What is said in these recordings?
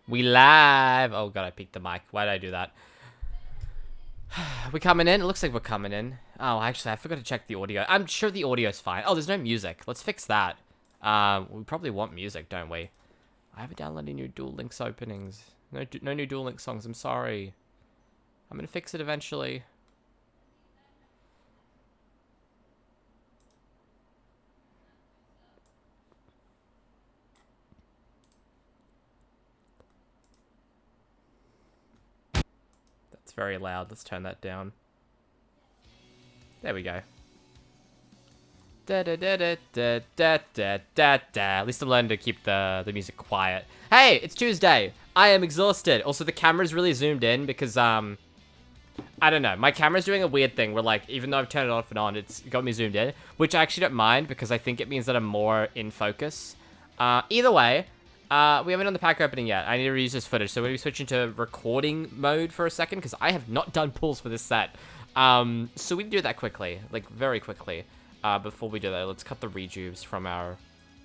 We live. Oh god, I peeked the mic. Why did I do that? We coming in? It looks like we're coming in. Oh, actually, I forgot to check the audio. I'm sure the audio's fine. Oh, there's no music. Let's fix that. We probably want music, don't we? I haven't downloaded new Duel Links openings. No new Duel Links songs. I'm sorry. I'm gonna fix it eventually. That's very loud. Let's turn that down. There we go. Da da da da da da da da da. At least I'm learning to keep the music quiet. Hey, it's Tuesday. I am exhausted. Also, the camera's really zoomed in because I don't know. My camera's doing a weird thing where, like, even though I've turned it off and on, it's got me zoomed in, which I actually don't mind because I think it means that I'm more in focus. Either way, we haven't done the pack opening yet. I need to reuse this footage, so we're going to be switching to recording mode for a second because I have not done pulls for this set. So we can do that quickly, like, very quickly. Before we do that, let's cut the rejuves from our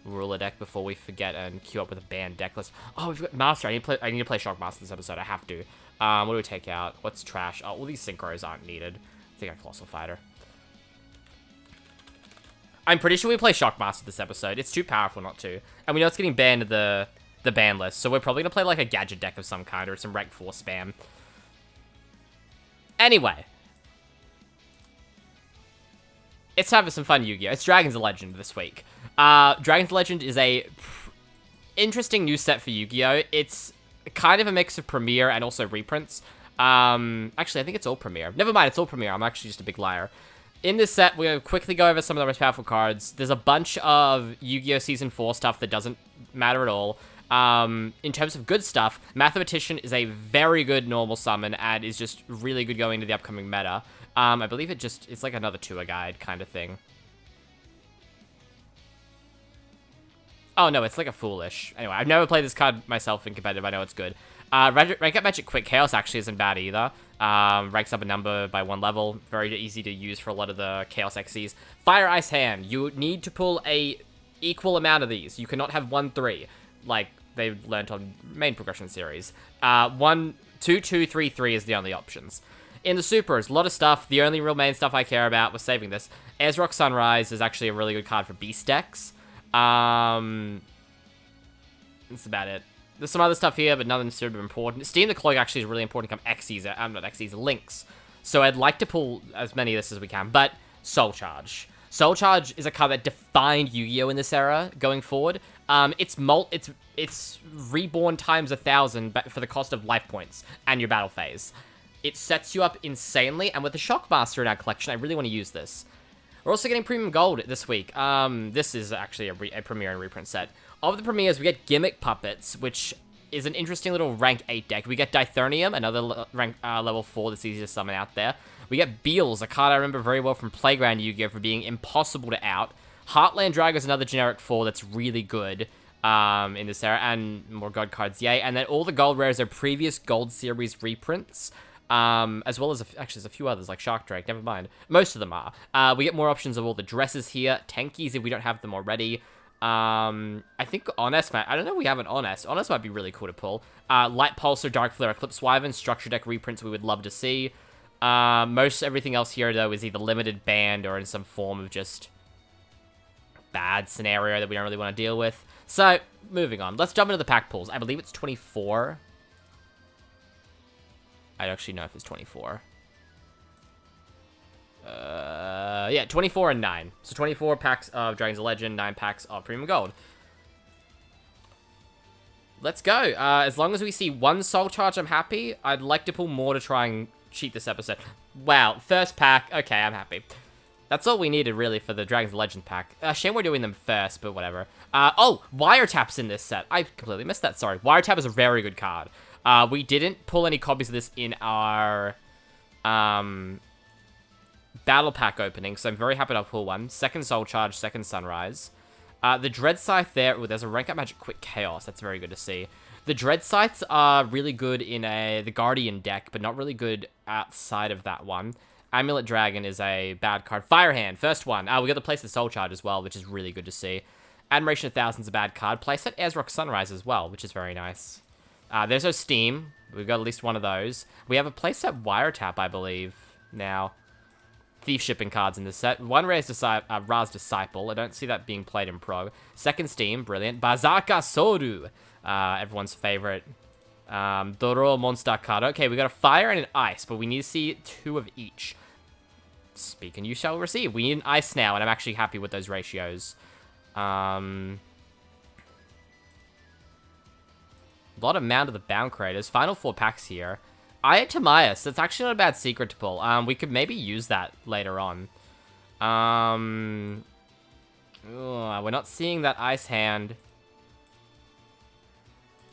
ruler deck before we forget and queue up with a banned deck list. Oh, we've got Master. I need to play Shockmaster this episode. I have to. What do we take out? What's trash? Oh, all these synchros aren't needed. I think a Colossal Fighter. I'm pretty sure we play Shockmaster this episode. It's too powerful not to. And we know it's getting banned at the ban list, so we're probably going to play like a gadget deck of some kind or some Rank 4 spam. Anyway. It's time for some fun Yu-Gi-Oh! It's Dragons of Legend this week. Dragons of Legend is a interesting new set for Yu-Gi-Oh! It's kind of a mix of Premier and also reprints. Actually, I think it's all Premier. Never mind, it's all Premier. I'm actually just a big liar. In this set, we're going to quickly go over some of the most powerful cards. There's a bunch of Yu-Gi-Oh! Season 4 stuff that doesn't matter at all. In terms of good stuff, Mathematician is a very good normal summon and is just really good going into the upcoming meta. I believe it's like another tour guide kind of thing. Oh, no, it's like a Foolish. Anyway, I've never played this card myself in competitive. I know it's good. Rank Up Magic Quick Chaos actually isn't bad either. Ranks up a number by 1 level. Very easy to use for a lot of the Chaos XCs. Fire Ice Hand. You need to pull a equal amount of these. You cannot have 1, 3, like they learnt on main progression series. 1, 2, 2, 3, 3 is the only options. In the Supers, a lot of stuff. The only real main stuff I care about was saving this. Azrock Sunrise is actually a really good card for beast decks. That's about it. There's some other stuff here, but nothing super important. Steam the Cloak actually is really important to come Xyz, not Xyz, Lynx. So I'd like to pull as many of this as we can, but Soul Charge. Soul Charge is a card that defined Yu-Gi-Oh! In this era going forward. It's reborn times 1,000 for the cost of life points and your battle phase. It sets you up insanely, and with the Shockmaster in our collection, I really want to use this. We're also getting Premium Gold this week. This is actually a Premiere and reprint set. Of the Premieres, we get Gimmick Puppets, which is an interesting little rank 8 deck. We get Dithernium, another rank level 4 that's easy to summon out there. We get Beals, a card I remember very well from Playground Yu-Gi-Oh! For being impossible to out. Heartland Drag is another generic 4 that's really good in this era, and more God cards, yay. And then all the gold rares are previous Gold Series reprints. As well as, actually, there's a few others, like Shark Drake, never mind. Most of them are. We get more options of all the dresses here. Tenkies, if we don't have them already. I think Honest, I don't know if we have an Honest. Honest might be really cool to pull. Light Pulsar, Dark Flare, Eclipse Wyvern, Structure Deck reprints we would love to see. Most everything else here, though, is either limited banned or in some form of just bad scenario that we don't really want to deal with. So, moving on. Let's jump into the pack pulls. I believe it's 24. I don't actually know if it's 24. Yeah, 24 and 9. So 24 packs of Dragons of Legend, 9 packs of Premium Gold. Let's go. As long as we see one Soul Charge, I'm happy. I'd like to pull more to try and cheat this episode. Wow, first pack. Okay, I'm happy. That's all we needed, really, for the Dragons of Legend pack. Shame we're doing them first, but whatever. Oh, Wiretap's in this set. I completely missed that, sorry. Wiretap is a very good card. We didn't pull any copies of this in our battle pack opening, so I'm very happy to pull one. Second Soul Charge, second Sunrise. The Dread Scythe there, ooh, there's a Rank Up Magic Quick Chaos. That's very good to see. The Dread Scythes are really good in the Guardian deck, but not really good outside of that one. Amulet Dragon is a bad card. Firehand, first one. We got to place the Soul Charge as well, which is really good to see. Admiration of Thousands, a bad card. Playset Azrock Sunrise as well, which is very nice. There's no Steam. We've got at least one of those. We have a playset Wiretap, I believe, now. Thief Shipping cards in this set. One Raz Disciple. I don't see that being played in Pro. Second Steam, brilliant. Bazaka Soru, everyone's favorite. Doro Monster card. Okay, we got a Fire and an Ice, but we need to see 2 of each. Speak and you shall receive. We need an Ice now, and I'm actually happy with those ratios. A lot of Mound of the Bound creators. Final 4 packs here. Aya Timaeus. That's actually not a bad secret to pull. We could maybe use that later on. We're not seeing that Ice hand. It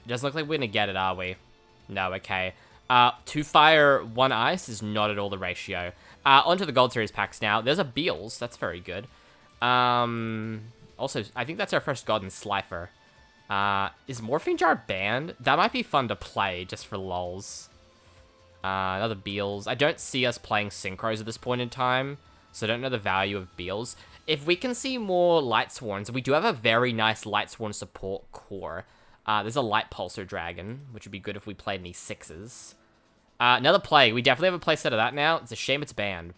doesn't look like we're gonna get it, are we? No, okay. 2 Fire, 1 Ice is not at all the ratio. Onto the Gold Series packs now. There's a Beals. That's very good. Also, I think that's our first Golden Slifer. Is Morphine Jar banned? That might be fun to play, just for lols. Another Beals. I don't see us playing Synchros at this point in time, so I don't know the value of Beals. If we can see more Lightsworns, we do have a very nice Lightsworn support core. There's a Light Pulsar Dragon, which would be good if we played any 6s. Another Plague. We definitely have a playset of that now. It's a shame it's banned.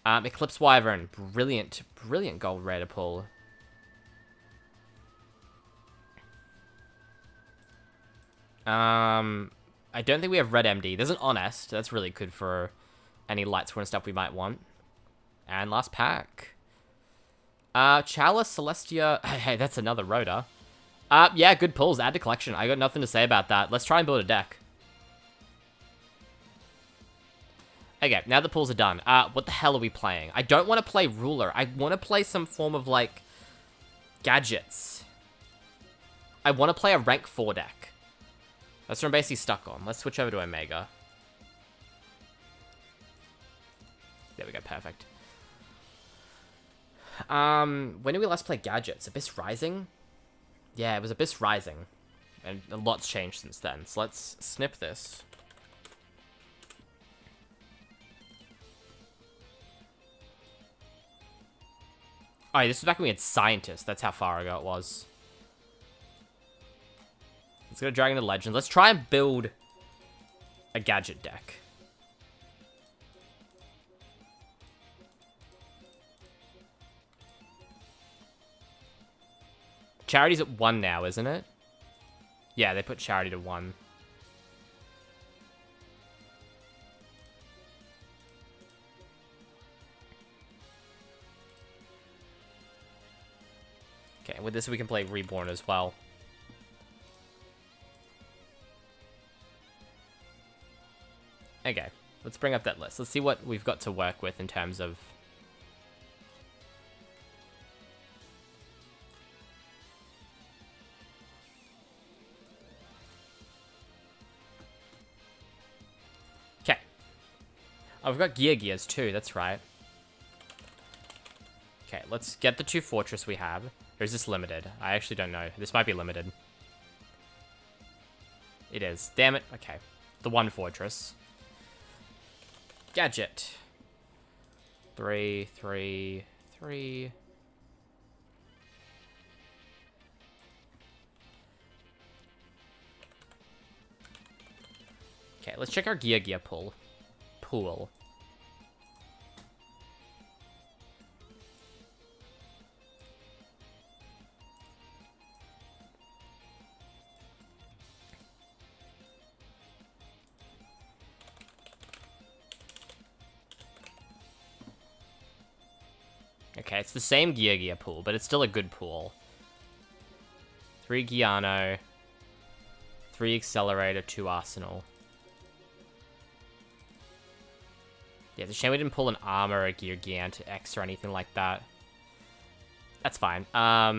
Eclipse Wyvern. Brilliant, brilliant gold rare to pull. I don't think we have Red MD. There's an Honest. That's really good for any Lightsworn stuff we might want. And last pack. Chalice, Celestia. Hey, that's another Rhoda. Yeah, good pulls. Add to collection. I got nothing to say about that. Let's try and build a deck. Okay, now the pulls are done. What the hell are we playing? I don't want to play Ruler. I want to play some form of, like, gadgets. I want to play a rank 4 deck. That's what I'm basically stuck on. Let's switch over to Omega. There we go, perfect. When did we last play gadgets? Abyss Rising? Yeah, it was Abyss Rising. And a lot's changed since then. So let's snip this. Oh, this was back when we had scientists. That's how far ago it was. Let's go to Dragon of Legends. Let's try and build a gadget deck. Charity's at 1 now, isn't it? Yeah, they put Charity to 1. Okay, with this we can play Reborn as well. Okay, let's bring up that list. Let's see what we've got to work with in terms of... Okay. Oh, we've got Gears too, that's right. Okay, let's get the 2 Fortress we have. Or is this limited? I actually don't know. This might be limited. It is. Damn it. Okay. The 1 Fortress. Gadget. 3, 3, 3. Okay, let's check our Gear pool. Okay, it's the same Gear pool, but it's still a good pool. 3 Giano, 3 Accelerator, 2 Arsenal. Yeah, it's a shame we didn't pull an Armor, a Gear Gigant, X, or anything like that. That's fine. How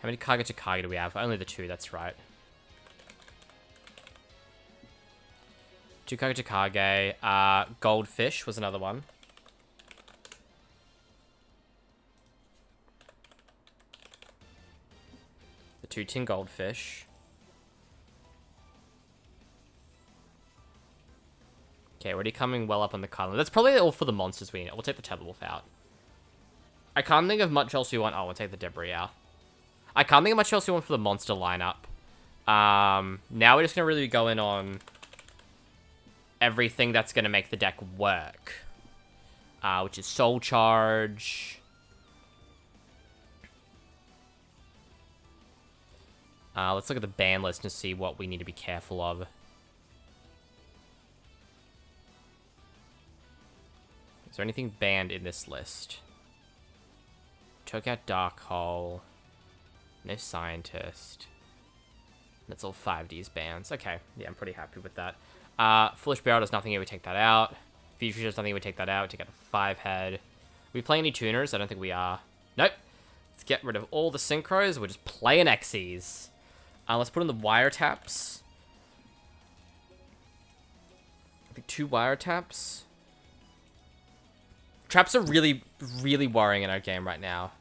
many Kage to Kage do we have? Only the 2, that's right. 2 Kage to Kage. Goldfish was another one. The 2 Tin Goldfish. Okay, already coming well up on the card. That's probably all for the monsters we need. We'll take the Tetherwolf out. I can't think of much else we want. Oh, we'll take the Debris out. I can't think of much else we want for the monster lineup. Now we're just going to really be going on everything that's going to make the deck work. Which is Soul Charge. Let's look at the ban list and see what we need to be careful of. Is there anything banned in this list? Took out Dark Hole. No Scientist. That's all 5D's bans. Okay, yeah, I'm pretty happy with that. Foolish Barrel does nothing here, we take that out. Future does nothing, we take that out. We take out a 5-head. We play any tuners? I don't think we are. Nope. Let's get rid of all the synchros. We're just playing Xyz. Let's put in the wiretaps. I think 2 wiretaps. Traps are really, really worrying in our game right now.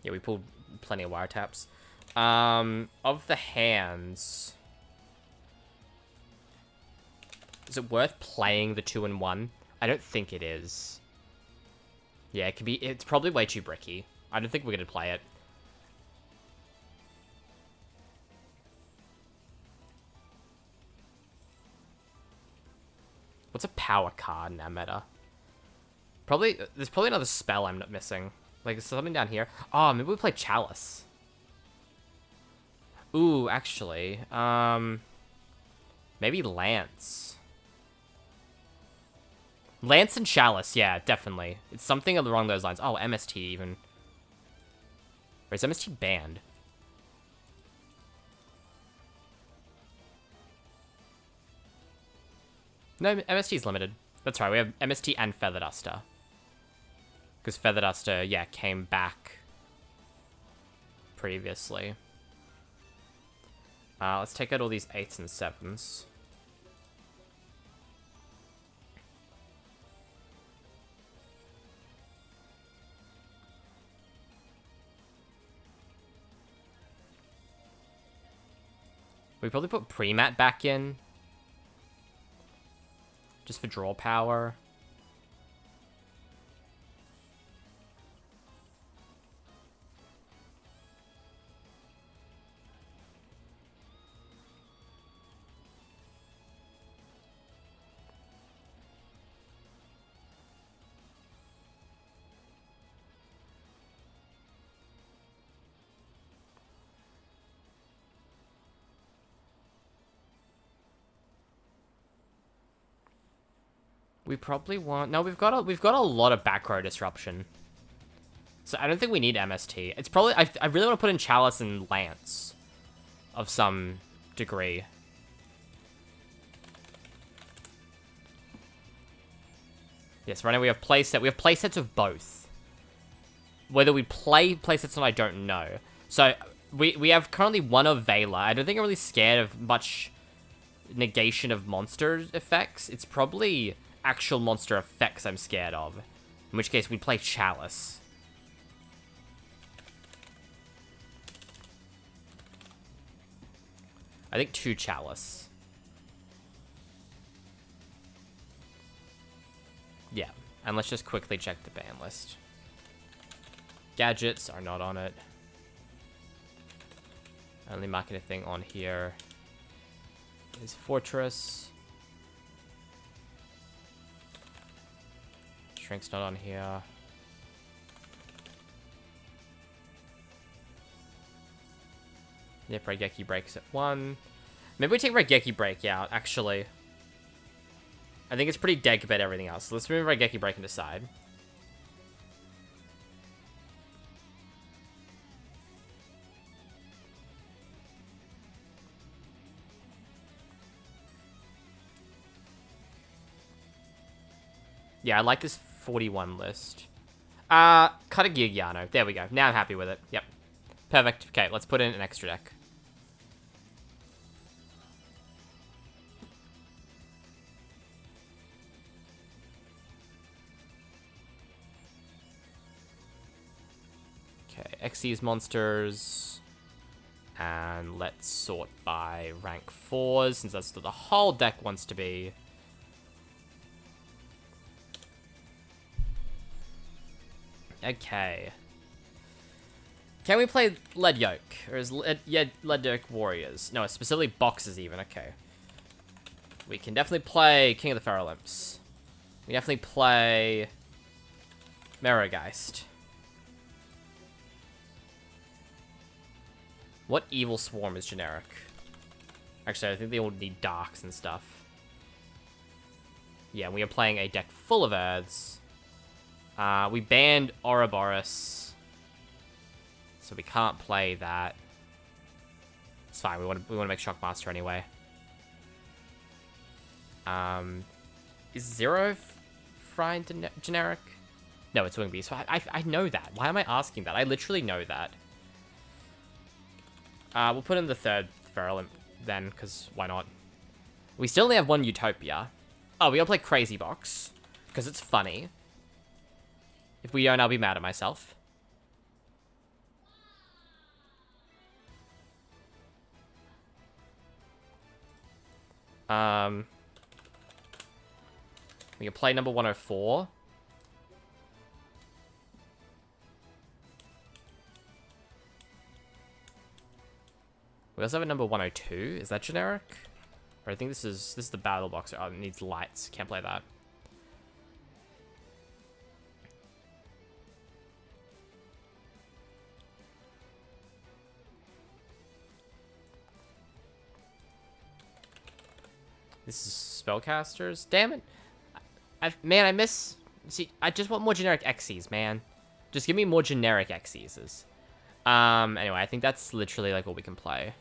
Yeah, we pulled plenty of wiretaps. Of the hands, is it worth playing the 2 and 1? I don't think it is. Yeah, it could be. It's probably way too bricky. I don't think we're gonna play it. What's a power card in our meta? Probably, there's probably another spell I'm not missing. Like, there's something down here. Oh, maybe we play Chalice. Ooh, actually, maybe Lance. Lance and Chalice, yeah, definitely. It's something along those lines. Oh, MST even. Or is MST banned? No, MST is limited. That's right, we have MST and Feather Duster. Because Feather Duster, yeah, came back previously. Let's take out all these 8s and 7s. We probably put Pre-Mat back in. Just for draw power. We probably want... No, we've got a lot of back row disruption. So I don't think we need MST. It's probably... I really want to put in Chalice and Lance. Of some degree. Yes, right now we have playset. We have playsets of both. Whether we play playsets or not, I don't know. So we have currently one of Vela. I don't think I'm really scared of much negation of monster effects. It's probably actual monster effects I'm scared of. In which case, we'd play Chalice. I think 2 Chalice. Yeah, and let's just quickly check the ban list. Gadgets are not on it. Only marking a thing on here is Fortress. Shrink's not on here. Yep, Raigeki breaks at 1. Maybe we take Raigeki break out, actually. I think it's pretty dead compared to everything else. So let's move Raigeki break into side. Yeah, I like this 41 list. Cut a Giuliano. There we go. Now I'm happy with it. Yep. Perfect. Okay, let's put in an extra deck. Okay, Xyz monsters. And let's sort by rank 4s, since that's what the whole deck wants to be. Okay. Can we play Lead Yoke? Or is Lead Yoke Warriors? No, it's specifically boxes even. Okay. We can definitely play King of the Feral Imps. We definitely play Merrogeist. What Evil Swarm is generic? Actually, I think they all need darks and stuff. Yeah, we are playing a deck full of Earths. We banned Ouroboros, so we can't play that. It's fine. We want to make Shockmaster anyway. Is Zero Frying generic? No, it's Wing Beast. So I know that. Why am I asking that? I literally know that. We'll put in the 3rd Feral Imp then, because why not? We still only have 1 Utopia. Oh, we gotta play Crazy Box, because it's funny. If we don't, I'll be mad at myself. We can play number 104. We also have a number 102. Is that generic? Or I think this is the battle box. Oh, it needs lights. Can't play that. This is spellcasters. Damn it! Man, I miss. See, I just want more generic Xyz, man. Just give me more generic Xyzes. Anyway, I think that's literally like all we can play.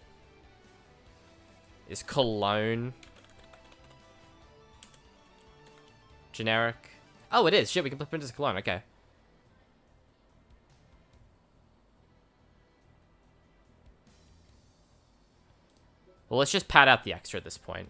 Is Cologne generic? Oh, it is. Shit, we can play Princess Cologne. Okay. Well, let's just pad out the extra at this point.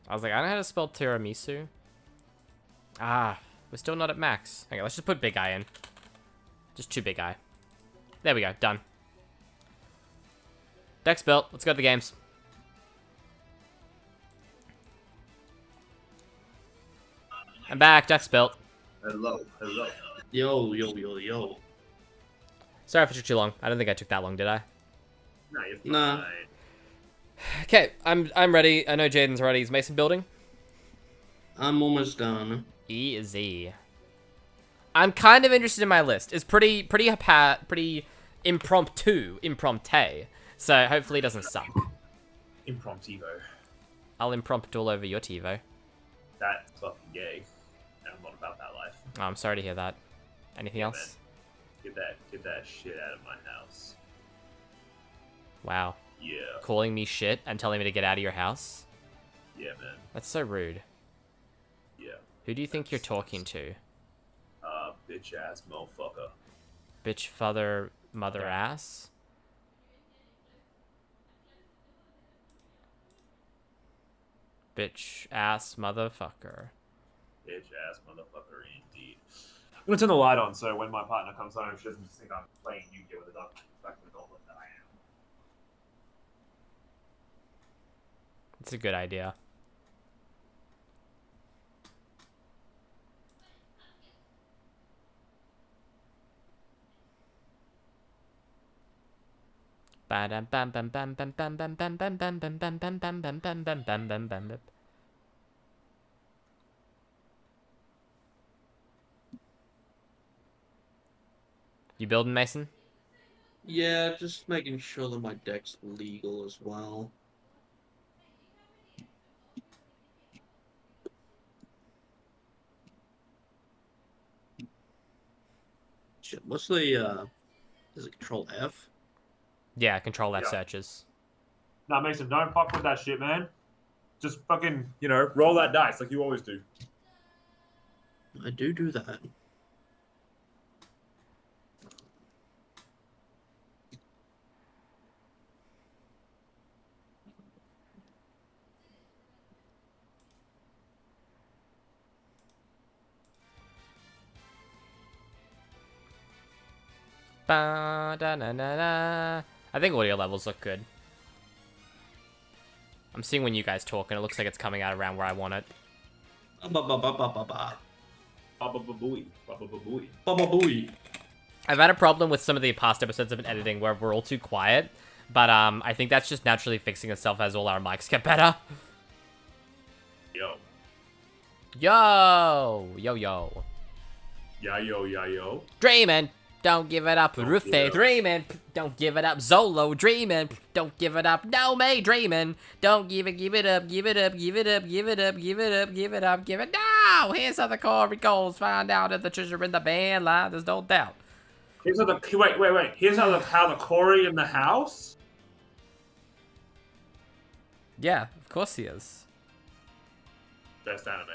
I was like, I don't know how to spell tiramisu. Ah, we're still not at max. Okay, let's just put big eye in. Just 2 big eye. There we go, done. Deck's built. Let's go to the games. I'm back. Deck's built. Hello. Yo. Sorry if it took too long. I don't think I took that long, did I? Nah, you're fine. Nah. Okay, I'm ready. I know Jaden's ready. Is Mason building? I'm almost done. Easy. I'm kind of interested in my list. It's pretty impromptu. So hopefully it doesn't suck. Impromptu. I'll impromptu all over your TiVo. That's fucking gay. And I'm not about that life. Oh, I'm sorry to hear that. Anything else? Get that shit out of my house. Wow. Yeah. Calling me shit and telling me to get out of your house? Yeah, man. That's so rude. Yeah. Who do you think you're talking to? Bitch ass motherfucker. Bitch, father, mother ass? Bitch ass motherfucker. Bitch ass motherfucker indeed. I'm gonna turn the light on so when my partner comes home, she doesn't just think I'm playing Yu-Gi-Oh with a dark goblin that I am. It's a good idea. You building, Mason? Yeah, just making sure that my deck's legal as well. Shit, what's the, is it Control F? Yeah, Control F Yeah. searches. Nah, Mason, don't fuck with that shit, man. Just fucking, roll that dice like you always do. I do that. Ba-da-na-na-na. I think audio levels look good. I'm seeing when you guys talk, and it looks like it's coming out around where I want it. Ba-ba-ba-ba-ba-ba. Ba-ba-ba-booey. Ba-ba-ba-booey. Ba-ba-booey. I've had a problem with some of the past episodes of editing where we're all too quiet, but I think that's just naturally fixing itself as all our mics get better. Yo. Yo! Yo. Yeah, yo. Dreamin', don't give it up. Don't Rufe, give it up. dreamin', don't give it up. Zolo, dreamin', don't give it up. No, May, dreamin', don't give it up. Give it no! Here's how the Corey goes. Find out if the treasure in the band line. There's no doubt. Here's how wait. Here's how the Corey in the house? Yeah, of course he is. Best anime.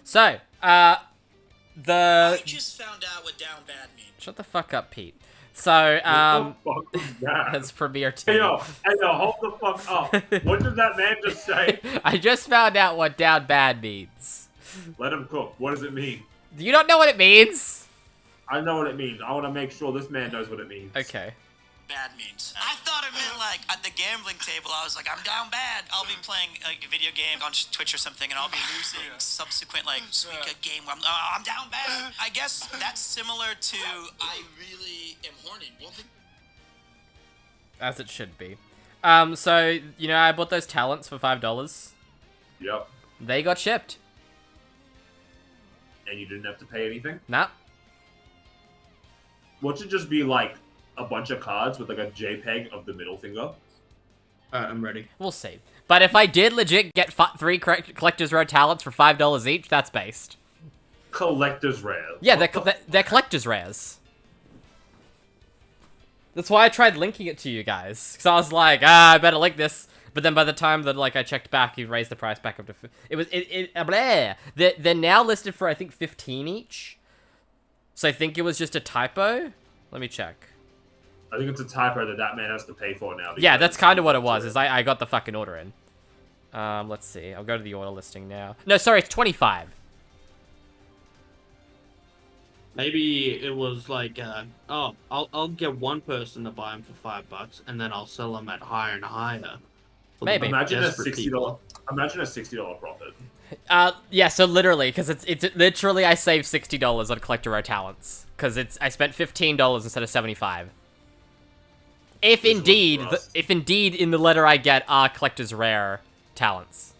So, I just found out what down bad means. shut the fuck up, Pete. So, What the fuck was that? that's Premiere Hey 2. yo, hold the fuck up. What did that man just say? I just found out what down bad means. Let him cook. What does it mean? Do you not know what it means? I know what it means. I want to make sure this man knows what it means. Okay. Bad means. I thought it meant like at the gambling table. I was like, I'm down bad. I'll be playing like a video game on Twitch or something, and I'll be losing subsequent like Suika game where I'm down bad. I guess that's similar to I really am horny. Well, As it should be. So, I bought those talents for $5. Yep. They got shipped. And you didn't have to pay anything? Nah. What should just be like a bunch of cards with like a JPEG of the middle finger? Alright, I'm ready. We'll see. But if I did legit get 3 Collector's Rare talents for $5 each, that's based. Collector's Rare. Yeah, What they're Collector's Rares. That's why I tried linking it to you guys. Because I was like, I better link this. But then by the time that like I checked back, he raised the price back up to blah. They're now listed for I think 15 each. So I think it was just a typo. Let me check. I think it's a typo that man has to pay for now. Yeah, that's kind of what it was. Is I got the fucking order in. Let's see. I'll go to the order listing now. No, sorry, it's 25. Maybe it was like, I'll get one person to buy them for $5, and then I'll sell them at higher and higher. for the Maybe. Imagine a desperate people. $60. Imagine a $60 profit. Yeah, so literally, because it's literally I saved $60 on Collector Rare Talents. Because I spent $15 instead of $75. If This indeed, was rough. if indeed in the letter I get are Collector's Rare Talents.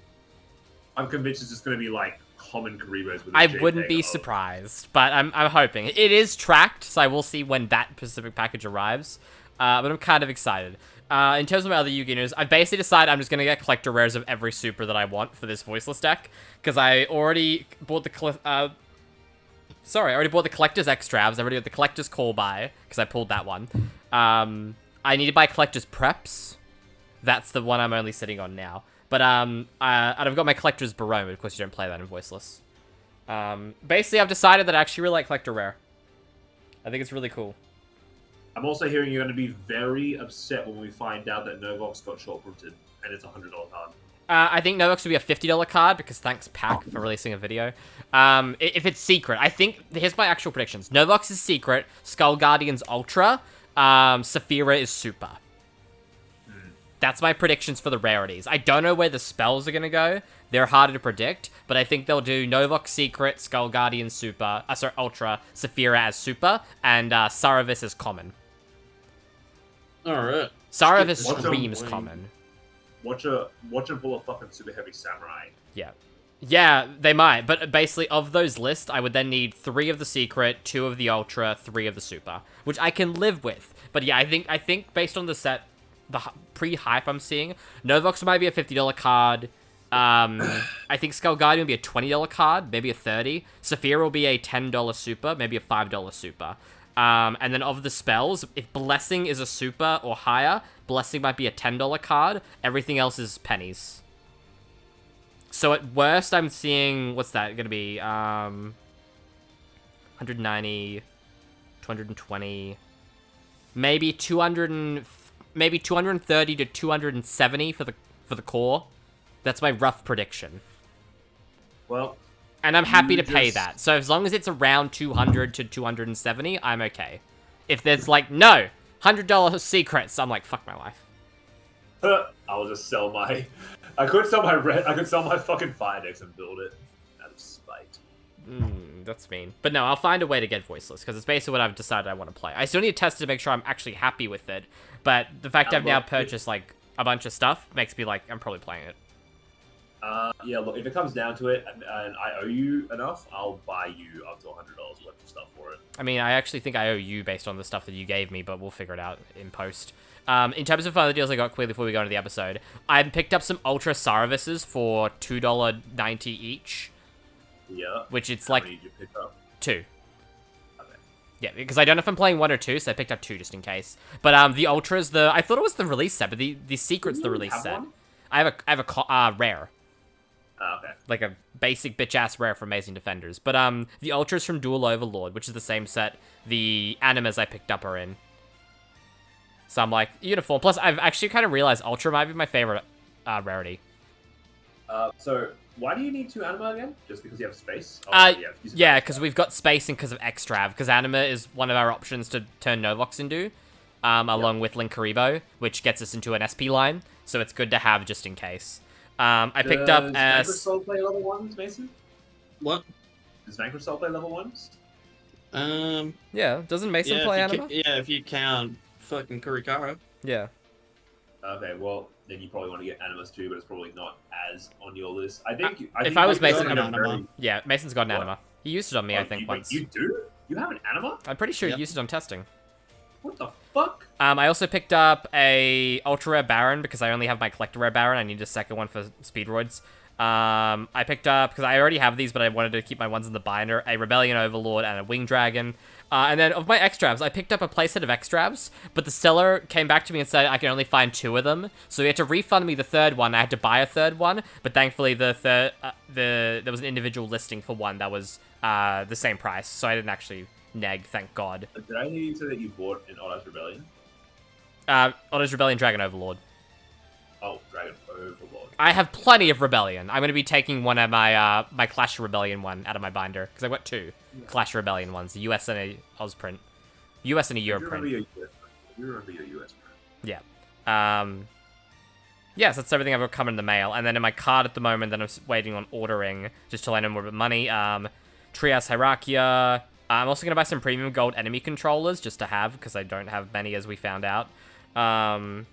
I'm convinced it's just going to be like common Karibos with a I JPEG wouldn't be of- surprised, but I'm hoping. It is tracked, so I will see when that specific package arrives. But I'm kind of excited. In terms of my other Yu-Gi-Oh! News, I've basically decided I'm just going to get collector rares of every super that I want for this voiceless deck. Because I already bought the... I already bought the Collector's Extravs. I already got the Collector's Call Buy, because I pulled that one. I need to buy Collector's Preps. That's the one I'm only sitting on now. But and I've got my Collector's Barone, but of course you don't play that in voiceless. Basically, I've decided that I actually really like Collector Rare. I think it's really cool. I'm also hearing you're going to be very upset when we find out that Novox got short printed and it's a $100 card. I think Novox would be a $50 card because thanks Pack for releasing a video. If it's secret, I think here's my actual predictions. Novox is secret, Skull Guardian's Ultra, Saphira is super. That's my predictions for the rarities. I don't know where the spells are gonna go. They're harder to predict, but I think they'll do Novox Secret, Skull Guardian Super, Ultra, Saphira as Super, and Saravis as Common. Alright. Saravis Watch screams them. Common. Watch them pull a fucking super heavy samurai. Yeah. Yeah, they might, but basically of those lists, I would then need 3 of the Secret, 2 of the Ultra, 3 of the Super, which I can live with. But yeah, I think based on the set, the pre-hype I'm seeing, Novox might be a $50 card. I think Skull Guardian will be a $20 card, maybe a $30. Saphira will be a $10 super, maybe a $5 super. And then of the spells, if Blessing is a super or higher, Blessing might be a $10 card. Everything else is pennies. So at worst, I'm seeing, what's that going to be? 190, 220, maybe 230 to 270 for the core. That's my rough prediction. Well, And I'm happy to You pay just- that. So as long as it's around 200 to 270, I'm okay. If there's like, no, $100 secrets, I'm like, fuck my life. I'll just sell my... I could sell my fucking Fire Dex and build it out of spite. That's mean. But no, I'll find a way to get voiceless, because it's basically what I've decided I want to play. I still need to test it to make sure I'm actually happy with it. But the fact I've now look, if- purchased like a bunch of stuff makes me like, I'm probably playing it. Yeah, look, if it comes down to it and I owe you enough, I'll buy you up to $100 worth of stuff for it. I mean, I actually think I owe you based on the stuff that you gave me, but we'll figure it out in post. In terms of other deals I got quickly before we go into the episode, I picked up some Ultra Saravises for $2.90 each, Yeah. which it's How like many did you pick up? 2. Okay. Yeah, because I don't know if I'm playing 1 or 2, so I picked up 2 just in case. But the Ultra's I thought it was the release set, but the Secret's the You release have set. one? I have a rare. Okay. Like a basic bitch-ass rare from Amazing Defenders. But the Ultra's from Dual Overlord, which is the same set the animas I picked up are in. So I'm like, uniform. Plus, I've actually kind of realized Ultra might be my favorite rarity. So why do you need 2 anima again? Just because you have space? Yeah, because we've got space and because of Extrav. Because Anima is one of our options to turn Novox into, along with Linkaribo, which gets us into an SP line. So it's good to have just in case. I picked up Does as... Vanquish Soul play level 1s, Mason? What? Does Vanquish Soul play level 1s? Yeah, doesn't Mason Yeah, play if you Anima? if you count fucking Kurikara. Yeah. Okay, well, then you probably want to get animas too, but it's probably not as on your list. I think... if I was think Mason, you're I'd have very- Anima. Yeah, Mason's got an What? Anima. He used it on me, I Oh, think, wait, once. You do? You have an anima? I'm pretty sure Yep. he used it on testing. What the fuck? I also picked up a Ultra Rare Baron because I only have my Collector Rare Baron. I need a second one for Speedroids. I picked up, because I already have these, but I wanted to keep my ones in the binder, a Rebellion Overlord and a Wing Dragon. And then of my extras, I picked up a playset of extras, but the seller came back to me and said I can only find 2 of them. So he had to refund me the third one. I had to buy a third one, but thankfully there was an individual listing for one that was the same price, so I didn't actually neg, thank God. Did I hear you say that you bought an Otto's Rebellion? Otto's Rebellion Dragon Overlord. Oh, Dragon Overlord. I have plenty of Rebellion. I'm going to be taking one of my my Clash of Rebellion one out of my binder, because I've got 2 Clash of Rebellion ones, a US and a Oz print. US and a Euro print. You remember your US print. Yeah. Yes, that's everything I've got coming in the mail. And then in my card at the moment that I'm waiting on ordering, just till I know more about money, Trias Hierarchia. I'm also going to buy some premium gold enemy controllers, just to have, because I don't have many, as we found out. I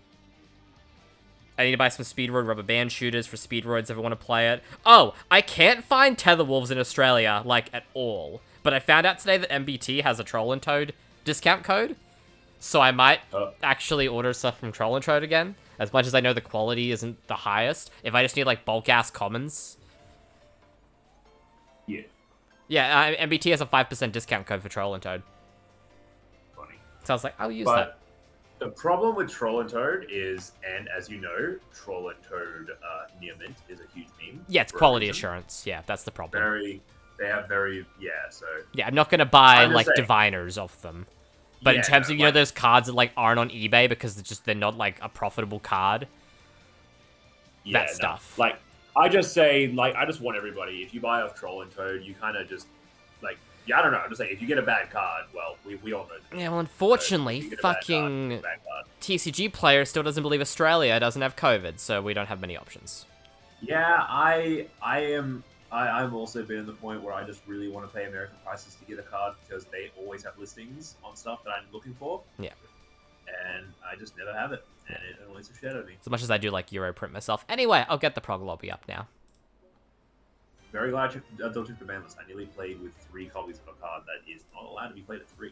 need to buy some Speedroid rubber band shooters for Speedroids if I want to play it. Oh, I can't find Tetherwolves in Australia, like, at all. But I found out today that MBT has a Troll and Toad discount code. So I might actually order stuff from Troll and Toad again. As much as I know the quality isn't the highest. If I just need, like, bulk-ass commons. Yeah. Yeah, MBT has a 5% discount code for Troll and Toad. Funny. So I was like, I'll use that. The problem with Troll and Toad is, and as you know, Troll and Toad near mint is a huge meme. Yeah, it's quality assurance. Yeah, that's the problem. So... Yeah, I'm not going to buy, I'm just like, saying. Diviners off them. But in terms of, you know, those cards that, like, aren't on eBay because they're not, like, a profitable card. Yeah, that stuff. Like, I just say, like, I just want everybody, if you buy off Troll and Toad, you kind of just, like, yeah, I don't know, I'm just saying, if you get a bad card, well, we all know that. Yeah, well, unfortunately, So, if you get a bad fucking card, bad card. TCG player still doesn't believe Australia doesn't have COVID, so we don't have many options. Yeah, I've also been in the point where I just really want to pay American prices to get a card because they always have listings on stuff that I'm looking for. Yeah. And I just never have it, and it annoys the shit out of me. As much as I do like Europrint myself. Anyway, I'll get the prog lobby up now. Very glad I don't check the ban list. I nearly played with 3 copies of a card that is not allowed to be played at 3.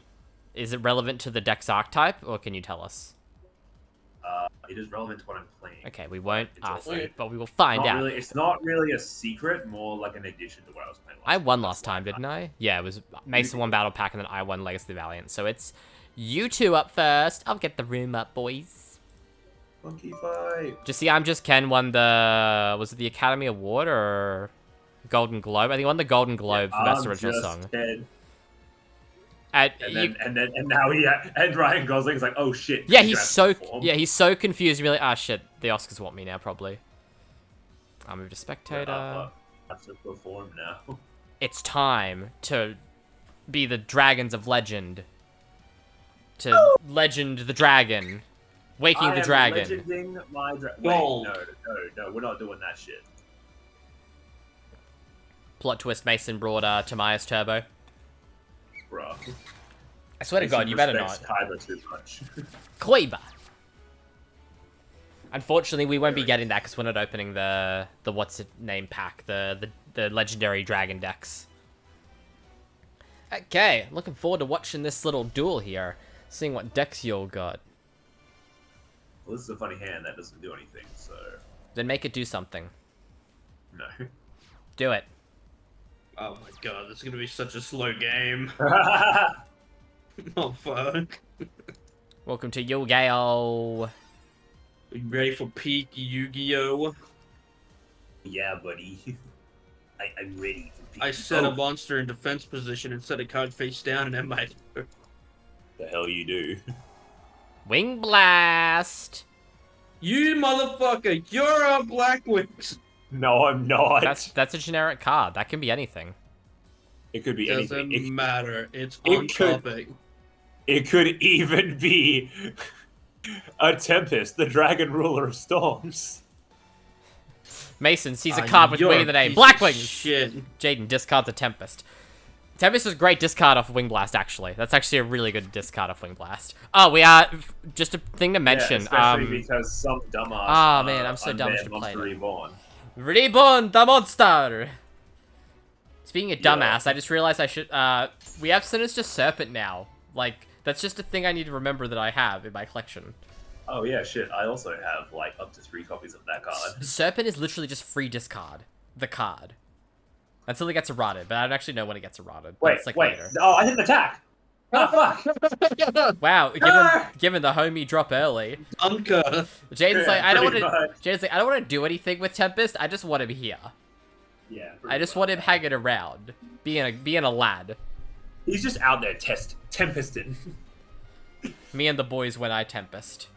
Is it relevant to the deck's archetype, or can you tell us? It is relevant to what I'm playing. Okay, we won't It's ask also you, but we will find not out. really, it's not really a secret, more like an addition to what I was playing. I won last time, didn't I? Yeah, it was Mason won Battle Pack, and then I won Legacy of the Valiant. So it's you 2 up first. I'll get the room up, boys. Funky fight. Just see, I'm just Ken won the... Was it the Academy Award or Golden Globe? I think he won the Golden Globe for Best Original Song. And now and Ryan Gosling's like, oh shit. Yeah, he's so confused. You're like, ah, shit, the Oscars want me now, probably. I'll move to spectator. I have to perform now. It's time to be the dragons of legend. To legend the dragon. Waking the dragon. Legending my Gold. No, we're not doing that shit. Plot twist, Mason brought Tamias Turbo. Bruh. I swear to God, you better not. Kaiba too much. Koiba. Unfortunately, we won't be getting that because we're not opening the what's it name pack, the legendary dragon decks. Okay, looking forward to watching this little duel here, seeing what decks you all got. Well, this is a funny hand that doesn't do anything, so Then make it do something. no. Do it. Oh my god, this is gonna be such a slow game. Oh fuck. Welcome to Yu-Gi-Oh! Are you ready for peak Yu-Gi-Oh? Yeah, buddy. I'm ready for people. I set a monster in defense position and set a card face down and end my turn. The hell you do? Wing Blast! You motherfucker, you're a Black Wings. No, I'm not. That's a generic card. That can be anything. It could be Doesn't anything. matter. It's it on could- topic. It could even be a Tempest, the Dragon Ruler of Storms. Mason sees a card with You're Wing a in the name. piece of Blackwings! Shit. Jaden discards a Tempest. Tempest is a great discard off Wing Blast, actually. That's actually a really good discard off Wing Blast. Oh, we are... Just a thing to mention. Yeah, especially because some dumbass... Ah, man, I'm so dumb I should play Monster that. Reborn. Reborn the monster! Speaking of Yeah. dumbass, I just realized I should... we have Sinister Serpent now. Like, that's just a thing I need to remember that I have in my collection. Oh yeah, shit. I also have like up to 3 copies of that card. Serpent is literally just free discard. the card. Until it gets eroded, but I don't actually know when it gets eroded. Wait, That's like wait. later. Oh, I didn't attack. Oh, fuck. Wow, Ah! given the homie drop early. Dunker. Jaden's like, Yeah, I don't want pretty to. much. Jaden's like, I don't want to do anything with Tempest. I just want him here. Yeah. I just want him hanging around, being a lad. He's just out there tempesting. Me and the boys when I Tempest.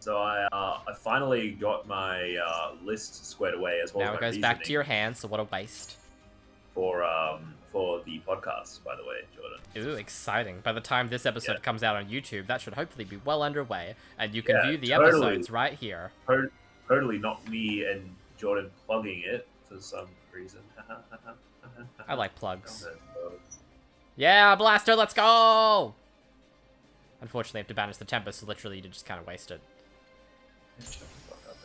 So I finally got my list squared away as well Now as it my goes back to reasoning your hand, so what a waste. for the podcast, by the way, Jordan. Ooh, exciting. By the time this episode comes out on YouTube, that should hopefully be well underway, and you can Yeah, view the totally. episodes right here. Totally not me and Jordan plugging it for some reason. I like plugs. Yeah, Blaster, let's go! Unfortunately, I have to banish the Tempest, so literally you just kind of waste it.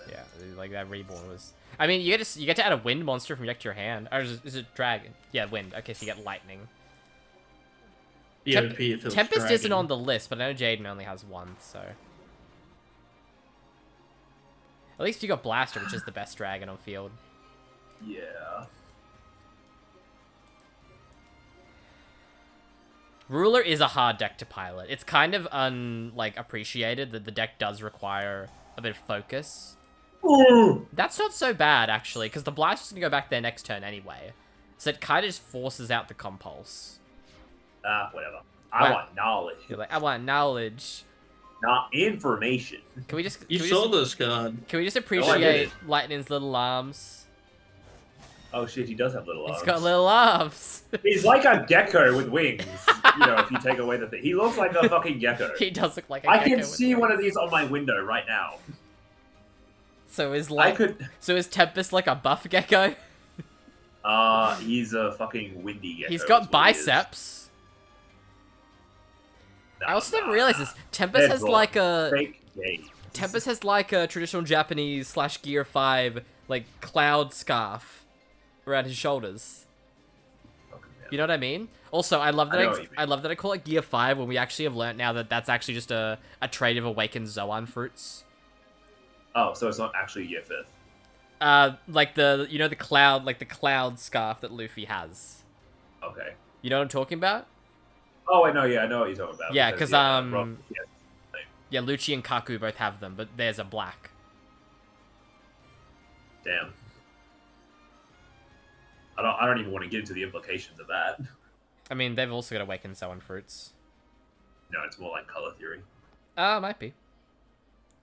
Yeah, like that Reborn was... I mean, you get to add a Wind monster from your deck to your hand. Or is it Dragon? Yeah, Wind. Okay, so you get Lightning. EOP if it was Tempest dragon. isn't on the list, but I know Jaden only has one, so... At least you got Blaster, which is the best dragon on field. Yeah. Ruler is a hard deck to pilot. It's kind of appreciated that the deck does require a bit of focus. Ooh. That's not so bad, actually, because the Blaster's gonna go back there next turn anyway. So it kind of just forces out the Compulse. Whatever. I Wow. want knowledge, You're like, I want knowledge. not information. Can we just... You can we saw just, this card. Can we just didn't. appreciate Lightning's little arms? Oh shit, he does have little arms. He's got little arms. He's like a gecko with wings. You know, if you take away the thing, he looks like a fucking gecko. He does look like a I gecko can with see wings. one of these on my window right now. So is I could. So is Tempest like a buff gecko? He's a fucking windy gecko. He's is got what he is. biceps. Nah, I also never nah, realized nah. this. Tempest has Dead like wrong. a... Fake gay. Tempest has like a traditional Japanese / Gear 5 like cloud scarf around his shoulders. Fucking hell. You know what I mean? Also, I love I that know what you mean. I love that I call it Gear 5 when we actually have learnt now that that's actually just a trait of awakened Zoan fruits. Oh, so it's not actually year 5th. Like the cloud scarf that Luffy has. Okay. You know what I'm talking about? Oh, I know. Yeah, I know what you're talking about. Yeah, because, 'cause, Rob- yeah. Yeah, Lucci and Kaku both have them, but theirs are black. Damn. I don't even want to get into the implications of that. I mean, they've also got awakened Zoan fruits. No, it's more like color theory. Might be.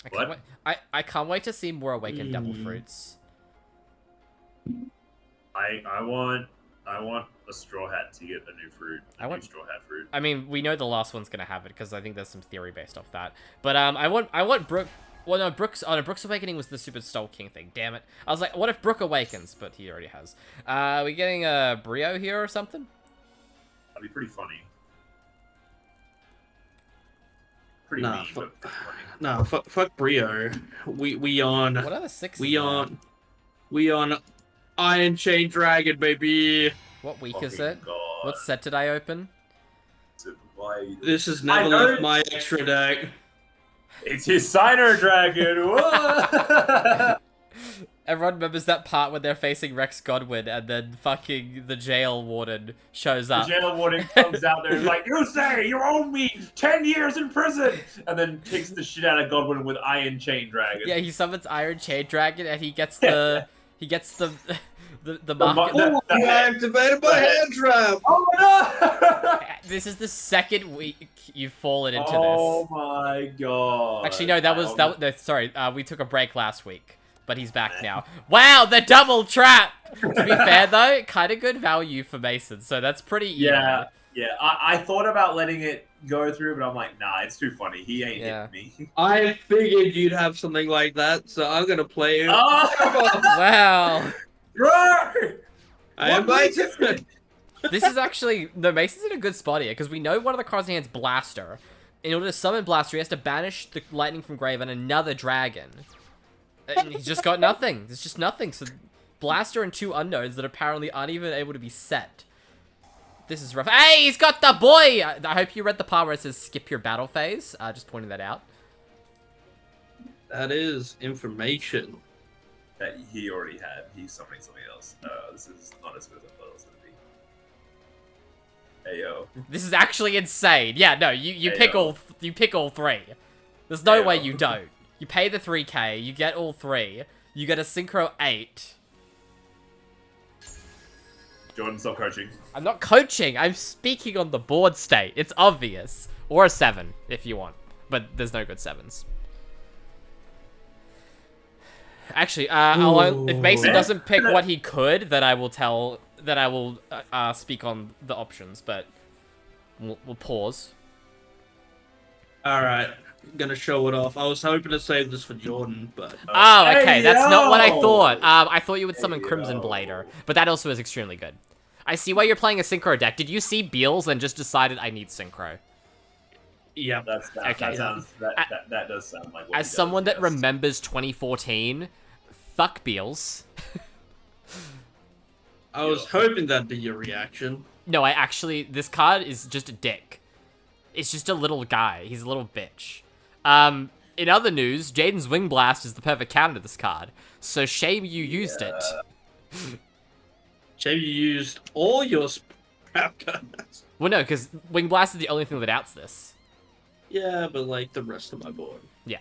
I can't What? wait. I can't wait to see more awakened double Hmm. fruits. I want a straw hat to get a new fruit. I want- new straw hat fruit. I mean, we know the last one's gonna have it because I think there's some theory based off that. But I want Brook. Well, no, Brook's Awakening was the Super Stole King thing. Damn it! I was like, what if Brook awakens? But he already has. Are we getting a Brio here or something? That'd be pretty funny. Pretty Nah, mean, fuck, but funny. nah, fuck Brio. We on What are the sixes? we there? on Iron Chain Dragon, baby. What week is Fucking it? God. What set did I open? Why- This has I never know- left my extra deck. It's his signer dragon. Whoa! Everyone remembers that part when they're facing Rex Godwin and then fucking the jail warden shows The up. jail warden comes out there and is like, "You say you owe me 10 years in prison," and then kicks the shit out of Godwin with Iron Chain Dragon. Yeah, he summons Iron Chain Dragon and he gets the the mar- market. that- I activated my hand trap. Oh no! This is the second week you've fallen into Oh this. my god! Actually, no, no, sorry, we took a break last week, but he's back now. Wow, the double trap. To be fair though, kind of good value for Mason, so that's pretty even. Yeah, yeah. I thought about letting it go through, but I'm like, nah, it's too funny. He ain't Yeah. hitting me. I figured you'd have something like that, so I'm gonna play it. Oh, Wow. bro! I am what my was it? turn. This is actually... No, Mason's in a good spot here, because we know one of the cards in hand's Blaster. In order to summon Blaster, he has to banish the lightning from grave and another dragon. And he's just got nothing. There's just nothing. So Blaster and two unknowns that apparently aren't even able to be set. This is rough. Hey, he's got the boy! I hope you read the part where it says skip your battle phase. Just pointing that out. That is information. That he already had. He's summoning something else. This is not as good as I thought it was going to be. Hey, yo. This is actually insane. Yeah, no, you Hey, pick yo. all you pick all three. There's no Hey, way yo. you don't. You pay the 3k, you get all three, you get a Synchro 8. Jordan, stop coaching. I'm not coaching, I'm speaking on the board state. It's obvious. Or a 7, if you want. But there's no good 7s. Actually, if Mason Ooh. doesn't pick what he could, then I will speak on the options, but we'll pause. Alright, gonna show it off. I was hoping to save this for Jordan, but... Oh, okay, Hey, that's not what I yo! thought. I thought you would summon Hey, Crimson yo. Blader, but that also is extremely good. I see why you're playing a Synchro deck. Did you see Beals and just decided I need Synchro? Yeah. Okay. That does sound like what As he does, someone that yes. remembers 2014, fuck Beals. I was hoping that'd be your reaction. No, this card is just a dick. It's just a little guy. He's a little bitch. In other news, Jaden's Wing Blast is the perfect counter to this card. So shame you used it. Shame you used all your scrap cards. Well, no, because Wing Blast is the only thing that outs this. Yeah, but like the rest of my board. Yeah.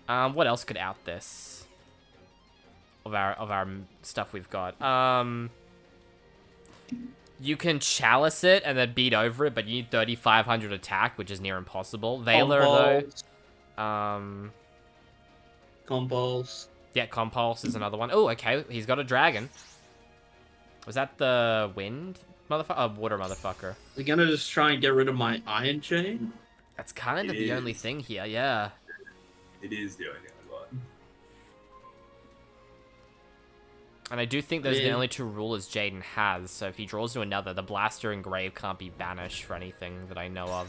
What else could out this? Of our stuff we've got. You can Chalice it and then beat over it, but you need 3,500 attack, which is near impossible. Veiler, though. Compulse. Yeah, Compulse is another one. Oh, okay, he's got a dragon. Was that the wind motherfucker? Oh, water motherfucker. They're gonna just try and get rid of my Iron Chain? That's kind of It the only is. thing here, yeah. It is the only thing I got. And I do think those are the Yeah. only two rulers Jaden has, so if he draws to another, the Blaster and Grave can't be banished for anything that I know of.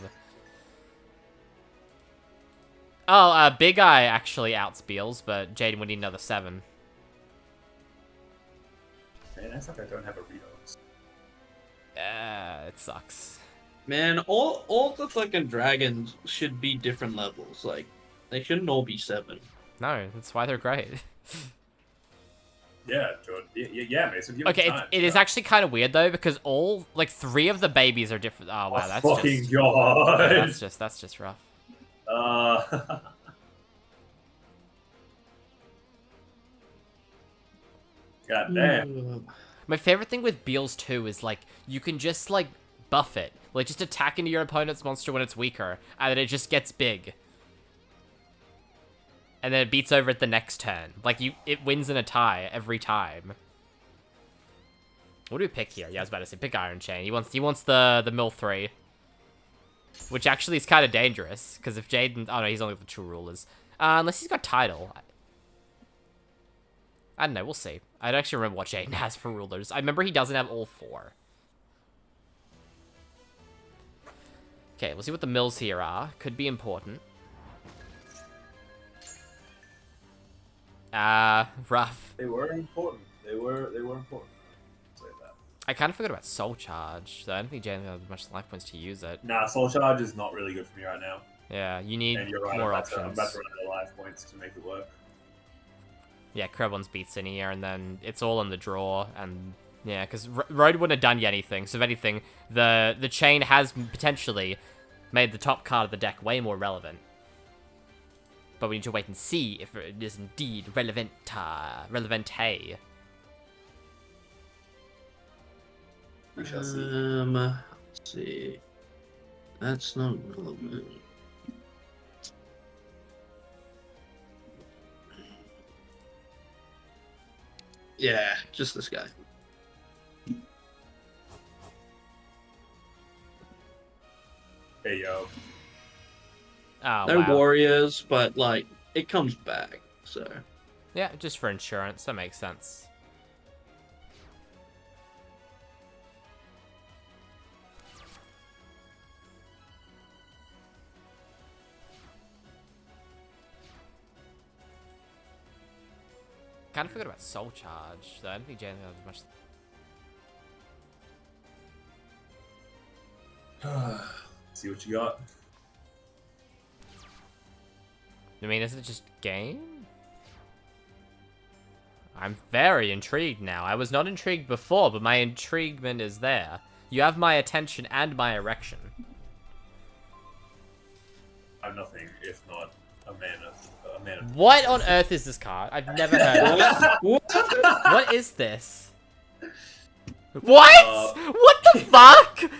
Oh, Big Eye actually outs Beals, but Jaden would need another 7. Man, that's like I don't have a Redux. It sucks. Man, all the fucking dragons should be different levels. Like, they shouldn't all be 7. No, that's why they're great. Yeah, Jordan. Yeah, Mason. Give Okay, it is actually kind of weird though, because all, like, 3 of the babies are different. Oh, wow, that's fucking just... god. That's just rough. God damn. My favorite thing with Beals too is, like, you can just, like, buff it. Like, just attack into your opponent's monster when it's weaker, and then it just gets big. And then it beats over it the next turn. Like, it wins in a tie every time. What do we pick here? Yeah, I was about to say, pick Iron Chain. He wants the Mill 3. Which actually is kind of dangerous, because if Jaden... Oh, no, he's only got the 2 rulers. Unless he's got Tidal. I don't know, we'll see. I don't actually remember what Jaden has for rulers. I remember he doesn't have all 4. Okay, we'll see what the mills here are. Could be important. Rough. They were important. They were important. Say that. I kind of forgot about Soul Charge, so I don't think Jaden has much life points to use it. Nah, Soul Charge is not really good for me right now. Yeah, you need And you're right, more I'm options. about to run out of life points to make it work. Yeah, Krebons beats in here, and then it's all in the draw, and yeah, because Road wouldn't have done you anything, so if anything, the chain has potentially made the top card of the deck way more relevant. But we need to wait and see if it is indeed relevant. Relevante. We shall see. Let's see. That's not relevant. Yeah, just this guy. Hey, yo. Oh, No wow. warriors, but like it comes back. So Yeah, just for insurance. That makes sense. Kind of forgot about Soul Charge, though. I don't think Jaden has much. See what you got. I mean, isn't it just game? I'm very intrigued now. I was not intrigued before, but my intriguement is there. You have my attention and my erection. I'm nothing if not a man of What on earth is this card? I've never heard of it. What is this? What? What the fuck?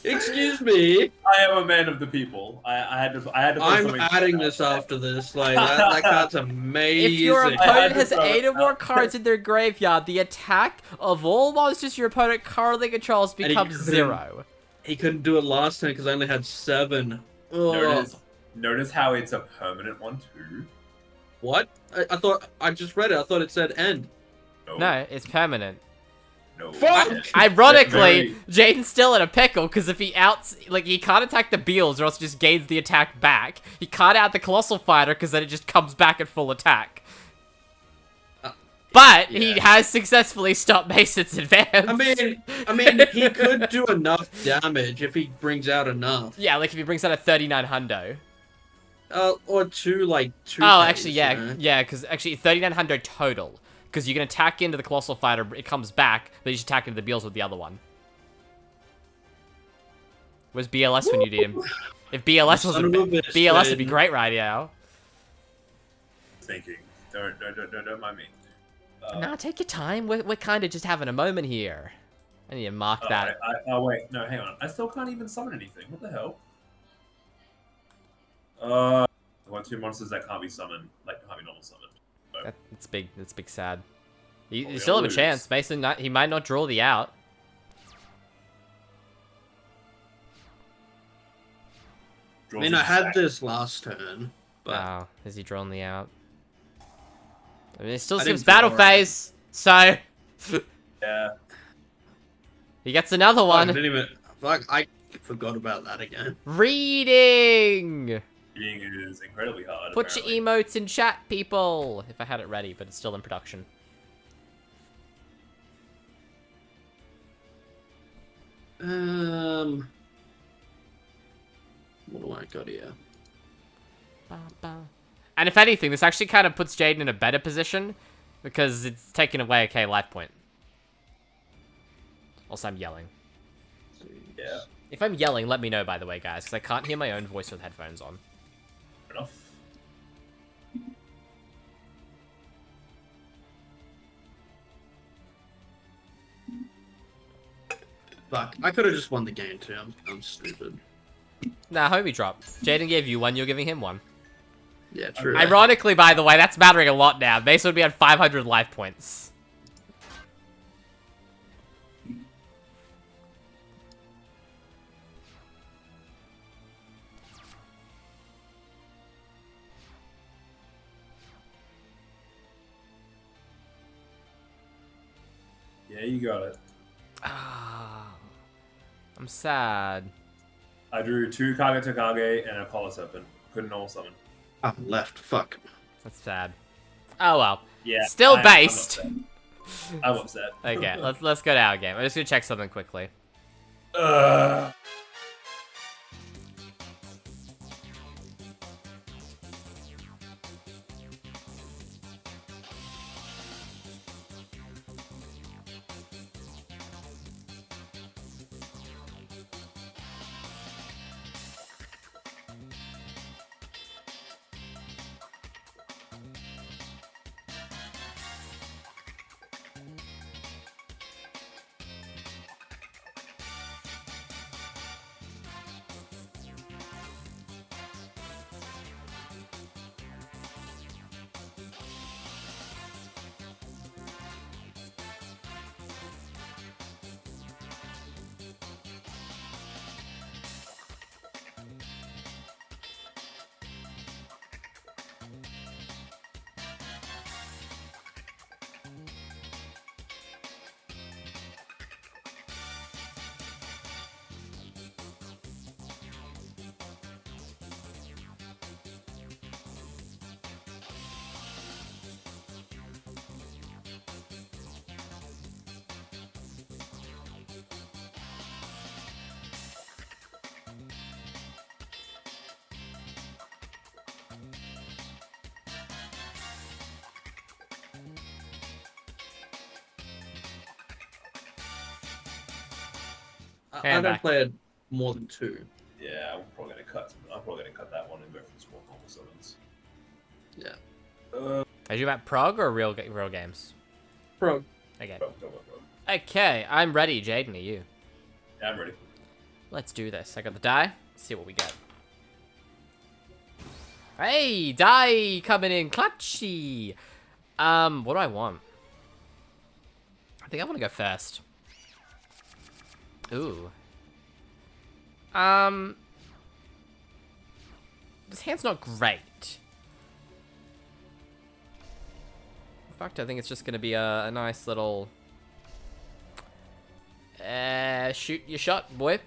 Excuse me. I am a man of the people. I had to put I'm something adding out this there. after this. Like that card's amazing. If your I had opponent to has throw 8 it or more out. cards in their graveyard, the attack of all monsters your opponent currently controls he becomes couldn't- 0. He couldn't do it last time because I only had 7. Ugh. Notice how it's a permanent one too. What? I thought I just read it. I thought it said end. No, it's permanent. No. Fuck! Ironically, Very- Jaden's still in a pickle because if he he can't attack the Beals or else just gains the attack back. He can't out the Colossal Fighter because then it just comes back at full attack. But he yeah. has successfully stopped Mason's advance. I mean, he could do enough damage if he brings out enough. Yeah, like if he brings out a 39 hundo. Or two Oh, actually, yeah, because actually 39 hundo total. Because you can attack into the Colossal Fighter, it comes back, but you just attack into the Beals with the other one. Where's BLS when you need him? If BLS Son wasn't, of a bitch, BLS would be Jaden. great right now. Thinking. Don't mind me. Nah, take your time. We're kind of just having a moment here. I need to mark that. Oh wait, no, hang on. I still can't even summon anything. What the hell? I want 2 monsters that can't be summoned, like can't be normal summoned. So, That's big. That's big sad. You we still have a lose. chance. Mason, he might not draw the out. I draws mean, I a had sack. this last turn, but Oh, has he drawn the out? I mean, it still I seems didn't draw battle it. phase, so Yeah. he gets another Fuck, I one. didn't even. Fuck, I forgot about that again. Reading. Being is incredibly hard. Put apparently. your emotes in chat, people. If I had it ready, but it's still in production. What do I got here? And if anything, this actually kind of puts Jaden in a better position because it's taking away a K life point. Also, I'm yelling. Yeah. If I'm yelling, let me know, by the way, guys, because I can't hear my own voice with headphones on. Fair enough. Fuck, I could have just won the game too. I'm stupid. Nah, homie drop. Jaden gave you one, you're giving him one. Yeah, true. Ironically, by the way, that's mattering a lot now. Mason would be at 500 life points. Yeah, you got it. Ah, I'm sad. I drew 2 Kage Takage and a Collar Serpent. Couldn't all summon. Left. Fuck. That's sad. Oh well. Yeah. Still I'm based. upset. I'm upset. Okay, let's go to our game. I'm just gonna check something quickly. Ugh. I And don't back. play it more than 2. Yeah, I'm probably gonna cut that one and go for the small normal summons. Yeah. Are you about prog or real games? Pro. Okay. Go. Okay, I'm ready. Jaden, are you? Yeah, I'm ready. Let's do this. I got the die. Let's see what we get. Hey, die coming in clutchy. What do I want? I think I want to go first. Ooh. This hand's not great. In fact, I think it's just gonna be a nice little... shoot your shot, boy.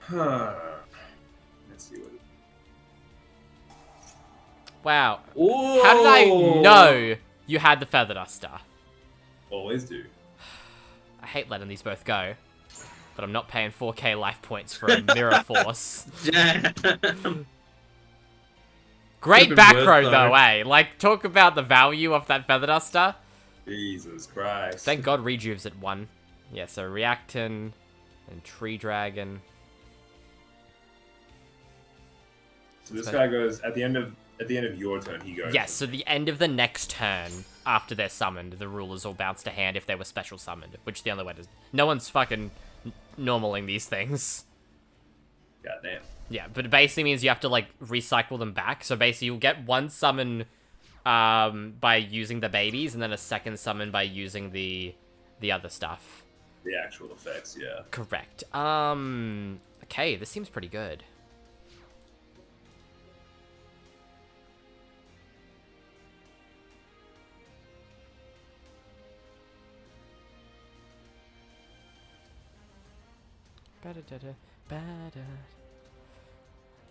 Let's see what. Wow. Ooh. How did I know you had the Feather Duster? Always do. I hate letting these both go. But I'm not paying 4k life points for a Mirror Force. Damn. Great Could've been back worse, row, though. though, eh? Like, talk about the value of that Feather Duster. Jesus Christ. Thank God Rejuve's at 1. Yeah, so Reactin and Tree Dragon. So this guy goes at the end of your turn. He goes. Yes, so the end of the next turn, after they're summoned, the rulers all bounce to hand if they were special summoned, which is the only way to... No one's fucking normaling these things. God damn. Yeah, but it basically means you have to, like, recycle them back. So basically you'll get one summon by using the babies, and then a second summon by using the other stuff. The actual effects, yeah. Correct. Okay, this seems pretty good.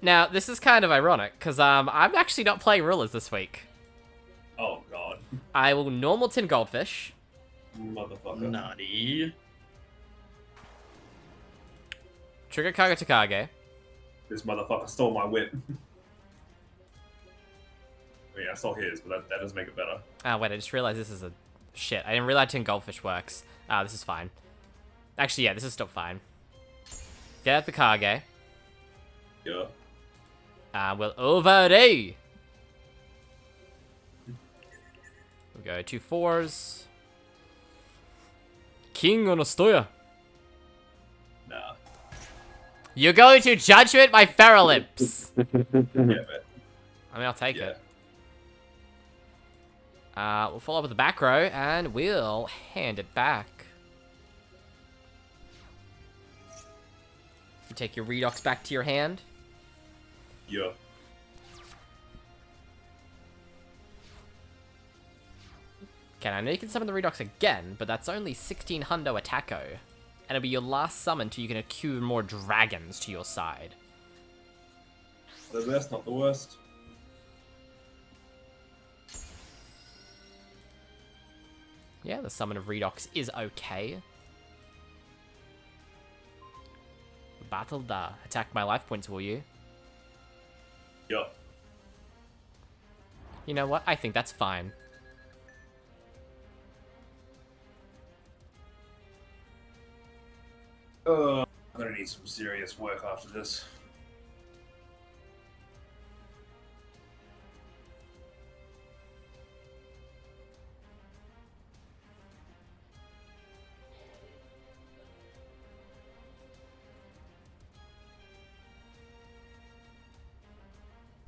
Now, this is kind of ironic, because I'm actually not playing rulers this week. Oh god. I will normal tin Goldfish. Motherfucker. Nutty. Trigger Kagatakage. This motherfucker stole my whip. I mean, I stole his, but that doesn't make it better. Ah, wait, I just realized this is a... Shit, I didn't realize tin Goldfish works. This is fine. Actually, yeah, this is still fine. Get out the Kage. Yeah. We'll overray. We'll go 2 4s. King on Ostoya. Nah. You're going to Judgment my Feralips. Yeah, but I mean, I'll take yeah. it. We'll follow up with the back row, and we'll hand it back. You take your Redox back to your hand. Yeah. Okay, I know you can summon the Redox again, but that's only 16 hundo attacko. And it'll be your last summon till you can accrue more dragons to your side. The best, not the worst. Yeah, the summon of Redox is okay. Battle da. Attack my life points, will you? Yeah. You know what? I think that's fine. I'm gonna need some serious work after this.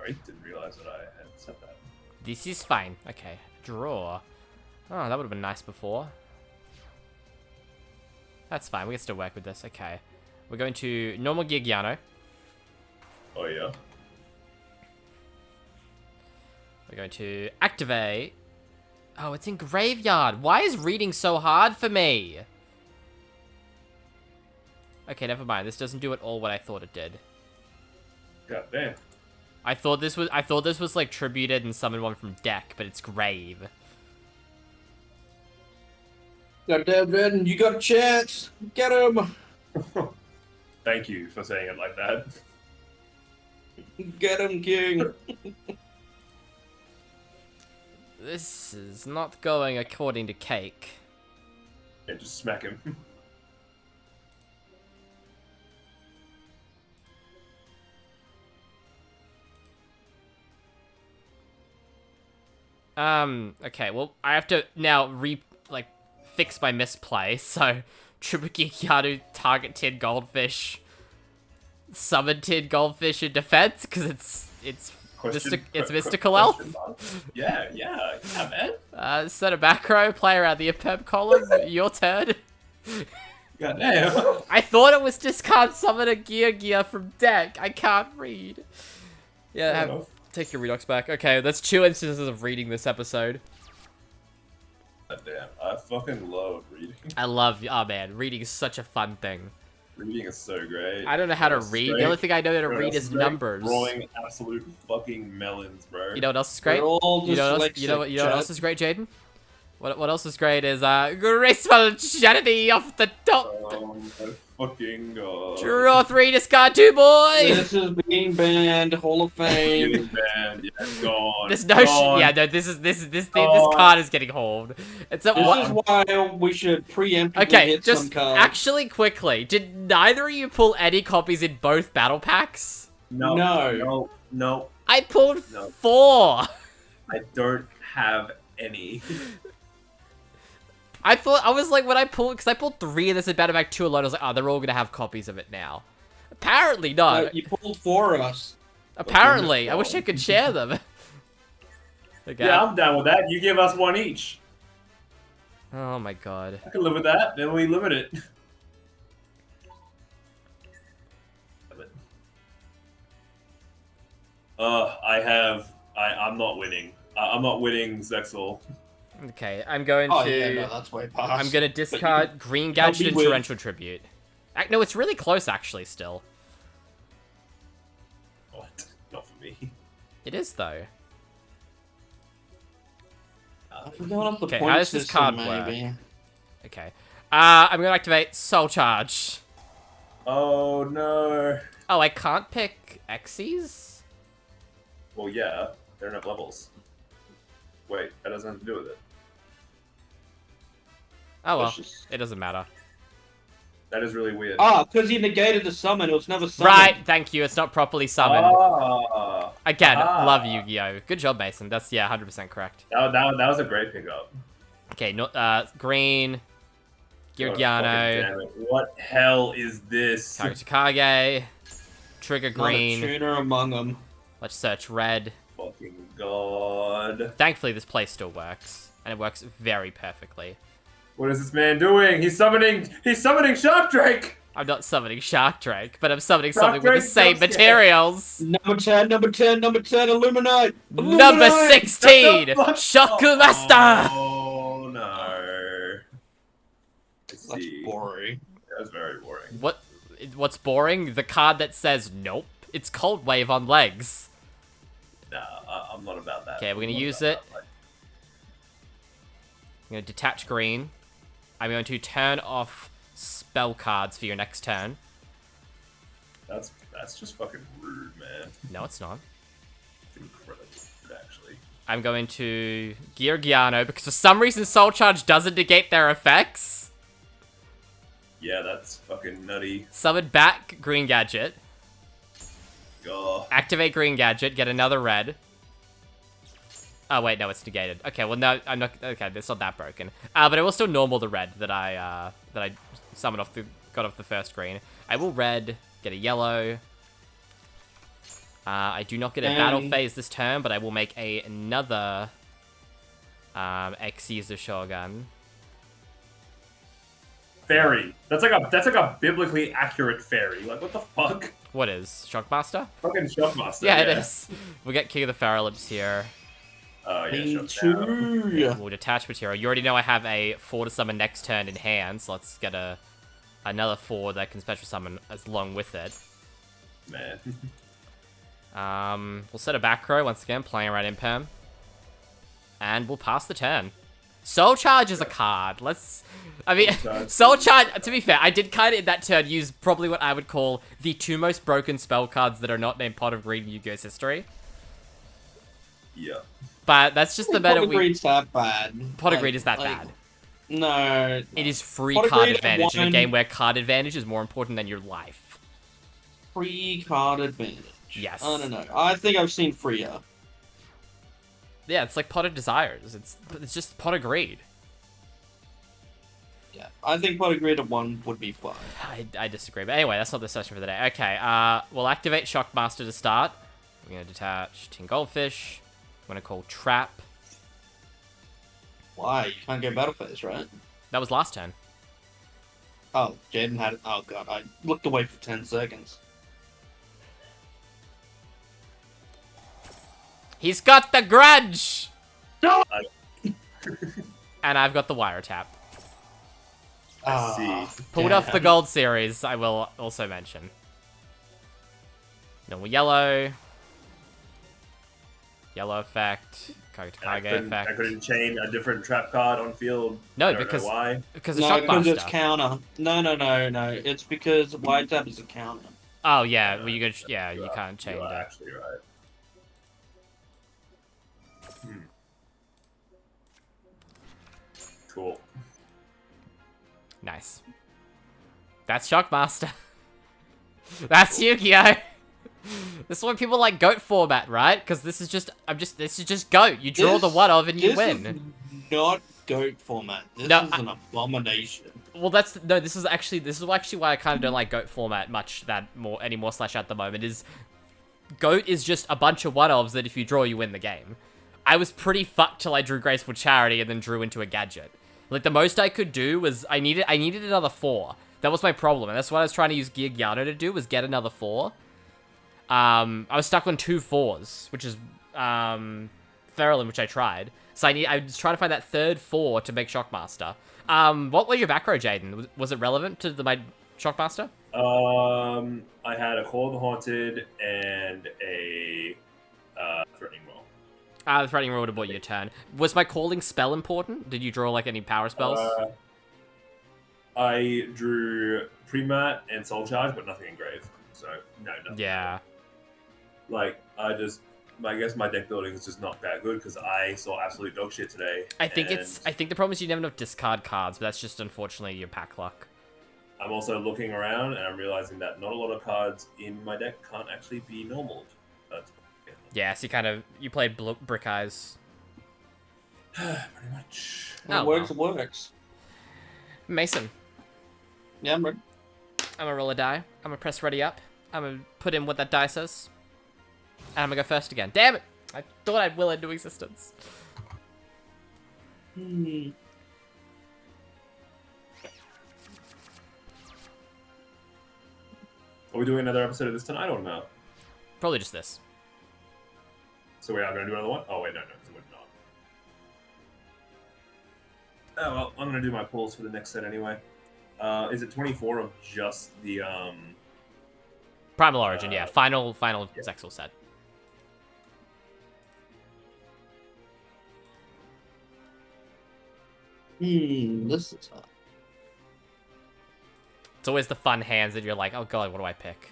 I didn't realize that I had said that. This is fine. Okay, draw. Oh, that would have been nice before. That's fine. We can still work with this. Okay. We're going to normal Gigiano. Oh yeah. We're going to activate. Oh, it's in Graveyard. Why is reading so hard for me? Okay, never mind. This doesn't do at all what I thought it did. God damn. I thought this was like tributed and summoned one from deck, but it's Grave. Goddamn, Ben, you got a chance. Get him. Thank you for saying it like that. Get him, King. This is not going according to Cake. Yeah, just smack him. Okay, well, I have to now fix my misplay, so Triple Geekianu target Tin Goldfish, summon Tin Goldfish in defense, because it's mystical elf. Yeah, man. Set a macro, play around the Impem column, your turn. Goddamn. I thought it was discard summon a Gear from deck. I can't read. Yeah, take your Redux back. Okay, that's 2 instances of reading this episode. Goddamn, I fucking love reading. I love, oh man, reading is such a fun thing. Reading is so great. I don't know how to read. The only thing I know how to read is numbers. Drawing absolute fucking melons, bro. You know what else is great? You know what else is great, Jaden? What else is great is graceful Janity off the top. Oh my fucking god. Draw 3, discard 2, boy. This is being banned. Hall of Fame. Getting banned. Yeah, gone. There's no this card is getting hauled. It's This is why we should preemptively hit some cards. Actually quickly, did neither of you pull any copies in both battle packs? No. I pulled 4. I don't have any. I was like, when I pulled 3 and this is battle pack 2 alone, I was like, oh, they're all gonna have copies of it now. Apparently not. No, you pulled 4 of us. Apparently, I wish I could share them. Okay. Yeah, I'm down with that. You give us 1 each. Oh my god. I can live with that. Then we limit it. I'm not winning. I'm not winning Zexal. Okay, I'm going Oh to. yeah, no, that's way past. I'm gonna discard Green Gadget and Torrential Tribute. No, it's really close actually. Still, What? Not for me. it is though. Okay, how does this card work? Okay, I'm gonna activate Soul Charge. Oh no. Oh, I can't pick Xyz? Well, yeah, they're not levels. Wait, that doesn't have to do with it. Oh well, That's just- it doesn't matter. That is really weird. Ah, because he negated the summon. It was never summoned. Right, thank you. It's not properly summoned. Ah, Again, love Yu-Gi-Oh! Good job, Mason. That's, yeah, 100% correct. that was a great pickup. Okay, green, God, fucking Geargiano, damn it. What hell is this? Kagetakage, Trigger Not a green, tuner among them. let's search red. Fucking god. Thankfully, this play still works, and it works very perfectly. What is this man doing? He's summoning Shark Drake! I'm not summoning Shark Drake, but I'm summoning Shark something with the Drake same jump scare. materials. Number 10, Illuminate! Number Illuminate! 16, What the fuck? Shoku Master! Oh no. Let's That's see. boring. That's very boring. What's boring? The card that says nope. It's Cold Wave on legs. Nah, I'm not about that. Okay, we're gonna I'm not use about it. that. Like, I'm going to detach green. I'm going to turn off spell cards for your next turn. that's just fucking rude, man. No, it's not. It's incredibly rude, actually. I'm going to Geargiano because for some reason Soul Charge doesn't negate their effects. Yeah, that's fucking nutty. Summon back Green Gadget. God. Activate Green Gadget. Get another red. Oh wait, no, it's negated. Okay, well no, I'm not. Okay, it's not that broken. But I will still normal the red that I summoned got off the first green. I will red, get a yellow. I do not get a battle phase this turn, but I will make another Xyz Shogun. Fairy. That's like a biblically accurate fairy. Like, what the fuck? What is Shockmaster? Fucking Shockmaster. Yeah, it is. We'll get King of the Pharaoh Lips here. Oh yeah, Me Shock too. We'll detach material. You already know I have a 4 to summon next turn in hand, so let's get another 4 that can special summon along with it. Man. We'll set a back row once again, playing around Imperm. And we'll pass the turn. Soul Charge is a card. Soul Charge, to be fair, I did kind of in that turn use probably what I would call the 2 most broken spell cards that are not named Pot of Greed in Yu-Gi-Oh's history. Yeah. But that's just the meta Pot of Greed's that bad. Pot of Greed is that bad. No. It is free Pot of card Greed advantage in a won. game where card advantage is more important than your life. Free card advantage. Yes. I don't know. I think I've seen freer. Yeah, it's like Pot of Desires. It's just Pot of Greed. Yeah, I think Pot of Greed at 1 would be fine. I disagree, but anyway, that's not the session for the day. Okay, we'll activate Shockmaster to start. We're gonna detach Tin Goldfish. I'm gonna call Trap. Why? You can't get Battle Phase, right? That was last turn. Oh, Jaden had it. Oh god, I looked away for 10 seconds. He's got the grudge! No! And I've got the Wiretap. I see. Pulled off the gold series, I will also mention. Normal yellow. Yellow effect. Kage to Kage effect. I couldn't chain a different trap card on field. No, I don't because know why. because of No, because it's Shockmaster. counter. No. It's because Wide Tap is a counter. Oh yeah, well you can't chain You are that. actually right. Cool. Nice. That's Shockmaster. That's Yu-Gi-Oh! This is why people like GOAT format, right? Because this is just GOAT. You draw the one of and you win. This is not GOAT format. This No, is an abomination. Well, this is actually why I kind of don't like GOAT format much anymore / at the moment is GOAT is just a bunch of one-ofs that if you draw, you win the game. I was pretty fucked till I drew Graceful Charity and then drew into a gadget. Like, the most I could do was I needed another 4. That was my problem, and that's what I was trying to use Gear Gyano to do, was get another 4. I was stuck on 2 4s, which is Feralin, which I tried. So I was trying to find that third 4 to make Shockmaster. What was your back row, Jaden? Was it relevant to my Shockmaster? I had a Call of the Haunted and a Threatening Roll. The Threatening Roll would have bought you a turn. Was my calling spell important? Did you draw, like, any power spells? I drew Premat and Soul Charge, but nothing engraved. So, no, nothing. Yeah. Like, I guess my deck building is just not that good because I saw absolute dog shit today. I think the problem is you never enough discard cards, but that's just unfortunately your pack luck. I'm also looking around and I'm realizing that not a lot of cards in my deck can't actually be normal. That's Yeah, so you played Brick Eyes. pretty much. Oh, It works. Mason, Yeah, I'm ready. I'm gonna roll a die. I'm gonna press ready up. I'm gonna put in what that die says. And I'm gonna go first again. Damn it! I thought I'd will into existence. Are we doing another episode of this tonight or no? Probably just this. So we are going to do another one? Oh, wait, no, because we're not. Oh, well, I'm going to do my pulls for the next set anyway. Is it 24 of just the, Primal Origin, yeah. Final yeah. Zexal set. This is hard. It's always the fun hands that you're like, oh god, what do I pick?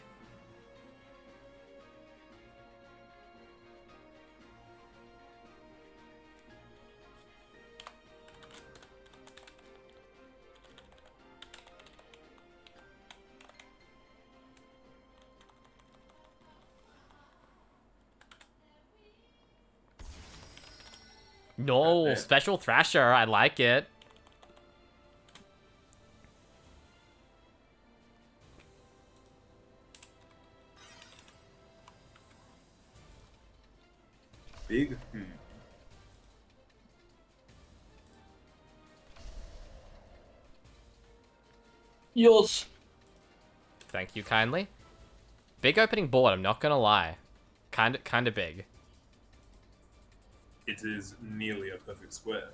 No, Special Thrasher, I like it. big? Yours. Thank you kindly. Big opening board, I'm not gonna lie. Kinda big. It is nearly a perfect square.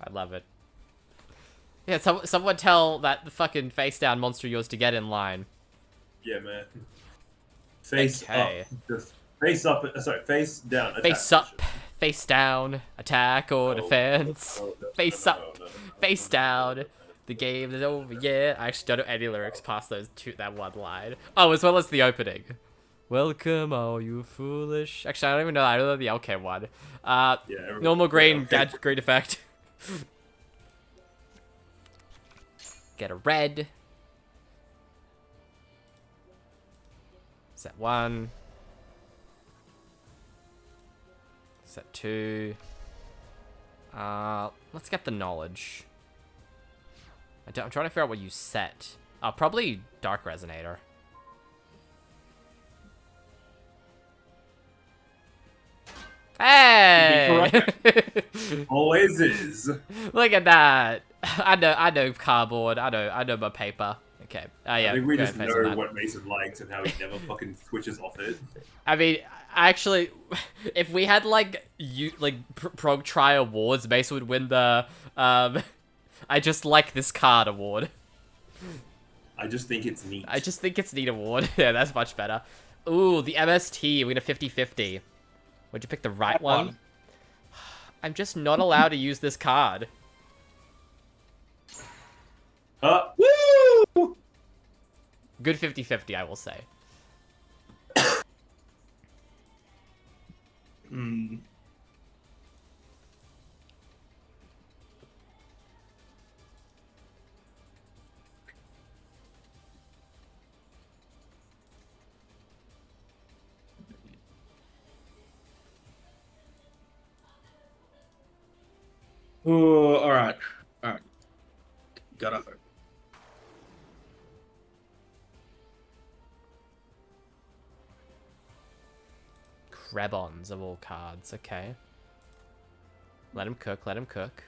I love it. Yeah, someone tell that the fucking face down monster of yours to get in line. Yeah, man. Face Okay. up. Just face up. Sorry, face down. Attack Face up, position. face down, attack or No, defense. no, no, Face no, up, no, no, no, face no, no, down. no, no, The game is over, yeah. I actually don't know any lyrics past that one line. Oh, as well as the opening. Welcome, all you foolish. Actually, I don't even know. I don't know the LK one. Yeah, everyone- Normal green, yeah, great effect. Get a red. Set 1. Set 2. Let's get the knowledge. I'm trying to figure out what you set. Probably Dark Resonator. Hey! Always is. Look at that. I know cardboard. I know my paper. Okay. Yeah. I think we go just ahead, face on know that. what Mason likes and how he never fucking switches off it. I mean, actually, if we had like prog try awards, Mason would win the I just like this card award. I just think it's neat. I just think it's neat award. Yeah, that's much better. Ooh, the MST. We get a 50-50. Would you pick the right one? I'm just not allowed to use this card. Woo! Good 50-50, I will say. Hmm. Oh, all right. Gotta hope. Krebons of all cards. Okay. Let him cook. Let him cook.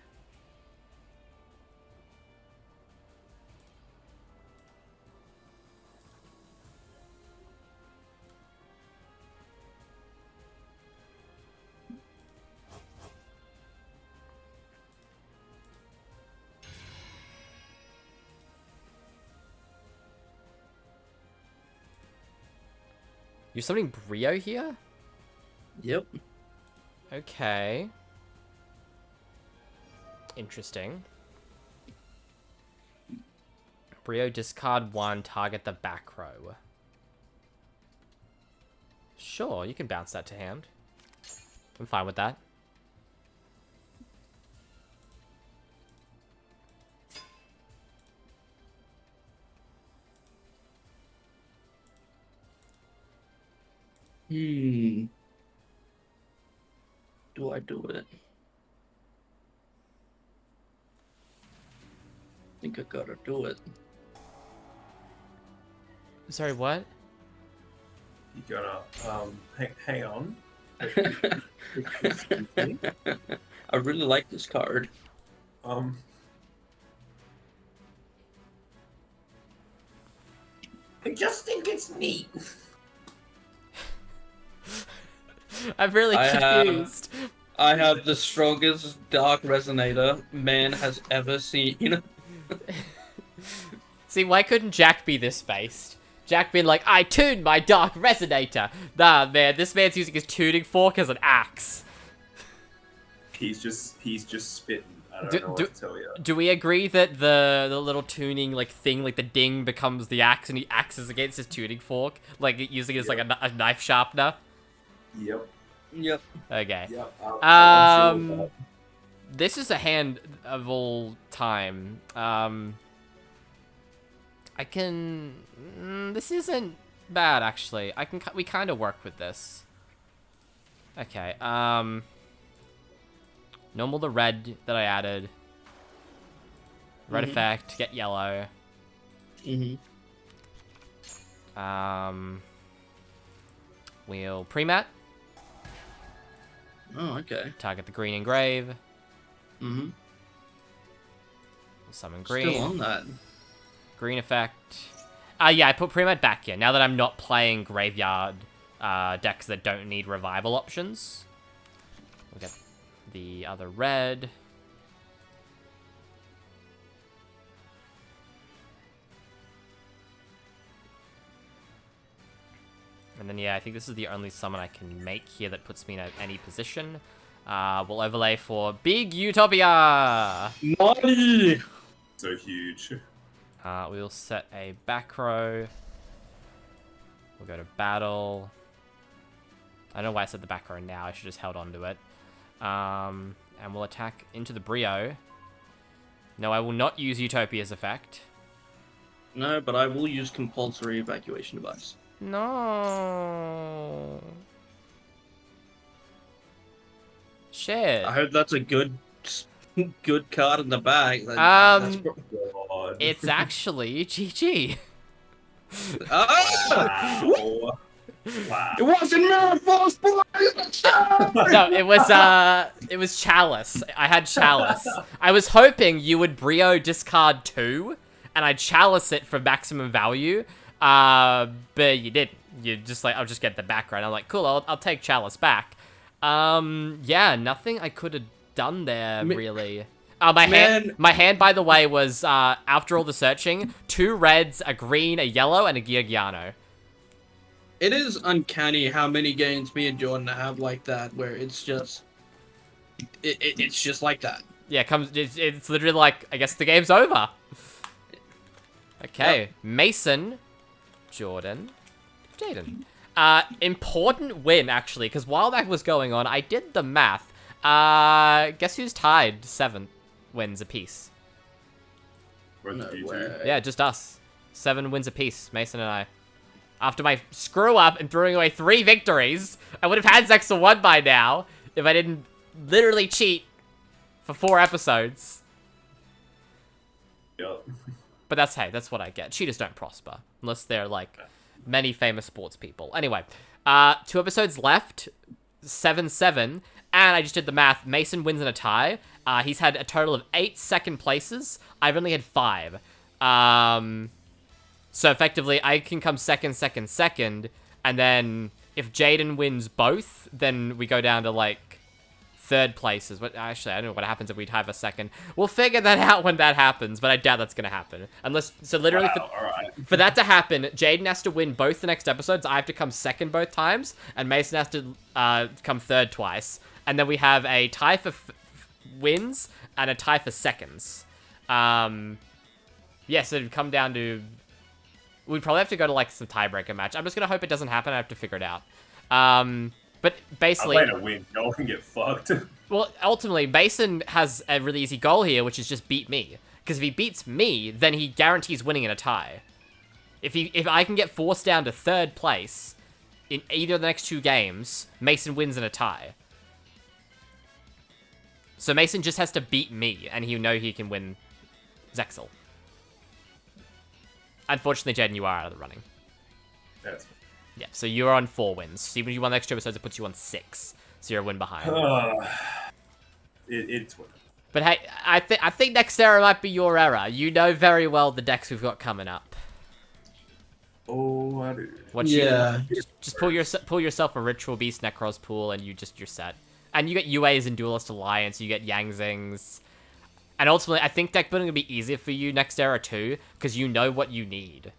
You're summoning Brio here? Yep. Okay. Interesting. Brio, discard 1, target the back row. Sure, you can bounce that to hand. I'm fine with that. Do I do it? I think I gotta do it. Sorry, what? You gotta, hang on. I really like this card. I just think it's neat. I'm really confused. I have the strongest Dark Resonator man has ever seen. See, why couldn't Jack be this based? Jack being like, I tuned my Dark Resonator. Nah, man, this man's using his tuning fork as an axe. He's just spitting. I don't know what to tell you. Do we agree that the little tuning like thing, like the ding, becomes the axe and he axes against his tuning fork, like using it as like a knife sharpener? Yep. Yep. Okay. Yep. I'm sure of that. This is a hand of all time. I can. This isn't bad actually. We kind of work with this. Okay. Normal the red that I added. Red effect. Get yellow. We'll pre-mat. Oh, okay. Target the green engrave. Mm-hmm. Summon green. Still on that. Green effect. Yeah, I put pre-mat back here. Now that I'm not playing graveyard decks that don't need revival options. We'll get the other red. And then, yeah, I think this is the only summon I can make here that puts me in any position. We'll overlay for Big Utopia! Money! So huge. We'll set a back row. We'll go to battle. I don't know why I said the back row now. I should just held on to it. And we'll attack into the Brio. No, I will not use Utopia's effect. No, but I will use compulsory evacuation device. No. Shit. I hope that's a good card in the bag. Um, God. It's actually GG. Ah! Wow. Wow. It wasn't Miraforce, boys! No, it was Chalice. I had Chalice. I was hoping you would Brio discard 2, and I'd Chalice it for maximum value. But you didn't. You just like, I'll just get the background. I'm like, cool, I'll take Chalice back. Yeah, nothing I could have done there, really. My hand, by the way, was, after all the searching, 2 reds, a green, a yellow, and a Giorgiano. It is uncanny how many games me and Jordan have like that, where it's just... It's just like that. Yeah, it's literally like, I guess the game's over. Okay, Yep. Mason, Jordan, Jaden. Important win, actually, because while that was going on, I did the math. Guess who's tied 7 wins apiece? No way. Yeah, just us. 7 wins apiece, Mason and I. After my screw up and throwing away 3 victories, I would have had Zexal 1 by now if I didn't literally cheat for 4 episodes. Yup. But that's what I get. Cheaters don't prosper. Unless they're, like, many famous sports people. Anyway, 2 episodes left. 7-7. And I just did the math. Mason wins in a tie. He's had a total of 8 second places. I've only had 5. So effectively, I can come second. And then if Jaden wins both, then we go down to, like, 3rd places. But actually, I don't know what happens if we tie for 2nd. We'll figure that out when that happens, but I doubt that's going to happen. Unless, so literally, Wow, alright. for that to happen, Jaden has to win both the next episodes. I have to come 2nd both times, and Mason has to come 3rd twice. And then we have a tie for wins and a tie for seconds. Yeah, so it'd come down to... We'd probably have to go to, like, some tiebreaker match. I'm just going to hope it doesn't happen. I have to figure it out. But basically... I'm playing a win. No one can get fucked. Well, ultimately, Mason has a really easy goal here, which is just beat me. Because if he beats me, then he guarantees winning in a tie. If I can get forced down to 3rd place in either of the next 2 games, Mason wins in a tie. So Mason just has to beat me, and he'll know he can win Zexal. Unfortunately, Jaden, you are out of the running. That's Yeah, so you're on 4 wins. Even if you won the extra episodes, it puts you on 6. So you're a win behind. it's whatever. But hey, I think next era might be your era. You know very well the decks we've got coming up. Oh, I do. What just pull yourself a Ritual Beast Necros pool, and you're set. And you get UAs in Duelist Alliance. You get Yangzings. And ultimately, I think deck building will be easier for you next era too, because you know what you need.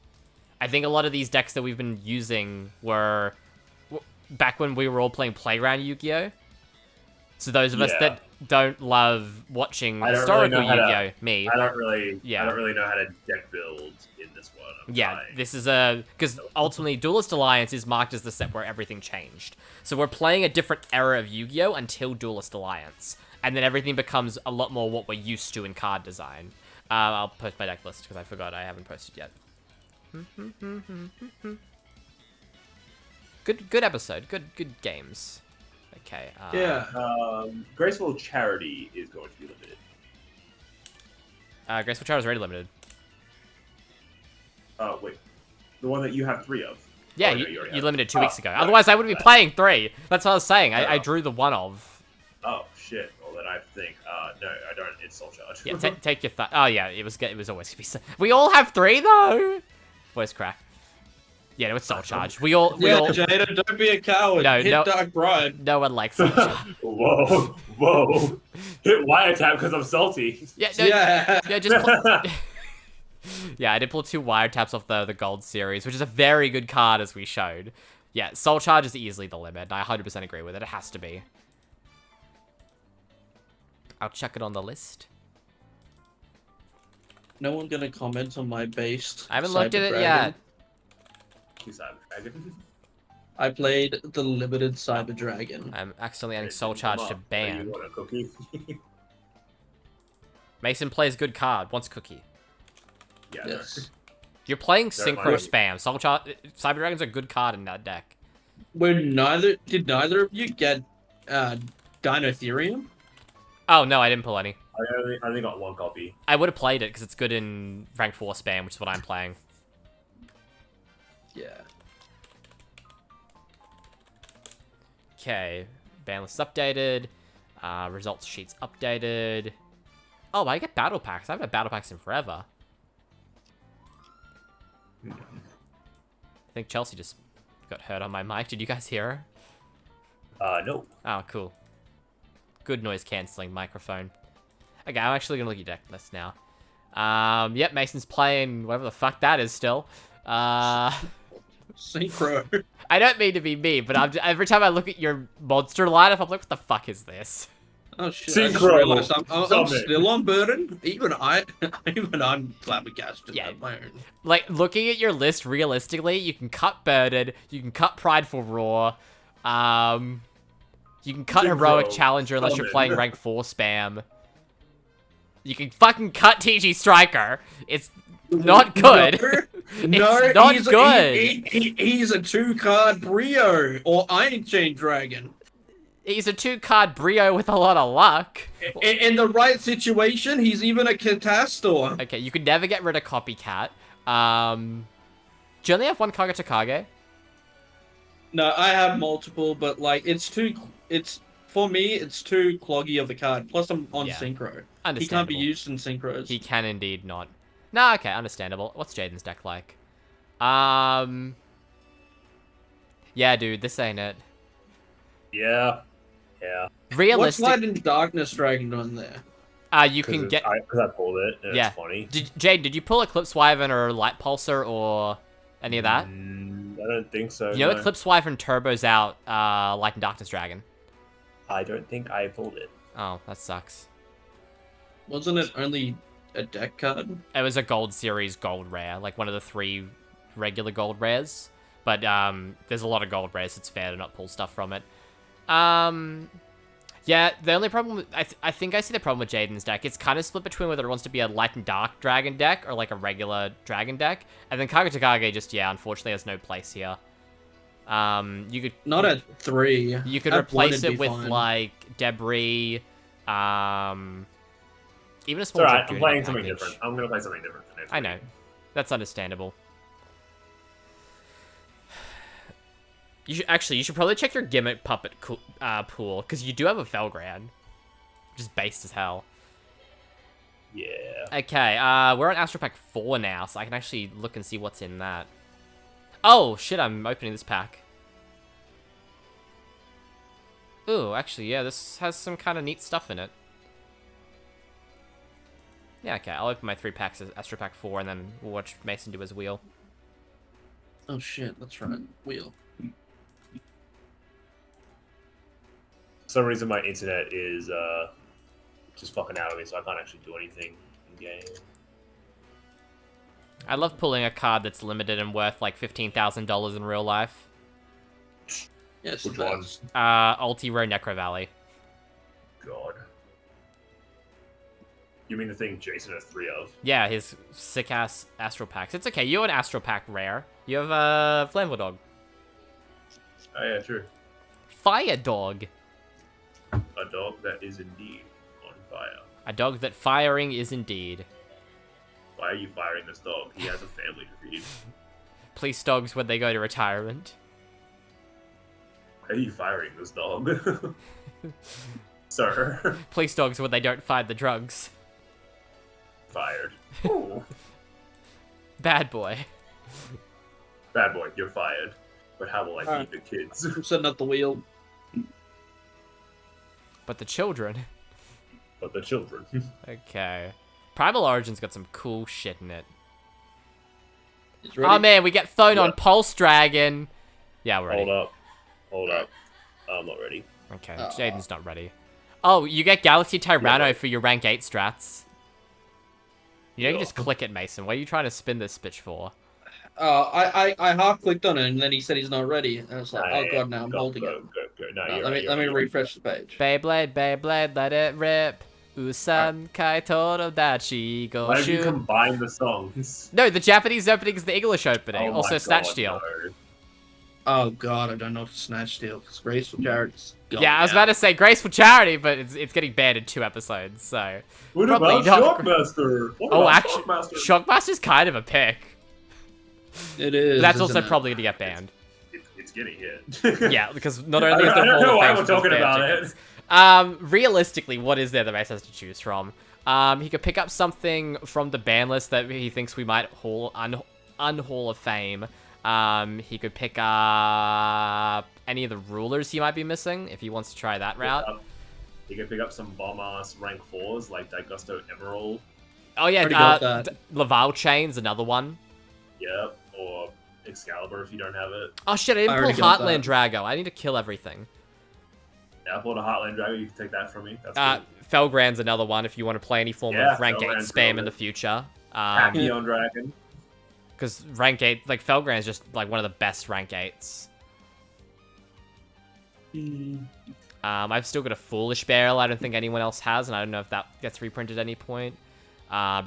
I think a lot of these decks that we've been using were back when we were all playing Playground Yu-Gi-Oh! So those of us that don't love watching historical Yu-Gi-Oh! Me. I don't really know how to deck build in this one. I'm trying. This is because ultimately Duelist Alliance is marked as the set where everything changed. So we're playing a different era of Yu-Gi-Oh! Until Duelist Alliance. And then everything becomes a lot more what we're used to in card design. I'll post my deck list because I forgot I haven't posted yet. Good episode. Good games. Okay. Graceful Charity is going to be limited. Graceful Charity is already limited. Wait. The one that you have 3 of. Yeah, Oh, no, you have limited 2 Oh, weeks ago. right. Otherwise, I wouldn't be playing 3. That's what I was saying. I Oh. drew the 1 of. Oh, shit. Well, then I think, no, I don't. It's Soul Charge. Yeah, take your oh yeah, it was always gonna be. We all have 3 though. Voice crack. Yeah, no, it's Soul Charge. We all. Jada, don't be a coward. No, Hit no. Dark Bride. No one likes Soul Charge. Whoa. Hit Wiretap because I'm salty. Yeah, no, yeah, just. Yeah, I did pull 2 wiretaps off the gold series, which is a very good card as we showed. Yeah, Soul Charge is easily the limit. I 100% agree with it. It has to be. I'll check it on the list. No one gonna comment on my based. I haven't looked at Cyber it Dragon? yet. You Cyber Dragon. I played the limited Cyber Dragon. I'm accidentally adding It Soul didn't Charge come to up. So band. You want a cookie? Mason plays good card, wants cookie. Yeah. Yes. You're playing Don't Synchro mind. Spam. Soul Charge... Cyber Dragon's a good card in that deck. Did neither of you get Dinotherium? Oh, no, I didn't pull any. I only got one copy. I would have played it because it's good in rank 4 spam, which is what I'm playing. Yeah. Okay, ban list updated. Results sheets updated. Oh, I get battle packs. I haven't had battle packs in forever. I think Chelsea just got hurt on my mic. Did you guys hear her? No. Oh, cool. Good noise cancelling microphone. Okay, I'm actually gonna look at your deck list now. Yep, Mason's playing whatever the fuck that is still. Synchro. I don't mean to be mean, but every time I look at your monster lineup, I'm like, what the fuck is this? Oh shit! I just Synchro. realized I'm Summon. still on burden. Even I'm flabbergasted Yeah. at my own. Like, looking at your list realistically, you can cut Burden, you can cut Prideful Roar, you can cut Synchro. Heroic Challenger unless you're Summon. playing rank 4 spam. You can fucking cut TG Striker. It's not good. No, It's not he's good. He's a 2-card Brio or Iron Chain Dragon. He's a 2-card Brio with a lot of luck. In the right situation, he's even a Catastor. Okay, you could never get rid of Copycat. Do you only have one Kage? No, I have multiple, but like for me, it's too cloggy of a card. Plus, I'm on Yeah. Synchro. He can't be Understandable. used in Synchros. He can indeed not. No, okay, understandable. What's Jaden's deck like? Yeah, dude, this ain't it. Yeah. Yeah. What's Realistic. Light and Darkness Dragon on there? You can get. Because I pulled it, and Yeah. it's funny. Jade, did you pull Eclipse Wyvern or Light Pulsar or any of that? I don't think so. You know, no. Eclipse Wyvern turbos out Light and Darkness Dragon. I don't think I pulled it. Oh, that sucks. Wasn't it only a deck card? It was a Gold Series Gold Rare, like one of the 3 regular Gold Rares. But there's a lot of Gold Rares, it's fair to not pull stuff from it. Yeah, the only problem... I think I see the problem with Jaden's deck. It's kind of split between whether it wants to be a Light and Dark Dragon deck or like a regular Dragon deck. And then Kage just, yeah, unfortunately has no place here. You could... Not at 3. You could At replace 1 it'd it be with, fine. like, Debris, even a It's small alright, Drip I'm playing Duty something package. different. I'm gonna play something different for next I week. know. That's understandable. You should probably check your Gimmick Puppet pool, because you do have a Felgrand. Which is based as hell. Yeah. Okay, we're on Astro Pack 4 now, so I can actually look and see what's in that. Oh, shit, I'm opening this pack. Ooh, actually, yeah, this has some kind of neat stuff in it. Yeah, okay, I'll open my 3 packs as Astro Pack 4, and then we'll watch Mason do his wheel. Oh shit, that's right. Wheel. For some reason, my internet is just fucking out of me, so I can't actually do anything in game. I love pulling a card that's limited and worth like $15,000 in real life. Yes, Which that's- Ulti-Rare Necro Valley. God. You mean the thing Jason has 3 of? Yeah, his sick-ass Astro Packs. It's okay, you have an Astro Pack rare. You have a Flamboy Dog. Oh yeah, sure. Fire Dog. A dog that is indeed on fire. A dog that firing is indeed. Why are you firing this dog? He has a family to feed. Police dogs when they go to retirement. Why are you firing this dog? Sir. Police dogs when they don't find the drugs. Fired. Ooh. Bad boy. Bad boy, you're fired. But how will I Alright. feed the kids? I'm setting up the wheel. But the children. But the children. Okay. Primal Origin's got some cool shit in it. It's ready. Oh man, we get phone on Yeah. Pulse Dragon. Yeah, we're ready. Hold up. I'm not ready. Okay, Aw. Jaden's not ready. Oh, you get Galaxy Tyranno right. for your rank 8 strats. You know, you Yeah. just click it, Mason. What are you trying to spin this bitch for? I half clicked on it and then he said he's not ready. And I was like, Nah, oh yeah, god, now I'm go, holding go, it. Go. No, No, you're let right, me let me you're right. refresh the page. Beyblade, Beyblade, let it rip. Usan Kaito Dachi go Why have you shoot. combined the songs? No, the Japanese opening is the English opening. Oh Also my Snatch God, Steal. no. Oh god, I don't know if Snatch Steal because Graceful Charity's going Yeah, I was out. about to say Graceful Charity, but it's getting banned in 2 episodes, so. What Probably about not. Shockmaster? What Oh, about actually, Shockmaster? Shockmaster's kind of a pick. It is. But that's isn't also it? probably gonna get banned. It's getting hit. Yeah, because not only is I there don't know Hall why of we're Fame, talking there's about banned it. tickets. Realistically, what is there that Mace has to choose from? He could pick up something from the ban list that he thinks we might un-Hall of Fame. He could pick up any of the rulers he might be missing if he wants to try that route. You can pick up some bomb-ass rank 4s like Daigusto Emerald. Oh yeah, Already got that. Laval Chain's another one. Yep, or Excalibur if you don't have it. Oh shit, I didn't I pull already got Heartland that. Drago. I need to kill everything. Yeah, I pulled a Heartland Dragon, you can take that from me. That's good. Felgrand's another one if you want to play any form Yeah, of rank 8 Felgrand's spam in good. the future. Tachyon Dragon. Because rank 8, like Felgrand's just like one of the best rank 8s. I've still got a Foolish Barrel I don't think anyone else has, and I don't know if that gets reprinted at any point. I have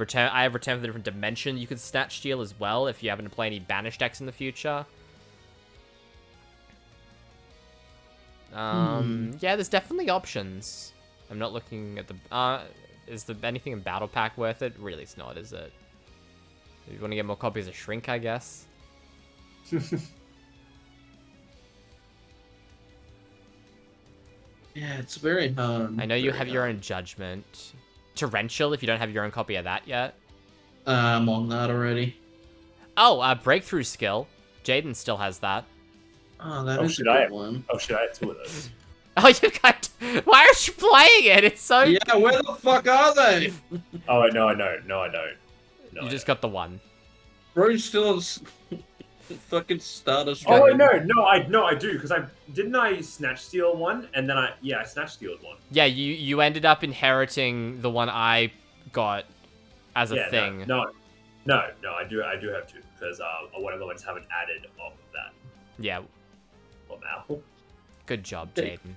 Return from the Different Dimension you could Snatch Steal as well if you happen to play any Banished decks in the future. Yeah, there's definitely options. I'm not looking at the... is there anything in Battle Pack worth it? Really, it's not, is it? If you want to get more copies of Shrink, I guess. Yeah, it's very hard. I know you Very have your hard. own Judgment. Torrential, if you don't have your own copy of that yet. I'm on that already. Oh, Breakthrough Skill. Jaden still has that. Oh, that Oh, is a should I? good one. Oh shit, I had 2 of those. Oh, you got... Why aren't you playing it? It's so... Yeah, where the fuck are they? Oh, wait, no, I don't. No, I don't. No, You I just don't. got the one. Bro, you still have fucking Stardust Oh, wait, Dragon. no, I do, because I Snatch Steal one, and then I Snatch Stealed one. Yeah, you ended up inheriting the one I got as a Yeah, thing. No, I do have 2, because one of the ones haven't added off of that. Yeah, Well, now. good job, Take- Jaden.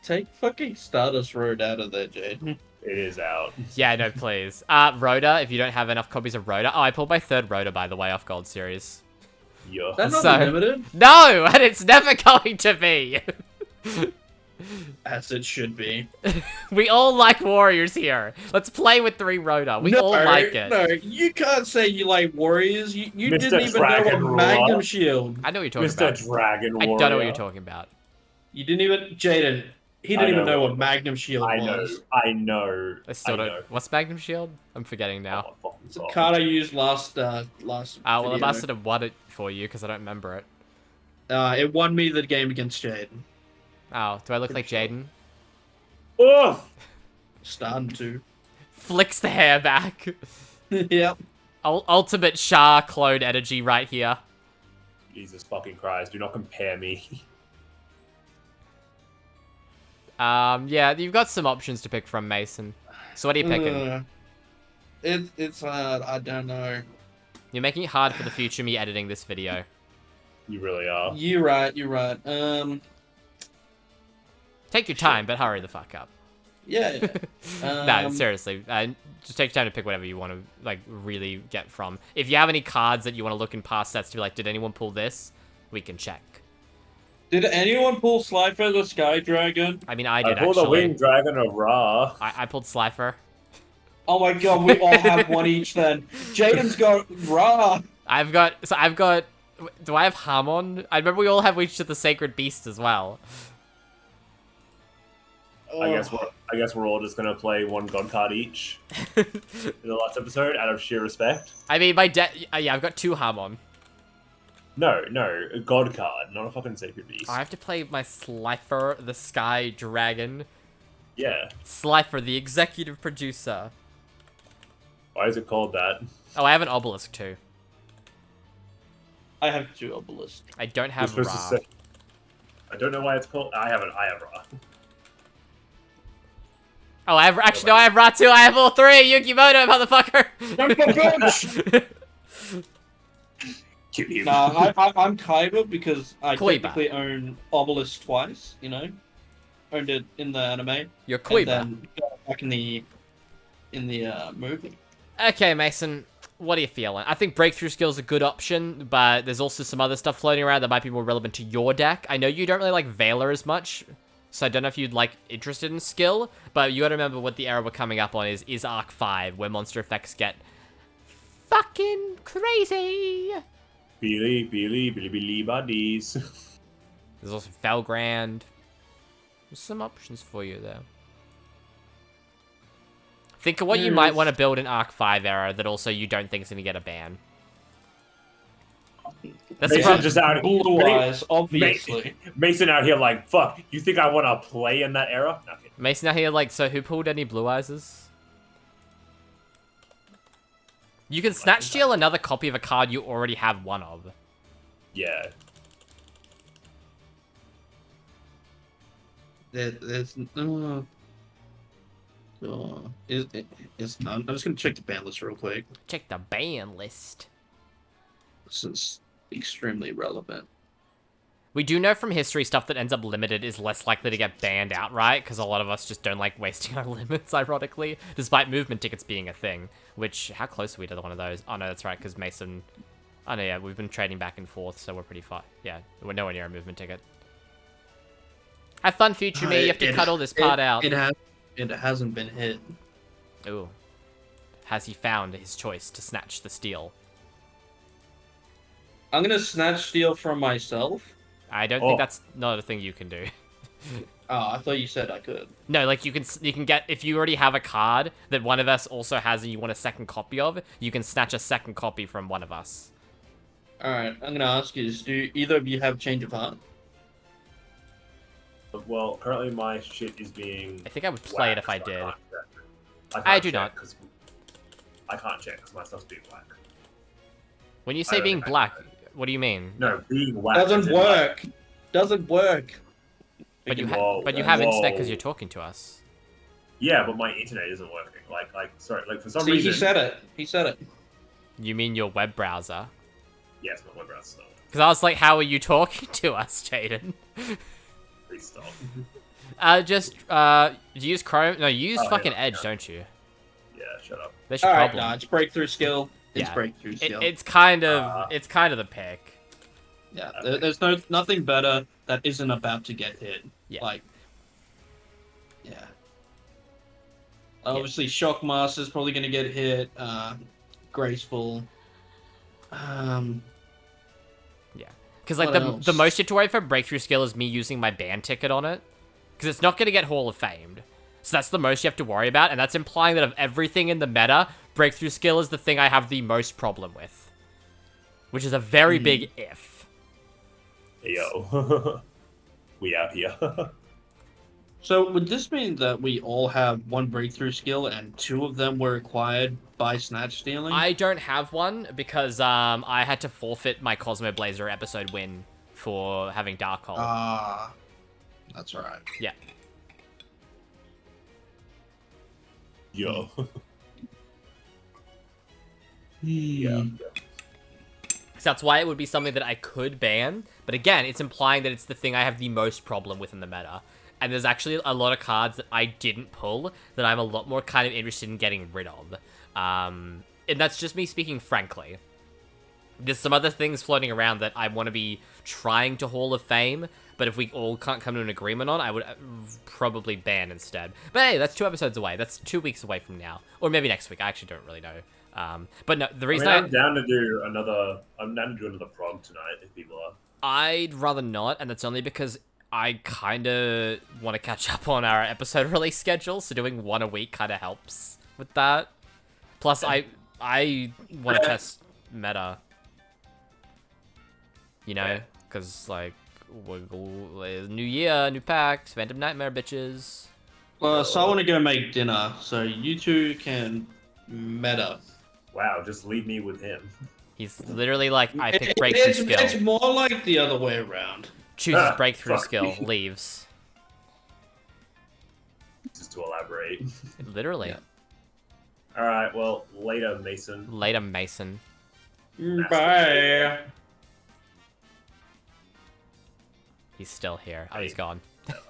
Take fucking Stardust Road out of there, Jade. It is out. Yeah, no, please. Rhoda, if you don't have enough copies of Rhoda. Oh, I pulled my 3rd Rhoda, by the way, off Gold Series. Yeah. That's not So- limited, No, and it's never going to be. as it should be. We all like Warriors here. Let's play with 3 Rhoda. We all like it. No, you can't say you like Warriors. You Mr. didn't even Dragon know what Ruler. Magnum Shield. I know what you're talking Mr. about. Dragon I Warrior. don't know what you're talking about. You didn't even, Jaden. He I didn't even know. know what Magnum Shield I know. was. I know. I still don't. know. What's Magnum Shield? I'm forgetting now. Oh, my It's a fucking card I God. used last. Well, I video. must have won it for you because I don't remember it. It won me the game against Jaden. Oh, do I look like Pretty Jaden? Oof! Starting to. Flicks the hair back. Yep. Ultimate Shah clone energy right here. Jesus fucking Christ, do not compare me. Yeah, you've got some options to pick from, Mason. So what are you picking? It's hard. I don't know. You're making it hard for the future me editing this video. You really are. You're right. You're right. Take your time, but hurry the fuck up. Yeah. No, seriously. Just take your time to pick whatever you want to, like, really get from. If you have any cards that you want to look in past sets to be like, did anyone pull this? We can check. Did anyone pull Slifer the Sky Dragon? I mean, I I did, pulled the actually. Winged Dragon of Ra. I pulled Slifer. Oh my god, we all have one each then. Jaden's got Ra. I've got... Do I have Harmon? I remember we all have each of the Sacred Beasts as well. I guess we're all just gonna play one God card each in the last episode out of sheer respect. I mean, yeah, I've got 2 Harmon. No, a God card, not a fucking Sacred Beast. I have to play my Slifer, the Sky Dragon. Yeah. Slifer, the executive producer. Why is it called that? Oh, I have an Obelisk too. I have 2 obelisks. I don't You're have supposed Ra. to say. I don't know why it's called. I have Ra. Oh, I have... Actually, no, I have Ra too. I have all 3. Yukimoto, motherfucker. Son of a bitch! Fucking you. Nah, I'm Kaiba because I Koiba. technically own Obelisk twice. You know, owned it in the anime. You're And Koiba. then got it back in the movie. Okay, Mason, what are you feeling? I think breakthrough skill is a good option, but there's also some other stuff floating around that might be more relevant to your deck. I know you don't really like Veiler as much, so I don't know if you'd like interested in skill, but you gotta remember what the era we're coming up on is Arc 5, where monster effects get fucking crazy. Billy buddies. There's also Felgrand. There's some options for you there. Think of what you might want to build in Arc 5 era that also you don't think is going to get a ban. That's the Mason problem. just out Blue Eyes, obviously. Mason out here like, fuck, you think I want to play in that era? No, okay. Mason out here like, so who pulled any Blue Eyes? You can snatch steal another copy of a card you already have one of. Yeah. There's I'm just gonna check the ban list real quick. Check the ban list. This is extremely relevant. We do know from history stuff that ends up limited is less likely to get banned outright, because a lot of us just don't like wasting our limits, ironically, despite movement tickets being a thing. Which, how close are we to one of those? Oh no, that's right, because Mason... Oh no, yeah, we've been trading back and forth, so we're pretty far. Yeah, we're nowhere near a movement ticket. Have fun, future me, you have to cut all this part out. It hasn't been hit. Ooh. Has he found his choice to snatch the steal? I'm gonna snatch steal from myself. I don't think that's not a thing you can do. Oh, I thought you said I could. No, like you can get, if you already have a card that one of us also has and you want a second copy of, you can snatch a second copy from one of us. Alright, I'm gonna ask you this. Do either of you have change of heart? Well, currently my shit is being... I think I would play it if I did. I do not. I can't check because my stuff's being whack. When you I say don't being think I black, can. what do you mean? No, being whack. Doesn't work. Doesn't work. But you Whoa, have internet because whoa. you're talking to us. Yeah, but my internet isn't working. Sorry, for some See, reason... he said it. He said it. You mean your web browser? Yes, my web browser's not working. Because I was like, how are you talking to us, Jaden? Please stop. Use Chrome. No, you use fucking yeah, Edge, yeah. don't you? Yeah, shut up. That's your Alright, problem. nah, it's breakthrough skill. It's Yeah. breakthrough skill. It's kind of the pick. Yeah, Okay. there's nothing better that isn't about to get hit. Yeah. Like, yeah. Obviously, Shockmaster's probably gonna get hit. Graceful. Because like What the else? most you have to worry for breakthrough skill is me using my ban ticket on it. Because it's not going to get Hall of Famed. So that's the most you have to worry about, and that's implying that of everything in the meta, breakthrough skill is the thing I have the most problem with. Which is a very big if. Hey, yo. We out here. So would this mean that we all have one breakthrough skill and two of them were acquired by snatch stealing? I don't have one because I had to forfeit my Cosmo Blazer episode win for having Darkhold. Ah, that's right. Yeah. Yo. Yeah. So that's why it would be something that I could ban. But again, it's implying that it's the thing I have the most problem with in the meta. And there's actually a lot of cards that I didn't pull that I'm a lot more kind of interested in getting rid of. And that's just me speaking frankly. There's some other things floating around that I want to be trying to Hall of Fame, but if we all can't come to an agreement on, I would probably ban instead. But hey, that's 2 episodes away. That's 2 weeks away from now. Or maybe next week. I actually don't really know. But no, the reason I'm down to do another prog tonight if people are. I'd rather not, and that's only because I kind of want to catch up on our episode release schedule, so doing 1 a week kind of helps with that. Plus, I want to test meta. You know? Because, like, new year, new packs, Phantom Nightmare bitches. So I want to go make dinner, so you two can meta. Wow, just leave me with him. He's literally like, I pick breakthrough skill. It's more like the other way around. Chooses breakthrough fuck skill, me. leaves. Just to elaborate. Literally. Yeah. Alright, well, later, Mason. Later, Mason. Bye. He's still here. Oh, he's gone.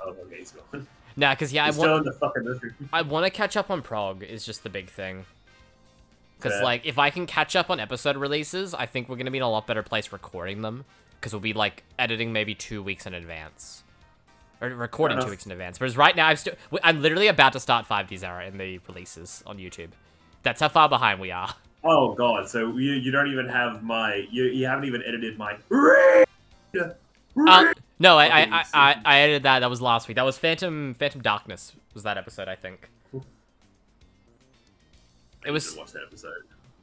Oh, okay, he's gone. Nah, because yeah, He's still in the fucking movie. I want to catch up on Prog is just the big thing. Because, Yeah. like, if I can catch up on episode releases, I think we're going to be in a lot better place recording them. Because we'll be, like, editing maybe 2 weeks in advance. Or recording Fair 2 enough. weeks in advance. Whereas right now, I'm literally about to start 5D's Era in the releases on YouTube. That's how far behind we are. Oh god, so you don't even have you haven't even edited my No, Fucking I edited that. That was last week. That was Phantom Darkness was that episode, I think. It was... watch that episode.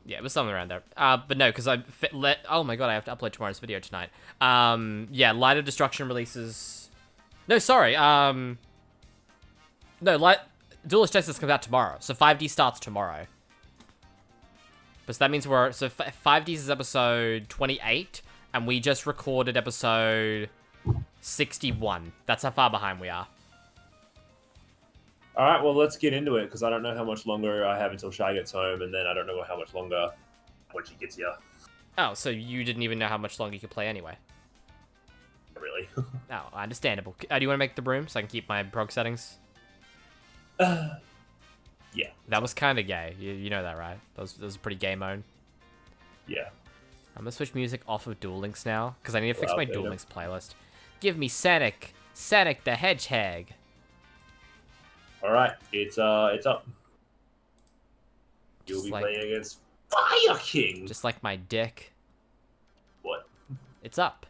Yeah, it was something around there. But no, because oh my god, I have to upload tomorrow's video tonight. Yeah, Light of Destruction releases... No, sorry, no, Duelist Justice comes out tomorrow, so 5D starts tomorrow. But so that means so 5D's is episode 28, and we just recorded episode 61. That's how far behind we are. Alright, well let's get into it, because I don't know how much longer I have until Shy gets home, and then I don't know how much longer when she gets here. Oh, so you didn't even know how much longer you could play anyway. Really. Oh, understandable. Do you want to make the broom so I can keep my prog settings? Yeah. That was kind of gay. You know that, right? That was a pretty gay moan. Yeah. I'm gonna switch music off of Duel Links now, because I need to fix Well, my okay, Duel then. Links playlist. Give me Sonic the Hedgehog. Alright, it's up. You'll Just be like- playing against Fire King! Just like my dick. What? It's up.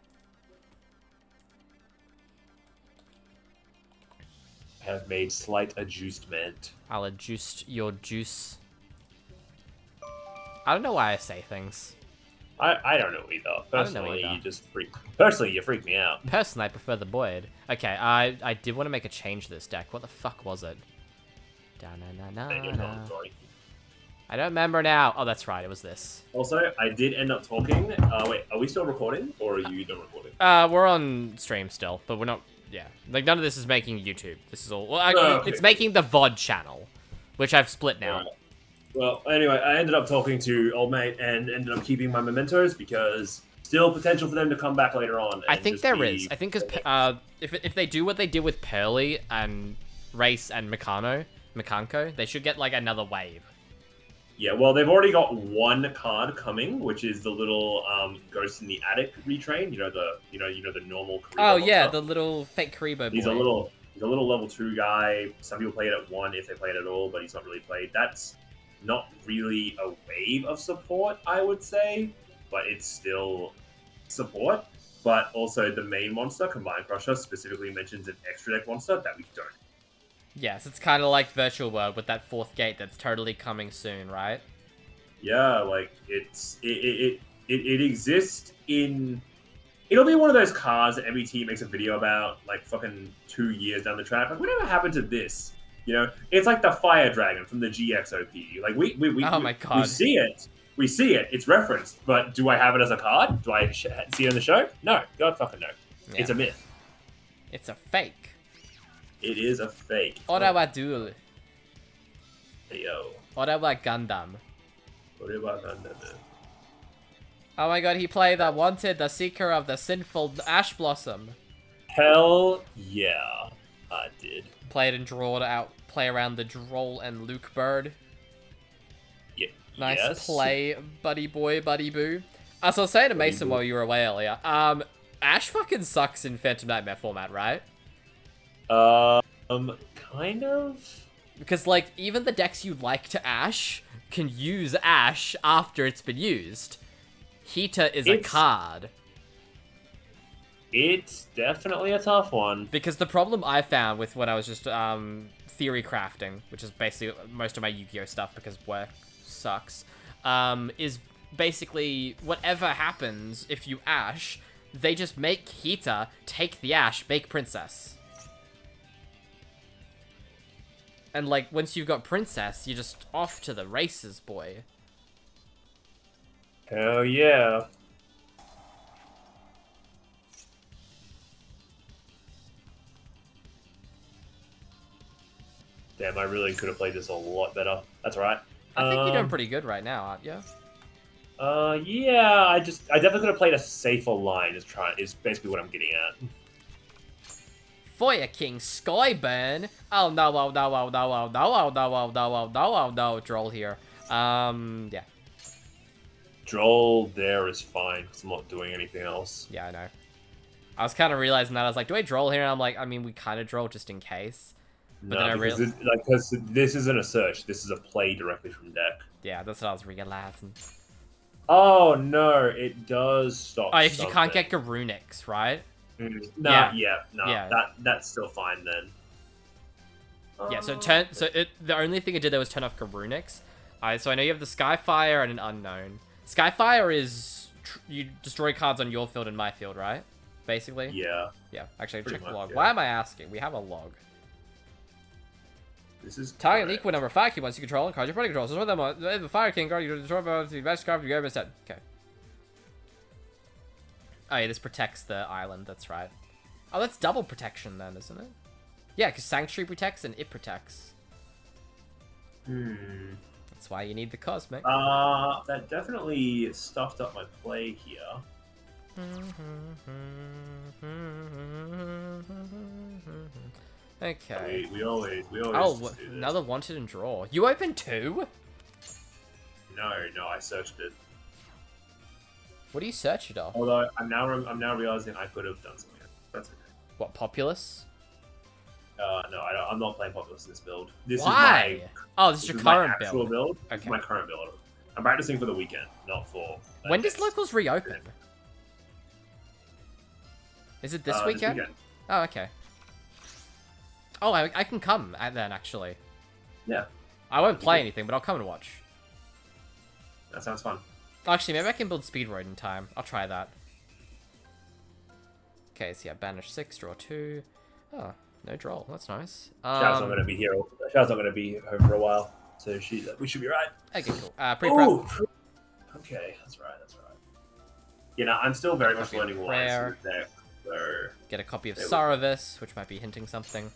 Have made slight adjustment. I'll adjust your juice. I don't know why I say things. I don't know either. I don't know Personally, either. you just freak. Personally, you freak me out. Personally, I prefer the Boyd. Okay, I did want to make a change to this deck. What the fuck was it? And you're not, sorry. I don't remember now. Oh, that's right. It was this. Also, I did end up talking. Wait, are we still recording, or are you done recording? We're on stream still, but we're not. Yeah, like none of this is making YouTube. This is all. Well, Okay. It's making the VOD channel, which I've split now. Alright. Well, anyway, I ended up talking to old mate and ended up keeping my mementos because still potential for them to come back later on. I and think just there be- is. I think because if they do what they did with Pearly and Race and Mekanko, they should get like another wave. Yeah, well, they've already got one card coming, which is the little Ghost in the Attic retrain. You know the normal. Karibo Oh yeah, monster? the little fake Karibo boy. He's a little level 2 guy. Some people play it at 1 if they play it at all, but he's not really played. That's not really a wave of support, I would say, but it's still support. But also the main monster, Combine Crusher, specifically mentions an extra deck monster that we don't. Yes, it's kind of like Virtual World with that 4th gate that's totally coming soon, right? Yeah, like it exists in. It'll be one of those cards that MBT makes a video about like fucking 2 years down the track. Like, whatever happened to this? You know, it's like the Fire Dragon from the GXOP. Like we Oh my we God. see it. We see it. It's referenced. But do I have it as a card? Do I see it in the show? No. God fucking no. Yeah. It's a myth. It's a fake. It is a fake. Orawa Duel. Yo. Orawa Gundam. What about that? Oh my god, he played the Wanted, the Seeker of the Sinful Ash Blossom. Hell yeah, I did. Played and drawed out, play around the Droll and Luke Bird. Yeah. Nice yes. play, buddy boy, buddy boo. As I was saying to Mason boo. while you were away earlier, Ash fucking sucks in Phantom Nightmare format, right? Kind of. Because, like, even the decks you like to Ash can use Ash after it's been used. Hita is a It's- card. It's definitely a tough one. Because the problem I found with when I was just theory crafting, which is basically most of my Yu-Gi-Oh stuff because work sucks, is basically whatever happens if you Ash, they just make Hita take the Ash, make Princess. And like once you've got Princess, you're just off to the races, boy. Hell yeah. Damn, I really could have played this a lot better. That's alright. I think you're doing pretty good right now, aren't you? Yeah, I definitely could have played a safer line. Is basically what I'm getting at. Fire King Skyburn. Oh no, oh no, oh no, oh no, oh no, oh no, oh no, oh no, Droll here. Yeah. Droll there is fine, because I'm not doing anything else. Yeah, I know. I was kind of realizing that. I was like, do I Droll here? And I'm like, I mean, we kind of Droll just in case. But then I because this isn't a search, this is a play directly from deck. Yeah, that's what I was realizing. Oh no, it does stop. Oh, because you can't something. get Garunix, right? Nah, Yeah. no, Yeah. that's still fine then. Yeah, so the only thing it did there was turn off Garunix. So I know you have the Skyfire and an Unknown. Skyfire is you destroy cards on your field and my field, right? Basically. Yeah, Yeah. Actually, Pretty check the much, log. yeah. Why am I asking? We have a log. this is Target correct. equal number of fire key once you control and cards your opponent controls. So them the Fire King card you destroy both the best card you ever set. Okay. Oh yeah, this protects the island. That's right. Oh, that's double protection then, isn't it? Yeah, because Sanctuary protects and it protects. That's why you need the Cosmic. That definitely stuffed up my play here. Okay. We always. Oh, do this. another wanted and draw. You open 2? No, I searched it. What do you search it off? Although I'm now realizing I could have done something. That's okay. What, Populous? No, I'm not playing Populous in this build. This Why? Oh, this is your is my current actual build. This is Okay. my current build. I'm practicing for the weekend, not for. When does next- locals reopen? Is it this weekend? Oh, okay. Oh, I can come then, actually. Yeah, I won't play can. anything, but I'll come and watch. that sounds fun. Actually, maybe I can build Speedroid in time. I'll try that. Okay, so yeah, banish 6, draw 2. Oh, no draw. That's nice. Shadow's not going to be here. Shadow's not going to be home for a while, so we should be right. Okay, cool. Pre-prep. Ooh, okay, that's right. You know, I'm still very much Copy of learning why prayer. deck. So, Get a copy of There we- Saravis, which might be hinting something.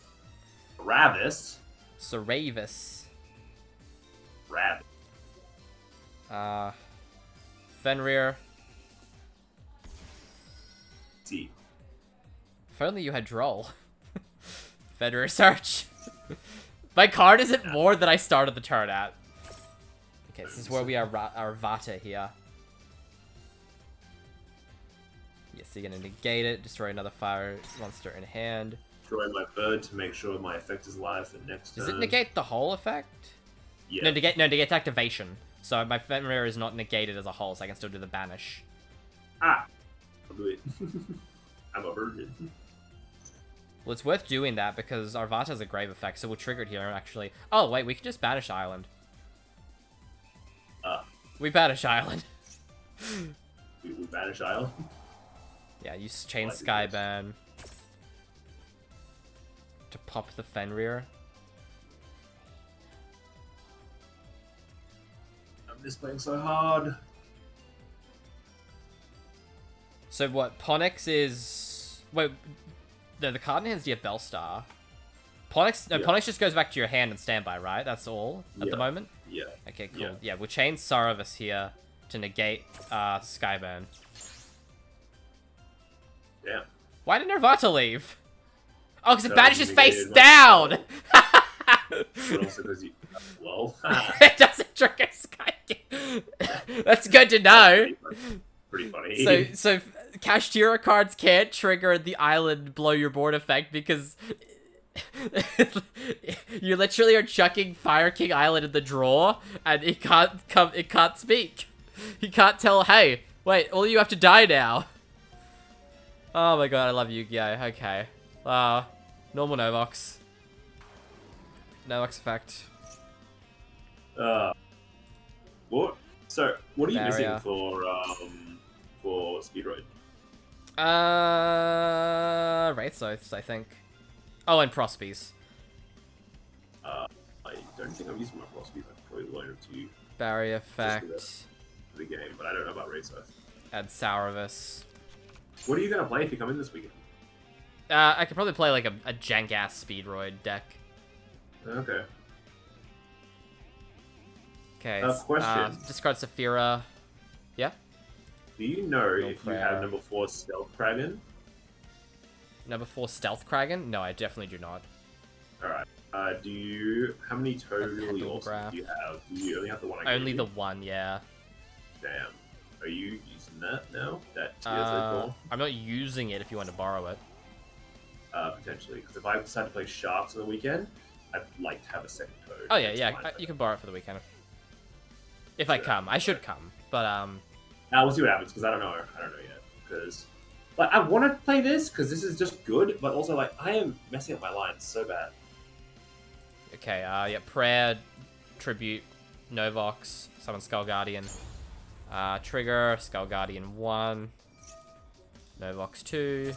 Ravis, Saravis. Rabbit. Fenrir. See, If only you had Droll. Fenrir search. My card isn't more than I started the turn at. Okay, this is where we are our Vata here. Yes, you're gonna negate it, destroy another fire monster in hand. destroy my bird to make sure my effect is live for next Does turn. it negate the whole effect? Yeah. No, negate activation. So my Fenrir is not negated as a whole, so I can still do the banish. Ah, I'll do it. I'm a virgin. Well, it's worth doing that because our Vata has a grave effect, so we'll trigger it here, actually. Oh, wait, we can just banish Island. We banish Island. We banish Isle. Yeah, use Chain Like this. Skyban to pop the Fenrir. I'm just playing so hard. So what, Ponix is... Wait, no, the card in hand's the Bellstar. Ponix, no, Yeah. Ponix just goes back to your hand and standby, right? That's all at Yeah. the moment? Yeah. Okay, cool. Yeah. Yeah, we'll chain Saravis here to negate Skyburn. Yeah. Why did Nervata leave? Oh, because it So banishes you face negated down! But also because you. Well. It doesn't trigger Sky. That's good to know. Pretty funny. So Kashtira cards can't trigger the island blow your board effect because you literally are chucking Fire King Island in the drawer and it can't speak. He can't tell, hey, wait, all you have to die now. Oh my god, I love Yu-Gi-Oh! Okay. Normal Novox. Novox effect. What? So, what are you Barrier. missing for Speedroid? Wraith Oaths, I think. Oh, and Prospies. I don't think I'm using my philosophy. I could probably learn it to you Barrier that. effect. for the game, but I don't know about Race Earth. Add Sourvis. What are you gonna play if you come in this weekend? I could probably play like a jank-ass Speedroid deck. Okay. Okay. Question. Discard Saphira. Yeah? Do you know No if you prayer. have number 4 Stealth Dragon? Number 4, Stealth Kraken? No, I definitely do not. Alright. How many total Pendulum awesome Graph. do you have? Do you only have the one I Only gave the you? one, yeah. Damn. Are you using that now? That Tears of Dawn? I'm not using it if you want to borrow it. Potentially. Because if I decide to play Sharks on the weekend, I'd like to have a second toad. Oh, yeah, It's yeah. fine. You can borrow it for the weekend. If I come. I should come. But, We'll see what happens, because I don't know. I don't know yet. Because, like, I want to play this, because this is just good, but also, like, I am messing up my lines so bad. okay, yeah. Prayer, Tribute, Novox, Summon Skull Guardian. Trigger, Skull Guardian 1. Novox 2.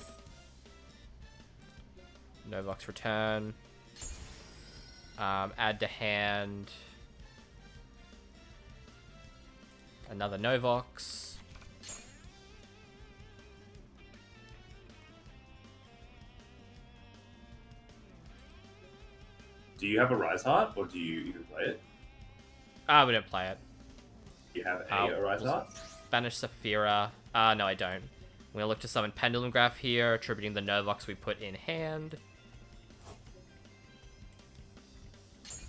Novox Return. Add to hand. Another Novox. Do you have a Rise Heart, or do you even play it? We don't play it. Do you have a Rise Heart? Banish Saphira. No, I don't. I'm gonna look to summon Pendulum Graph here, attributing the Novox we put in hand.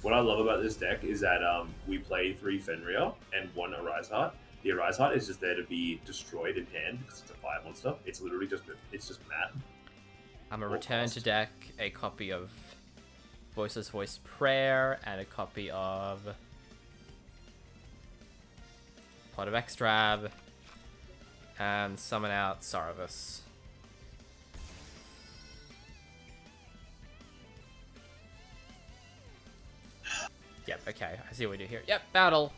What I love about this deck is that we play 3 Fenrir and 1 Arise Heart. The Arise Heart is just there to be destroyed in hand because it's a fire monster. It's literally just Matt. I'm gonna Or return to cost. deck a copy of Voiceless Voice Prayer and a copy of Pot of Extrav and summon out Saravus. Yep, okay, I see what we do here. Yep, battle.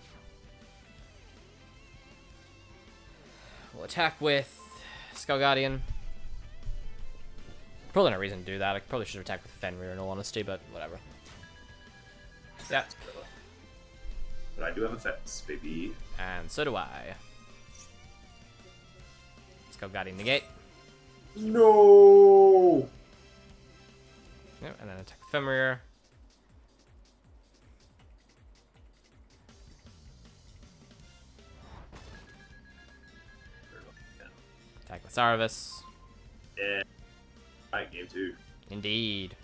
We'll attack with Skull Guardian. Probably no reason to do that. I probably should have attacked with Fenrir in all honesty, but whatever. Yeah, But I do have effects, baby. and so do I. Skull Guardian negate. No! Yep, and then attack Fenrir. Attack with Saravus. Yeah. Right, game 2. Indeed.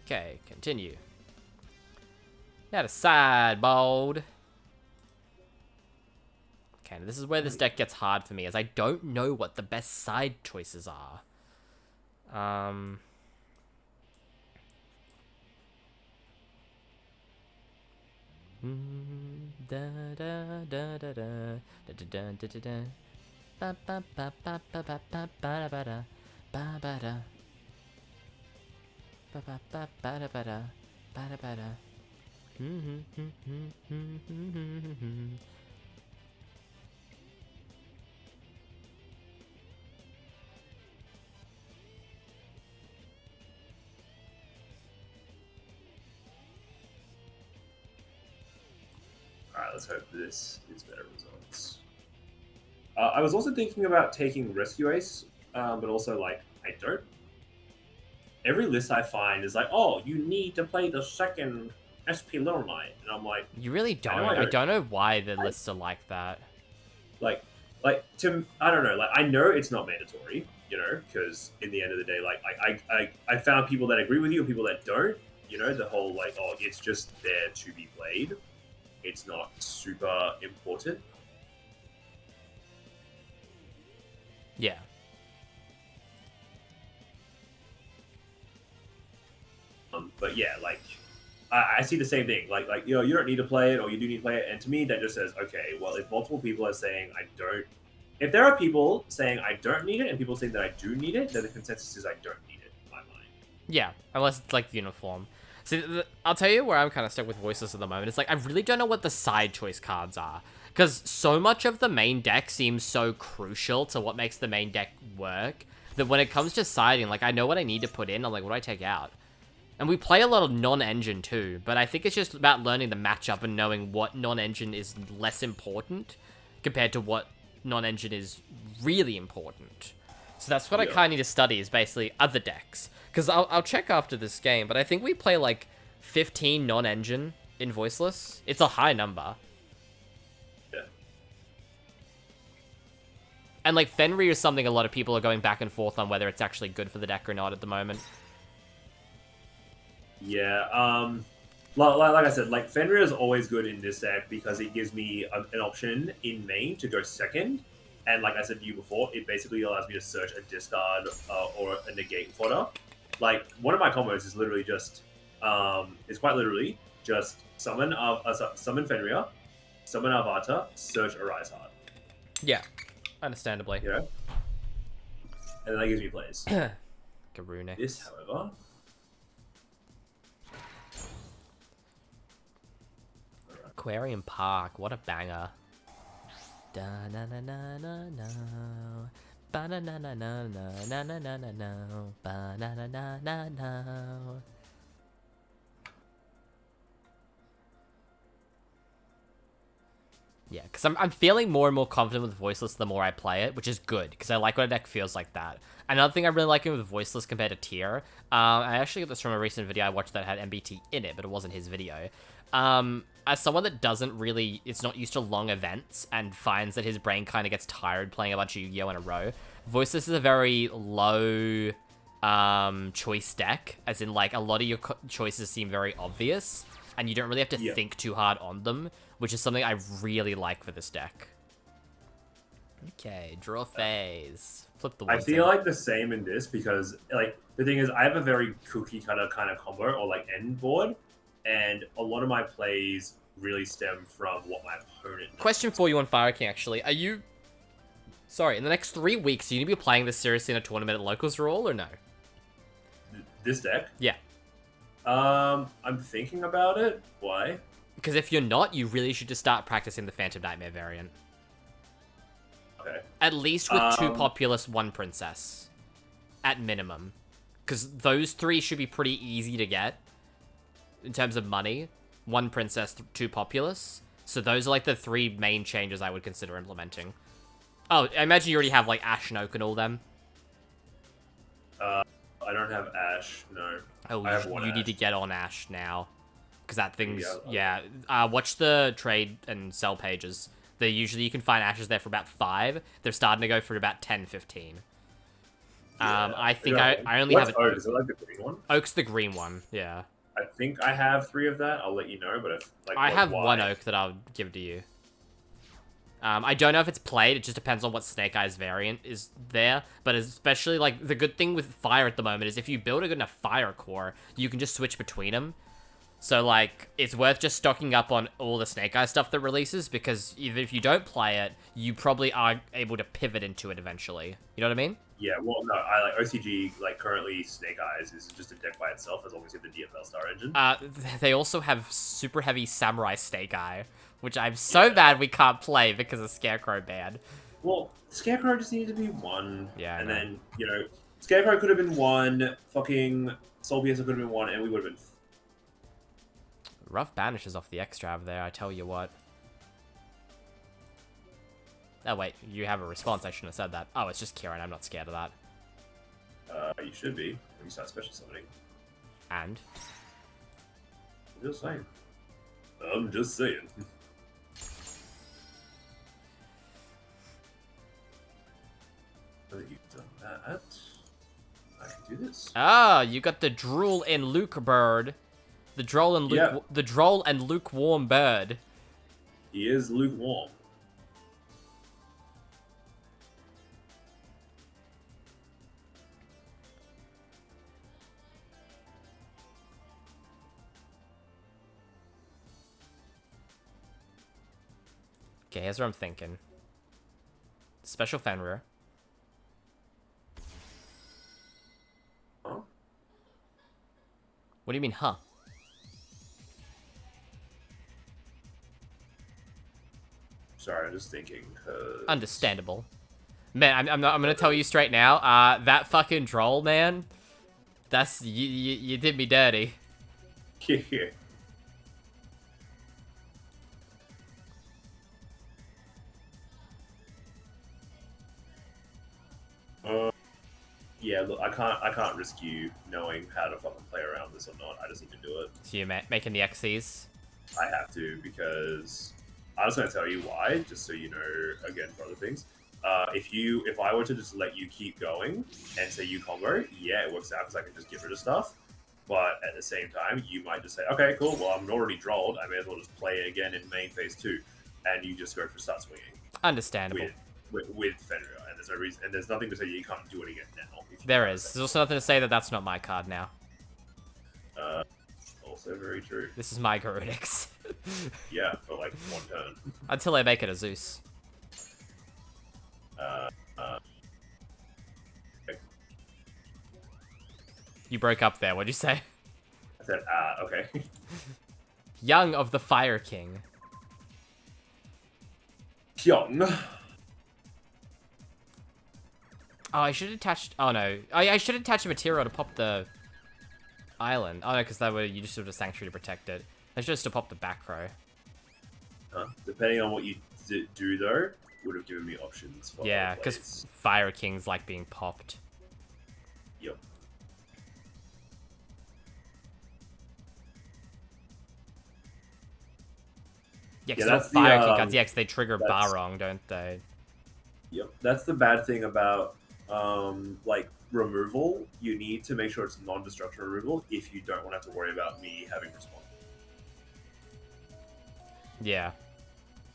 Okay, continue. Now to sideboard. Okay, this is where this deck gets hard for me, as I don't know what the best side choices are. Da da da da da da da da da da. Ba ba ba ba ba ba ba ba ba da ba ba da. Ba ba ba ba da ba da ba da ba da. Alright, let's hope this is better results. I was also thinking about taking Rescue Ace, but also, like, I don't. Every list I find is like, oh, you need to play the second SP Little Knight. And I'm like, You really don't. I I don't. don't know why the lists are like that. I don't know, like, I know it's not mandatory, you know, because in the end of the day, like, I found people that agree with you and people that don't, you know, the whole, like, oh, it's just there to be played. It's not super important. Yeah. But yeah, like, I see the same thing. Like, you know, you don't need to play it, or you do need to play it. And to me, that just says, okay, well, if multiple people are saying I don't, if there are people saying I don't need it and people saying that I do need it, then the consensus is I don't need it in my mind. Yeah, unless it's like uniform. See, I'll tell you where I'm kind of stuck with Voiceless at the moment. It's like I really don't know what the side choice cards are. Because so much of the main deck seems so crucial to what makes the main deck work that when it comes to siding, like, I know what I need to put in. I'm like, what do I take out? And we play a lot of non-engine too, but I think it's just about learning the matchup and knowing what non-engine is less important compared to what non-engine is really important. So that's what I kind of need to study, is basically other decks. Because I'll check after this game, but I think we play like 15 non-engine in Voiceless. It's a high number. Yeah. And, like, Fenrir is something a lot of people are going back and forth on whether it's actually good for the deck or not at the moment. Yeah, like I said, like Fenrir is always good in this deck because it gives me an option in main to go second, and like I said to you before, it basically allows me to search a discard or a negate fodder. Like one of my combos is literally just, it's quite literally just summon Fenrir, summon Avata, search Arise Heart. Yeah, understandably. You know, and then that gives me plays. Garunix. This, however. Aquarium Park, what a banger. Da na na na na na. Ba na na na na na na na na na na. Ba na na na na na. Yeah, because I'm feeling more and more confident with Voiceless the more I play it, which is good, because I like when a deck feels like that. Another thing I really like with Voiceless compared to Tier, I actually got this from a recent video I watched that had MBT in it, but it wasn't his video. As someone that it's not used to long events and finds that his brain kind of gets tired playing a bunch of Yu-Gi-Oh in a row, Voiceless is a very low choice deck, as in like a lot of your choices seem very obvious and you don't really have to think too hard on them, which is something I really like for this deck. Okay, draw phase. Flip the I feel like the same in this because like the thing is I have a very cookie cutter kind of combo or like end board, and a lot of my plays really stem from what my opponent does. Question for you on Fire King, actually. Are you... Sorry, in the next 3 weeks, are you going to be playing this seriously in a tournament at Locals Roll, or no? This deck? Yeah. I'm thinking about it. Why? Because if you're not, you really should just start practicing the Phantom Nightmare variant. Okay. At least with 2 Populous, 1 Princess. At minimum. Because those 3 should be pretty easy to get. In terms of money. 1 Princess, 2 Populous. So those are like the 3 main changes I would consider implementing. Oh, I imagine you already have like Ash and Oak and all them. I don't have Ash, no. Oh, I have one you Ash. need to get on Ash now. Because that thing's... Yeah. Watch the trade and sell pages. They usually, you can find Ashes there for about 5. They're starting to go for about 10, 15. I think I only have... Oak? Is it like the green one? Oak's the green one, yeah. I think I have 3 of that. I'll let you know, but if... Like, I have why? 1 Oak that I'll give to you. I don't know if it's played, it just depends on what Snake Eyes variant is there, but especially, like, the good thing with Fire at the moment is if you build a good enough Fire core, you can just switch between them. So, like, it's worth just stocking up on all the Snake Eyes stuff that releases, because even if you don't play it, you probably are able to pivot into it eventually. You know what I mean? Yeah, well, no, I like OCG, like, currently Snake Eyes is just a deck by itself as long as you have the DFL Star Engine. They also have super heavy Samurai Snake Eye, which I'm so mad we can't play because of Scarecrow ban. Well, Scarecrow just needed to be 1. Yeah, and I know. then, you know, Scarecrow could have been 1, fucking Soul Piercer could have been 1, and we would have been... Rough banishes off the extra over there, I tell you what. Oh wait, you have a response, I shouldn't have said that. Oh, it's just Kieran, I'm not scared of that. You should be when you start special summoning. And? I'm just saying. I'm just saying. Now that you've done that, I can do this. Ah, you got the Drool and Luke bird. The Droll and the Droll and lukewarm bird. He is lukewarm. Okay, here's what I'm thinking. Special Fenrir. Huh? What do you mean, huh? Sorry, I'm just thinking. Understandable. Man, I'm gonna tell you straight now. That fucking Droll, man. That's you did me dirty. Yeah. Yeah, look, I can't risk you knowing how to fucking play around this or not. I just need to do it. So you're making the XCs? I have to because I'm just gonna tell you why, just so you know again for other things. If I were to just let you keep going and say you combo, yeah, it works out because I can just get rid of stuff. But at the same time, you might just say, okay, cool, well, I'm already drolled. I may as well just play it again in main phase 2. And you just go for start swinging Understandable. with Fenrir. And there's no reason, and there's nothing to say you can't do it again now. There is. There's also nothing to say that that's not my card now. Also very true. This is my Garunix. Yeah, for like 1 turn. Until I make it a Zeus. Okay. You broke up there, what'd you say? I said, okay. Young of the Fire King. Hyung. Oh, I should have attached... Oh, no. I should attach a material to pop the island. Oh, no, because that way you just sort of Sanctuary to protect it. I should just to pop the back row. Depending on what you do, though, would have given me options. For Yeah, other because plays. Fire Kings like being popped. Yep. Yeah, Yeah, because that's the, Fire King cards, yeah, 'cause they trigger that's- Barong, don't they? Yep. That's the bad thing about like removal. You need to make sure it's non-destruction removal if you don't want to have to worry about me having response. Yeah.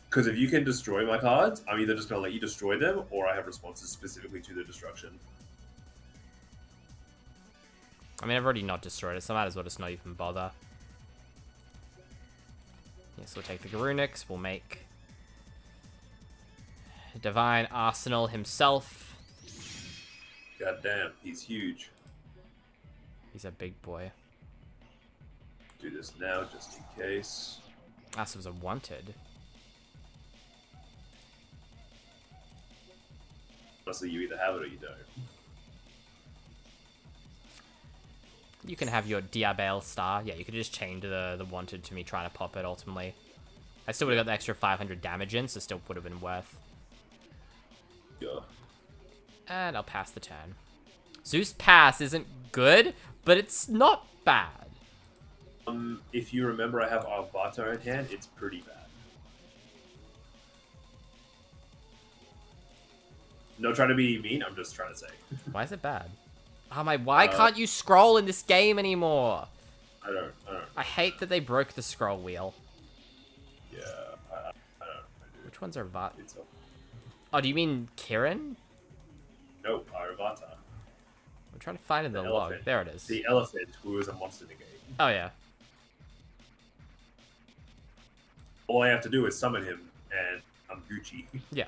Because if you can destroy my cards, I'm either just going to let you destroy them, or I have responses specifically to the destruction. I mean, I've already not destroyed it, so I might as well just not even bother. Yes, we'll take the Garunix, we'll make Divine Arsenal himself. God damn, he's huge. He's a big boy. Do this now, just in case. This was a wanted. Honestly, you either have it or you don't. You can have your Diabel star. Yeah, you could just chain to the wanted to me trying to pop it ultimately. I still would have got the extra 500 damage in, so still would have been worth. Yeah. And I'll pass the turn. Zeus pass isn't good, but it's not bad. If you remember, I have Avatar in hand. It's pretty bad. No trying to be mean. I'm just trying to say. Why is it bad? Oh my, why can't you scroll in this game anymore? I don't. I hate that they broke the scroll wheel. Yeah. I don't. Which ones are Vat? It's a, Oh, do you mean Kirin? no, our Avatar. I'm trying to find it in the The log. elephant. There it is. The elephant who is a monster in the game. Oh yeah. All I have to do is summon him, and I'm Gucci. Yeah.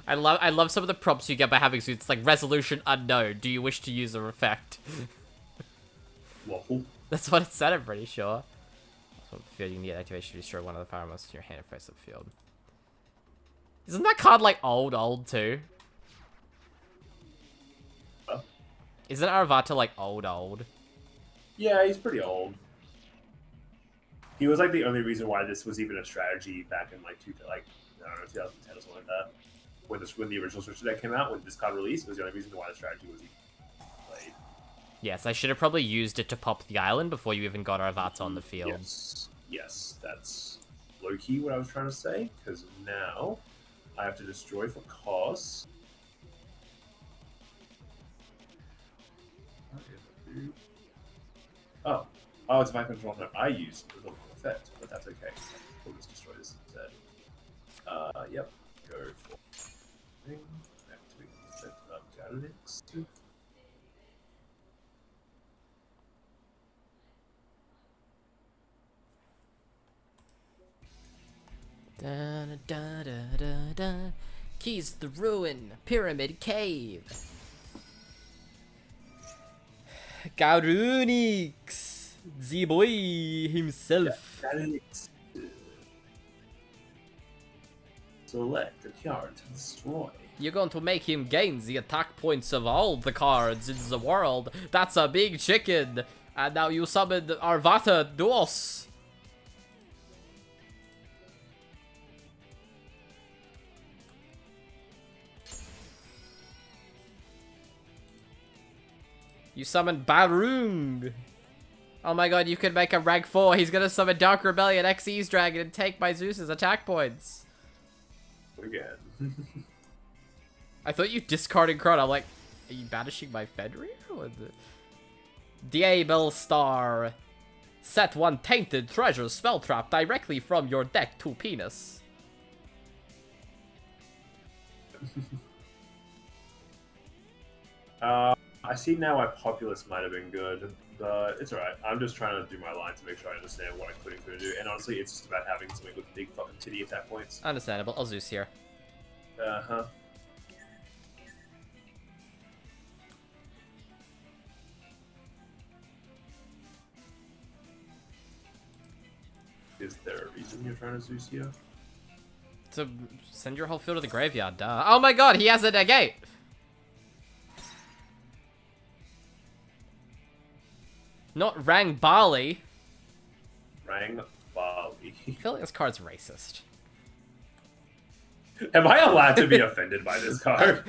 I love some of the prompts you get by having suits like resolution unknown. Do you wish to use a effect? Waffle. That's what it said, I'm pretty sure. So field, you can get activation to destroy one of the fire monsters in your hand and face of the field. Isn't that card like old too? Huh? Isn't Aravata like old? Yeah, he's pretty old. He was like the only reason why this was even a strategy back in like I don't know, 2010 or something like that. When the original Switch deck came out, when this card released, was the only reason why the strategy was even played. Yes, I should have probably used it to pop the island before you even got Aravata on the field. Yes, that's low key what I was trying to say. Because now I have to destroy for cost. Oh, it's my control that I use with the wrong effect, but that's okay. We'll just destroy this instead. Yep. Go for thing. Activate the effect of Galix. Da, da, da, da, da. Keys to the ruin, pyramid cave. Garunix, the boy himself. Galix. Select a card to destroy. You're going to make him gain the attack points of all the cards in the world. That's a big chicken. And now you summon Arvata Duos. You summon Barung. Oh my god, you could make a rank 4. He's gonna summon Dark Rebellion Xyz Dragon and take my Zeus's attack points. Again. I thought you discarded Kron. I'm like, are you banishing my Fenrir? Diabel Star. Set 1 Tainted Treasure spell trap directly from your deck to penis. I see now why Populous might have been good, but it's alright. I'm just trying to do my line to make sure I understand what I could and couldn't do, and honestly, it's just about having something with big fucking titty attack points. Understandable. I'll Zeus here. Uh-huh. Is there a reason you're trying to Zeus here? To send your whole field to the graveyard, duh. Oh my god, he has a negate! Not Rang Barley. Rang Bali. I feel like this card's racist. Am I allowed to be offended by this card?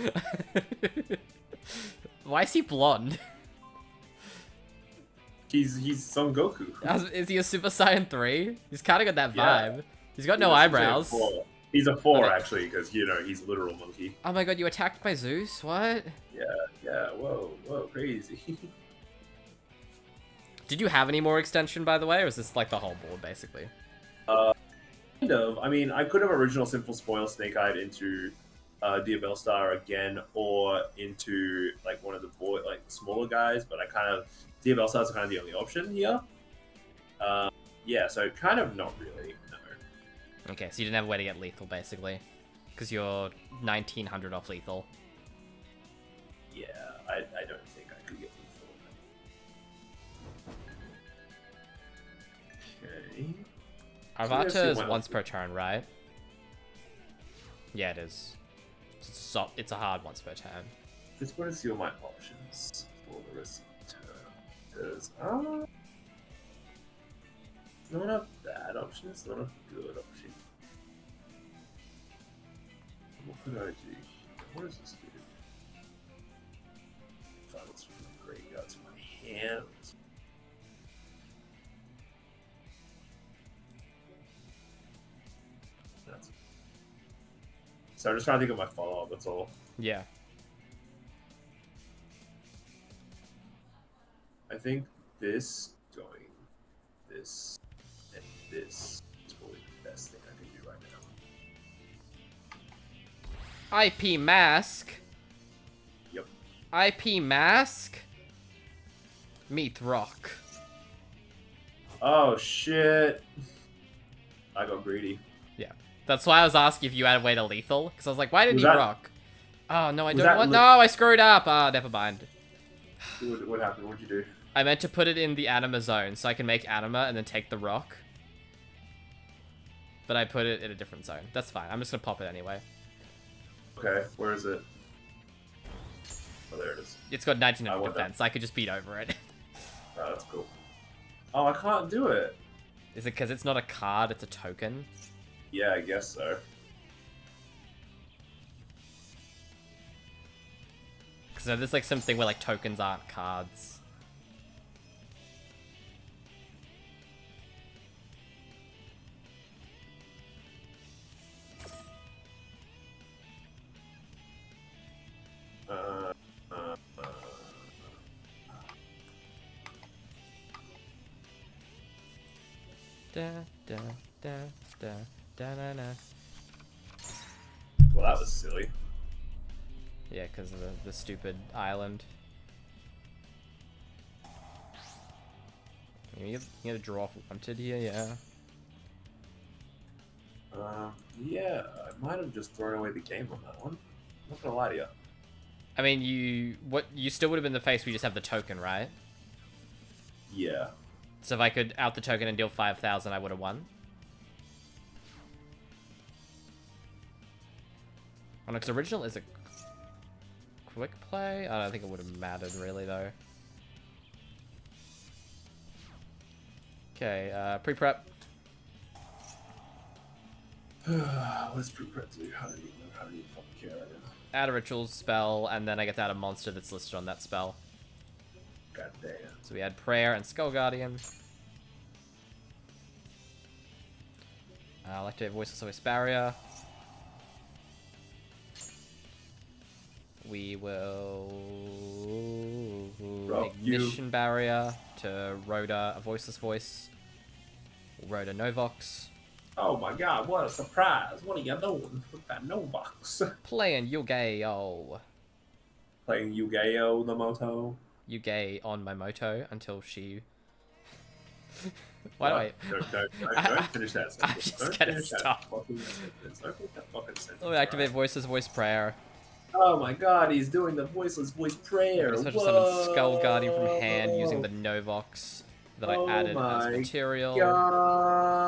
Why is he blonde? He's Son Goku. Is he a Super Saiyan 3? He's kind of got that Yeah. vibe. He's got no eyebrows. He's a 4 Okay. actually, because you know he's literal monkey. Oh my god, you attacked by Zeus? What? Yeah. Whoa, crazy. Did you have any more extension, by the way, or is this like the whole board, basically? Kind of. I mean, I could have original Sinful Spoil Snake Eyed into Diabell Star again, or into like one of the smaller guys, but I kind of Diabell Stars are kind of the only option here. Yeah, so kind of not really. No. Okay, so you didn't have a way to get lethal, basically. Because you're 1900 off lethal. Yeah, I don't think I could get lethal. Okay. Arvata see is when- once per turn, right? Yeah, it is. It's a hard once per turn. Just want to see all my options for the rest of the turn. Because, it's not a bad option, it's not a good option. What could I do here? What does this do? Finals from the graveyard to my hands. So I'm just trying to think of my follow-up, that's all. Yeah. I think this, going this, and this is probably the best thing I can do right now. IP Mask. Yep. IP Mask. Meet Rock. Oh shit! I got greedy. Yeah. That's why I was asking if you had a way to lethal. Because I was like, why didn't Was he that- rock? Oh, no, I was don't that want... li- No, I screwed up. Ah, never mind. What happened? What'd you do? I meant to put it in the anima zone so I can make anima and then take the rock. But I put it in a different zone. That's fine. I'm just gonna pop it anyway. Okay, where is it? Oh, there it is. It's got 1900 I want that. defense. I could just beat over it. Oh, that's cool. Oh, I can't do it. Is it because it's not a card, it's a token? Yeah, I guess so. So there's like something where like tokens aren't cards. Uh, uh, uh. Da da da da da da da. Well, that was silly. Yeah, because of the stupid island. You gotta draw off wanted here, yeah. Yeah, I might have just thrown away the game on that one. I'm not gonna lie to you. I mean, you still would have been the face. We just have the token, right? Yeah. So if I could out the token and deal 5,000, I would have won. Oh no, because original is a quick play. I don't think it would have mattered really though. Okay, pre-prep. What's pre-prep do? How do you fucking care right now? Add a ritual spell, and then I get to add a monster that's listed on that spell. God damn. So we had Prayer and Skull Guardian. Activate Voiceless Voice Barrier. We will Rock Ignition Barrier to Rhoda, a Voiceless Voice. Rhoda Novox. Oh my god, what a surprise. What are you doing with that Novox? Playing Yu-Gi-Oh! Playing Yu-Gi-Oh! The Moto. Yu-Gi on my moto until she... Why do I... Don't finish that I'm sentence. just Don't gonna finish that stop. fucking sentence. Don't finish that fucking sentence. Let me activate Voiceless Voice Prayer. Oh my god, he's doing the voiceless voice prayer. Special summon Skull Guardian from hand using the Novox that I added as material. God.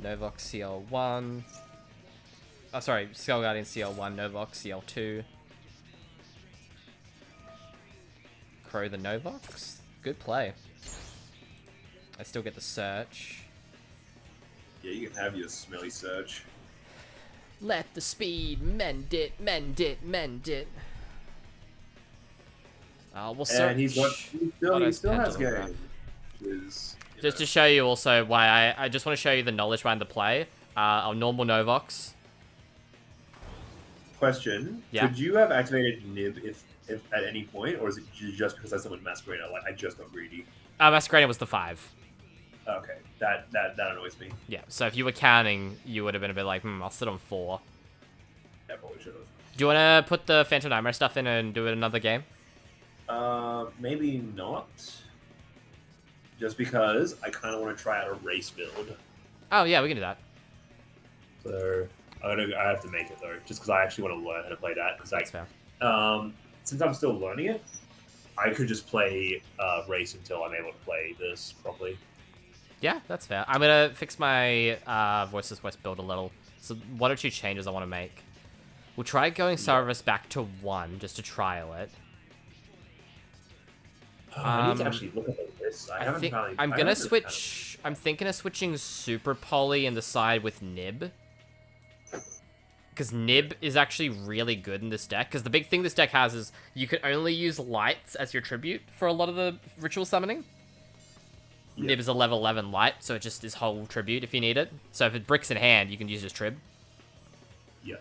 Novox CL1. Oh, sorry, Skull Guardian CL1, Novox CL2. Crow the Novox. Good play. I still get the search. Yeah, you can have your smelly search. Let the speed mend it, mend it, mend it. We'll search. And he still has Pendulum game. Graph. Just to show you also why I just want to show you the knowledge behind the play. Our normal Novox. Question. Yeah. Could you have activated Nib if at any point, or is it just because I summoned Masquerade? Like, I just got greedy. Masquerade was the 5. Okay, that annoys me. Yeah, so if you were counting, you would have been a bit like, I'll sit on 4. I probably should have. Do you want to put the Phantom Nightmare stuff in and do it another game? Maybe not. Just because I kind of want to try out a race build. Oh, yeah, we can do that. So I have to make it though, just because I actually want to learn how to play that. Because That's fair. since I'm still learning it, I could just play race until I'm able to play this properly. Yeah, that's fair. I'm going to fix my Voiceless Voice build a little. So one or two changes I want to make. We'll try going Cerberus back to 1 just to trial it. I need to actually look at the list. I haven't found. I'm gonna switch. I'm thinking of switching Super Poly in the side with Nib. Because Nib is actually really good in this deck. Because the big thing this deck has is you can only use lights as your tribute for a lot of the ritual summoning. Yeah. Nib is a level 11 light, so it just is whole tribute if you need it. So if it bricks in hand, you can use it as trib. Yeah.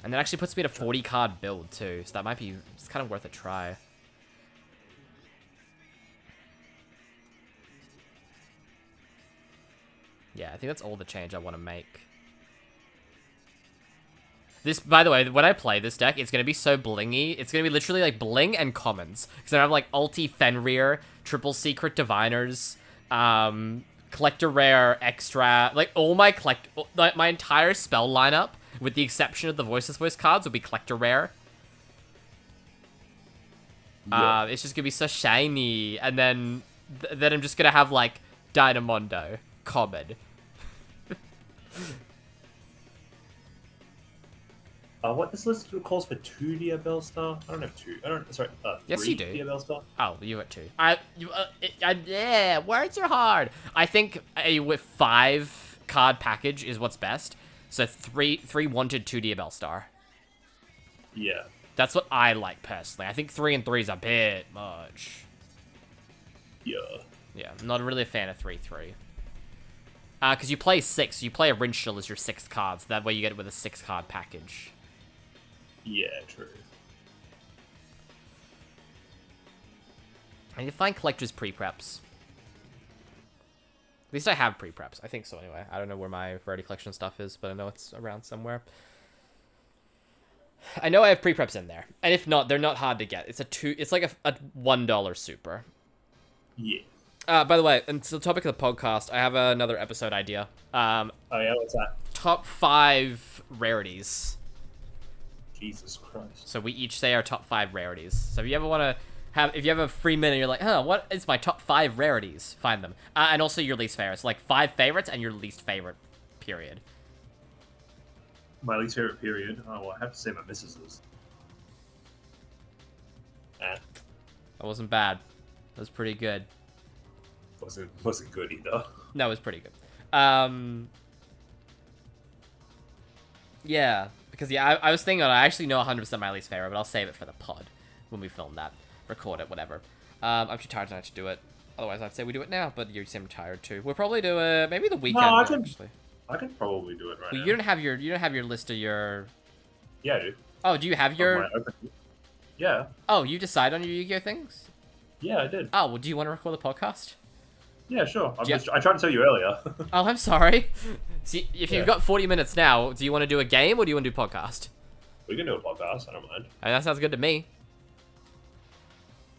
And that actually puts me at a 40 card build too, so that might be, it's kind of worth a try. Yeah, I think that's all the change I want to make. This, by the way, when I play this deck, it's going to be so blingy. It's going to be literally like bling and commons. Because I have like ulti Fenrir, triple secret diviners, collector rare, extra, like all my my entire spell lineup, with the exception of the Voiceless Voice cards, will be collector rare. Yeah. It's just going to be so shiny. And then I'm just going to have like Dynamondo, common. What this list calls for 2 Diabell Star? I don't have 2. I don't. Sorry. Yes, 3 you do. Diabell Star. Oh, you got 2. Yeah, words are hard. I think a with 5 card package is what's best. So 3 wanted 2 Diabell Star. Yeah. That's what I like personally. I think 3 and 3 is a bit much. Yeah. Yeah, I'm not really a fan of 3-3. Because you play 6. You play a Rinchel as your 6th card, so that way you get it with a 6 card package. Yeah, true. And you find collectors pre-preps. At least I have pre-preps. I think so anyway. I don't know where my Rarity Collection stuff is, but I know it's around somewhere. I know I have pre-preps in there. And if not, they're not hard to get. It's like a $1 super. Yeah. By the way, and to the topic of the podcast, I have another episode idea. Oh yeah, what's that? Top 5 rarities. Jesus Christ. So we each say our top 5 rarities. So if you ever want to if you have a free minute, you're like, what is my top 5 rarities? Find them. And also your least favorites. Like 5 favorites and your least favorite, period. My least favorite period? Oh, well, I have to say my missus's. That wasn't bad. That was pretty good. Wasn't good either. No, it was pretty good. Yeah, because I was thinking, I actually know 100% my least favorite, but I'll save it for the pod. when we film that, record it, whatever. I'm too tired tonight to do it. Otherwise, I'd say we do it now, but you seem tired too. We'll probably do it maybe the weekend. No, actually. I can probably do it right Well, now. you don't have your list of your. Yeah, dude. Oh, do you have your? Yeah. Oh, you decide on your Yu-Gi-Oh things? Yeah, I did. Oh, well, do you want to record the podcast? Yeah, sure. Yeah. I tried to tell you earlier. Oh, I'm sorry. See, if you've Yeah. got 40 minutes now, do you want to do a game or do you want to do podcast? We can do a podcast. I don't mind. I mean, that sounds good to me.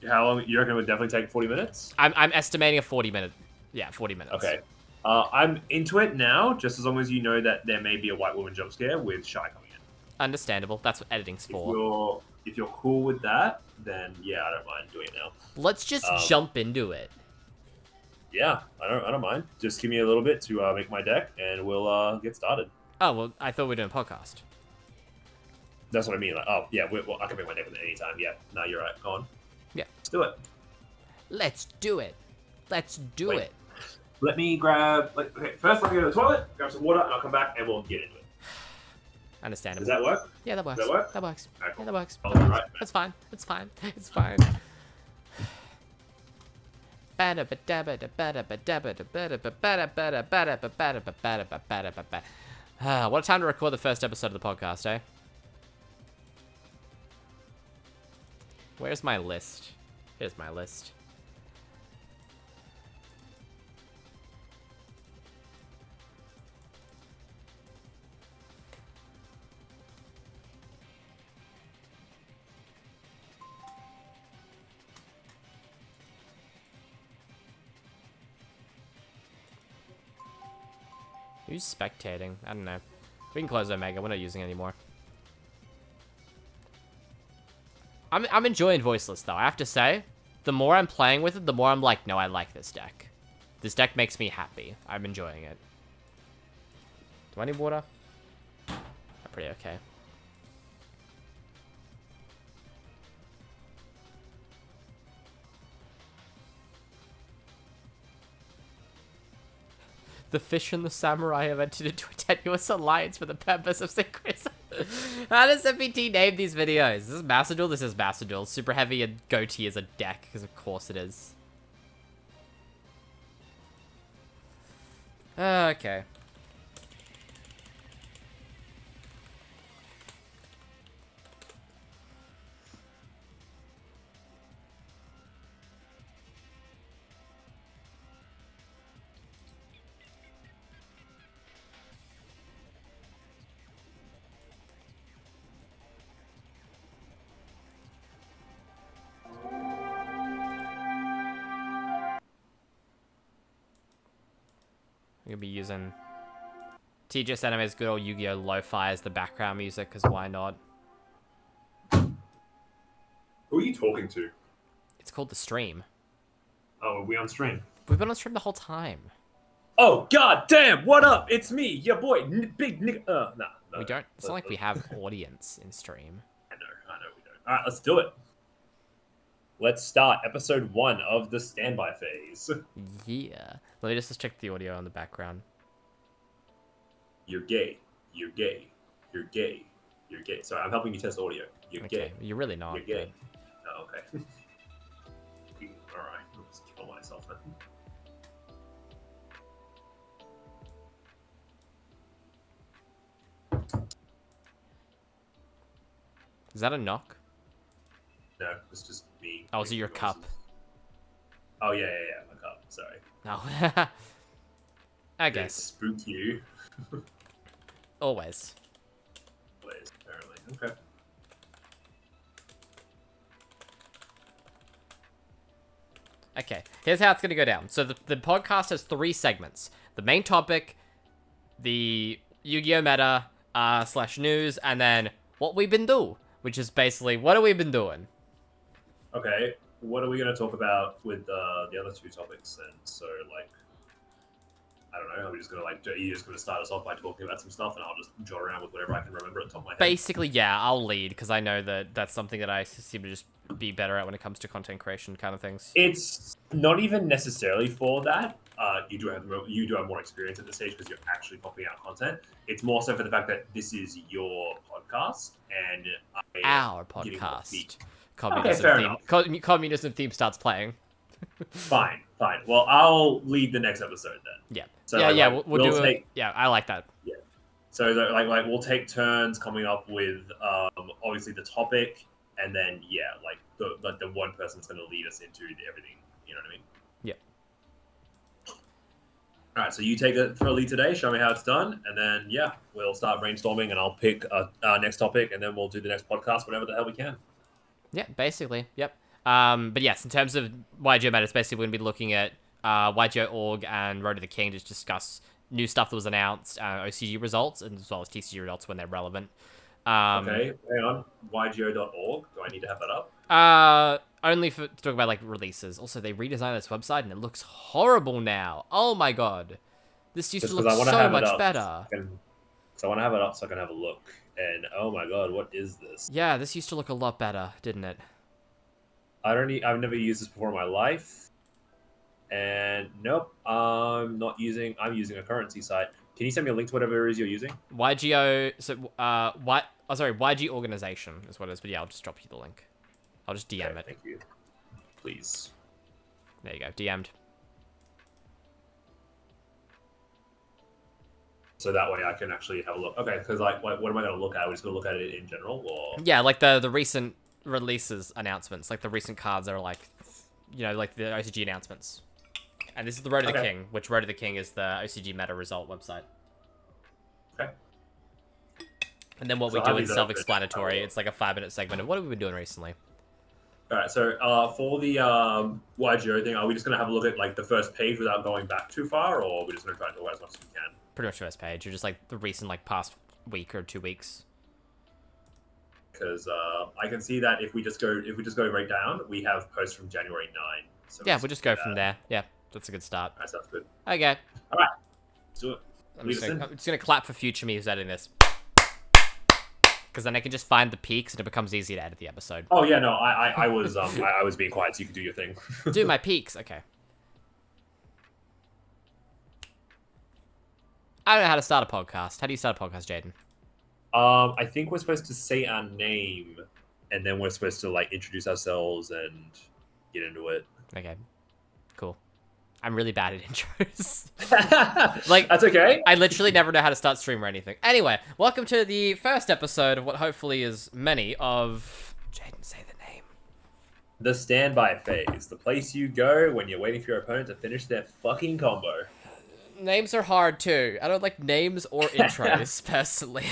How long? You reckon it would definitely take 40 minutes? I'm estimating a 40 minute. Yeah, 40 minutes. Okay. I'm into it now, just as long as you know that there may be a white woman jump scare with Shy coming in. Understandable. That's what editing's for. If you're cool with that, then yeah, I don't mind doing it now. Let's just jump into it. Yeah, I don't mind. Just give me a little bit to make my deck, and we'll get started. Oh, well, I thought we were doing a podcast. That's what I mean. Like, oh yeah, well, I can make my deck at any time. Yeah, no, you're right. Go on. Yeah. Let's do it. Let's do it. Let's do Wait. it. Let me grab. Okay, first let me go to the toilet, grab some water, and I'll come back, and we'll get into it. Understandable. Does that work? Yeah, that works. Does that work? That works. Alright, Yeah, cool. that works. I'll be right back. It's fine. It's fine. It's fine. What a time to record the first episode of the podcast, eh? Where's my list? Here's my list. Who's spectating? I don't know. We can close Omega. We're not using it anymore. I'm enjoying Voiceless, though. I have to say, the more I'm playing with it, the more I'm like, no, I like this deck. This deck makes me happy. I'm enjoying it. Do I need water? I'm pretty okay. The fish and the samurai have entered into a tenuous alliance for the purpose of synchronism. How does MPT name these videos? This is Massadul, this is Massadul. Super Heavy and Goatee is a deck, because of course it is. Okay. I'm gonna be using TGS Anime's good old Yu-Gi-Oh! Lo-Fi as the background music, because why not? Who are you talking to? It's called The Stream. Oh, are we on stream? We've been on stream the whole time. Oh god damn! What up? It's me, your boy, big nigga. Nah. We don't, it's not like we have audience in stream. I know we don't. All right, let's do it. Let's start episode 1 of the standby phase. Yeah. Let me just check the audio on the background. You're gay. You're gay. You're gay. You're gay. Sorry, I'm helping you test audio. You're Okay, gay. you're really not. You're gay. but- Oh, okay. Alright, I'll just kill myself then. Is that a knock? No, it's just me. Oh, is it making your noises. cup? Oh, yeah, my cup. Sorry. No. I Did it guess. spook you? Always. Please, apparently. Okay. Okay, here's how it's going to go down. So the podcast has 3 segments. The main topic, the Yu-Gi-Oh! Meta, / news, and then what we've been doing, which is basically, what have we been doing? Okay, what are we going to talk about with the other 2 topics then? So, like, I don't know, are we just going to, like, are you just going to start us off by talking about some stuff and I'll just jot around with whatever I can remember at the top of my head? Basically, yeah, I'll lead, because I know that that's something that I seem to just be better at when it comes to content creation kind of things. It's not even necessarily for that. You do have more experience at this stage because you're actually popping out content. It's more so for the fact that this is your podcast and Our getting more podcast. feet. fair enough. Communism theme starts playing. Fine. Well, I'll lead the next episode then. Yeah. So yeah. like, We'll do take, it. Yeah, I like that. So like we'll take turns coming up with obviously the topic, and then like the one person's going to lead us into everything. You know what I mean? Yeah. All right. So you take it for a lead today. Show me how it's done, and then we'll start brainstorming, and I'll pick our next topic, and then we'll do the next podcast whenever the hell we can. Yeah, basically. Yep. But yes, in terms of YGO Matters, basically we're going to be looking at YGO.org and Road to the King to discuss new stuff that was announced, OCG results, and as well as TCG results when they're relevant. Okay, hang on. YGO.org. Do I need to have that up? Only to talk about like releases. Also, they redesigned this website and it looks horrible now. Oh my god, this used to look so much better. So I want to have it up so I can have a look. And oh my god, what is this? Yeah, this used to look a lot better, didn't it? I've never used this before in my life. And nope, I'm using a currency site. Can you send me a link to whatever it is you're using? YGO, YG organization is what it is, but yeah, I'll just drop you the link. I'll just DM it. Thank you. Please. There you go, DM'd. So that way I can actually have a look. Okay, because like what am I going to look at? We're just going to look at it in general, or yeah, like the recent releases announcements, like the recent cards that are like, like the OCG announcements. And this is the Road to the King, which Road to the King is the OCG meta result website. Okay. And then what we do is self-explanatory. It's like a 5-minute segment of what have we been doing recently. All right, so for the YGO thing, are we just going to have a look at like the first page without going back too far, or are we just going to try to talk about as much as we can? Pretty much first page. You're just like the recent like past week or 2 weeks. Because I can see that if we just go right down, we have posts from January 9. So yeah, we'll just go from there. Yeah, that's a good start. That sounds good. Okay. All right, let's do it. I'm just gonna clap for future me who's editing this. Because then I can just find the peaks and it becomes easier to edit the episode. Oh yeah, no, I was I was being quiet so you could do your thing. Do my peaks, okay. I don't know how to start a podcast. How do you start a podcast, Jaden? I think we're supposed to say our name, and then we're supposed to like introduce ourselves and get into it. Okay, cool. I'm really bad at intros. Like, that's okay. I literally never know how to start stream or anything. Anyway, welcome to the first episode of what hopefully is many of... Jaden, say the name. The standby phase. The place you go when you're waiting for your opponent to finish their fucking combo. Names are hard too. I don't like names or intros, personally.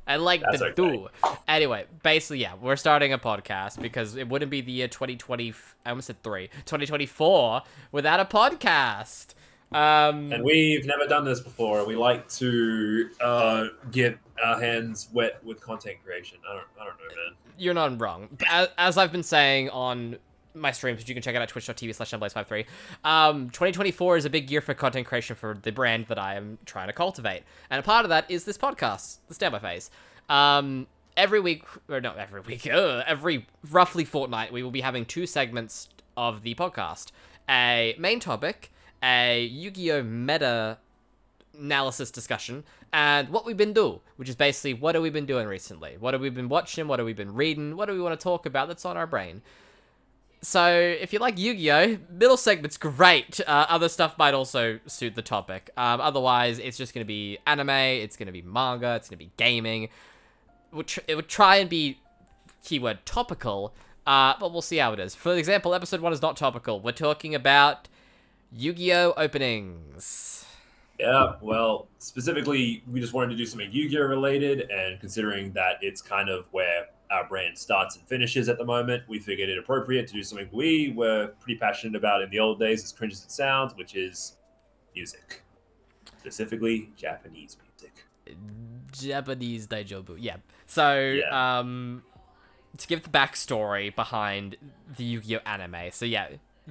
I like That's the okay. do. Anyway, basically, yeah, we're starting a podcast because it wouldn't be the year 2020. I almost said 2024 without a podcast. And we've never done this before. We like to get our hands wet with content creation. I don't know, man. You're not wrong. As I've been saying on my streams, which you can check out at twitch.tv/mblaze53. 2024 is a big year for content creation for the brand that I am trying to cultivate. And a part of that is this podcast, the Standby Phase. Every week, or not every week, every roughly fortnight, we will be having 2 segments of the podcast. A main topic, a Yu-Gi-Oh! Meta analysis discussion, and what we've been doing, which is basically what have we been doing recently? What have we been watching? What have we been reading? What do we want to talk about that's on our brain? So, if you like Yu-Gi-Oh!, middle segment's great. Other stuff might also suit the topic. Otherwise, it's just going to be anime, it's going to be manga, it's going to be gaming. It would try and be keyword topical, but we'll see how it is. For example, episode 1 is not topical. We're talking about Yu-Gi-Oh! Openings. Yeah, well, specifically, we just wanted to do something Yu-Gi-Oh! Related, and considering that it's kind of where our brand starts and finishes at the moment, we figured it appropriate to do something we were pretty passionate about in the old days, as cringe as it sounds, which is music. Specifically, Japanese music. Japanese Daijobu, yeah. So, to give the backstory behind the Yu-Gi-Oh! Anime. So, yeah,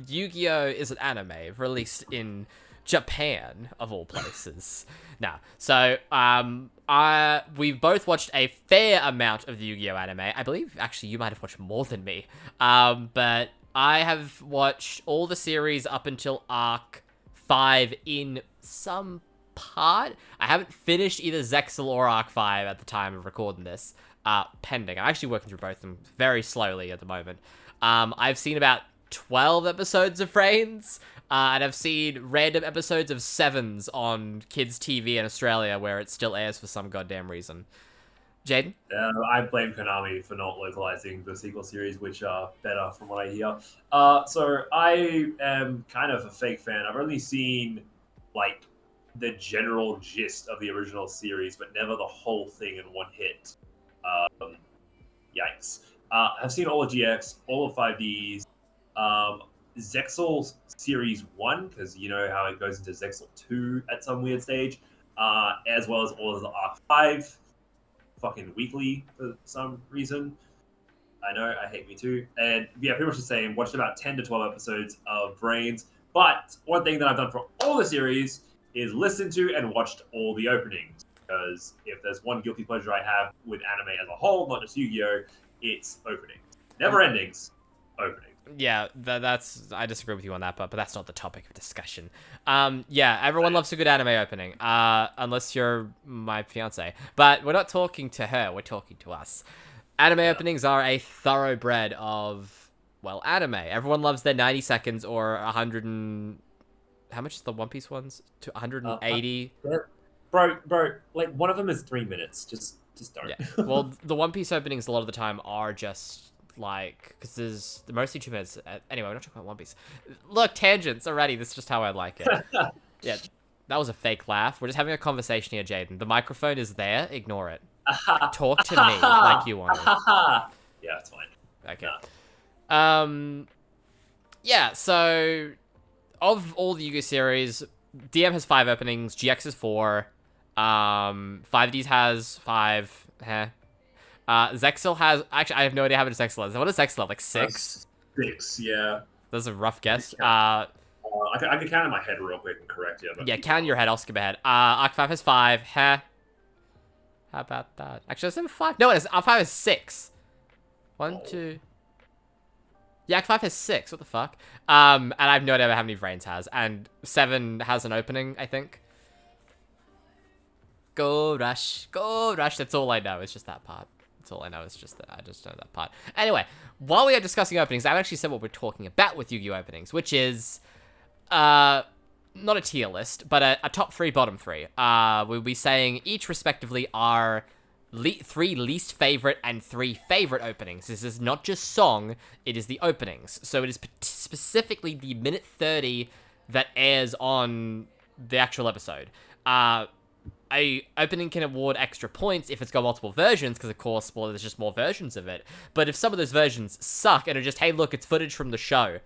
Yu-Gi-Oh! Is an anime released in Japan, of all places. Now, so, we've both watched a fair amount of the Yu-Gi-Oh! Anime. I believe, actually, you might have watched more than me. But I have watched all the series up until Arc 5 in some part. I haven't finished either Zexal or Arc 5 at the time of recording this. Pending. I'm actually working through both of them very slowly at the moment. I've seen about 12 episodes of Friends, and I've seen random episodes of Sevens on kids' TV in Australia where it still airs for some goddamn reason. Jaden? I blame Konami for not localizing the sequel series, which are better from what I hear. So I am kind of a fake fan. I've only seen like the general gist of the original series, but never the whole thing in one hit. Yikes. I've seen all of GX, all of 5Ds, Zexal Series 1, because you know how it goes into Zexal 2 at some weird stage, as well as all of the Arc 5, fucking weekly for some reason. I know, I hate me too. And yeah, pretty much the same. Watched about 10 to 12 episodes of Brains. But one thing that I've done for all the series is listened to and watched all the openings. Because if there's one guilty pleasure I have with anime as a whole, not just Yu-Gi-Oh!, it's openings. Never endings. Openings. Yeah, that's I disagree with you on that, but that's not the topic of discussion. Yeah, everyone loves a good anime opening, unless you're my fiance. But we're not talking to her; we're talking to us. Anime openings are a thoroughbred of anime. Everyone loves their 90 seconds or 100 and how much is the One Piece ones? To 180. Bro, like one of them is 3 minutes. Just don't. Yeah. Well, the One Piece openings a lot of the time are just like, because there's mostly 2 minutes. Anyway, we're not talking about One Piece. Look, tangents already. This is just how I like it. Yeah, that was a fake laugh. We're just having a conversation here, Jaden. The microphone is there. Ignore it. Talk to me like you want it. Yeah, it's fine. Okay. Nah. Yeah, so of all the Yu-Gi-Oh series, DM has 5 openings, GX has 4, 5Ds has 5. Zexal has... Actually, I have no idea how many Zexal is. What is Zexal? Like 6? 6, yeah. That's a rough guess. I could count in my head real quick and correct you. Yeah, count in your head. I'll skip ahead. Arc 5 has 5. How about that? Actually, it's 5. No, it is. Arc 5 has 6. 1, 2... Yeah, Arc 5 has 6. What the fuck? And I have no idea how many Vrains has. And 7 has an opening, I think. Go Rush. Go Rush. That's all I know. It's just that part. That's all I know. It's just that I just know that part. Anyway, while we are discussing openings, I've actually said what we're talking about with Yu-Gi-Oh! Openings, which is not a tier list, but a top 3, bottom 3. We'll be saying each respectively are 3 least favorite and 3 favorite openings. This is not just song, it is the openings. So it is specifically the minute 30 that airs on the actual episode. A opening can award extra points if it's got multiple versions, because of course, well, there's just more versions of it. But if some of those versions suck and are just, hey, look, it's footage from the show,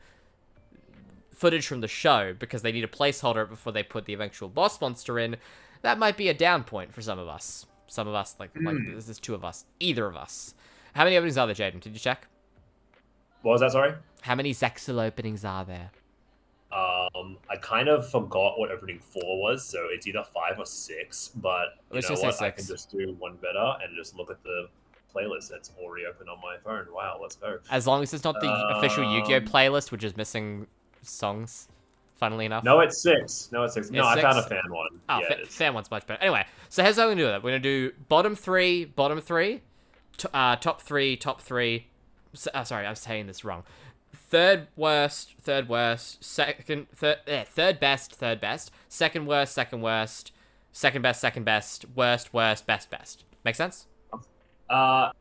because they need a placeholder before they put the eventual boss monster in, that might be a down point for some of us. Some of us, like there's 2 of us. Either of us. How many openings are there, Jaden? Did you check? What was that, sorry? How many Zexal openings are there? I kind of forgot what opening 4 was, so it's either 5 or 6, but you know what? I can just do one better and just look at the playlist that's already open on my phone. Wow, let's go. As long as it's not the official Yu-Gi-Oh! Playlist, which is missing songs, funnily enough. No, it's 6. No, I found a fan one. Oh, yeah, fan one's much better. Anyway, so here's how we're going to do that. We're going to do bottom 3, top 3, top 3. Sorry, I was saying this wrong. Third worst, third best, second worst, second best, worst, best. Make sense? No,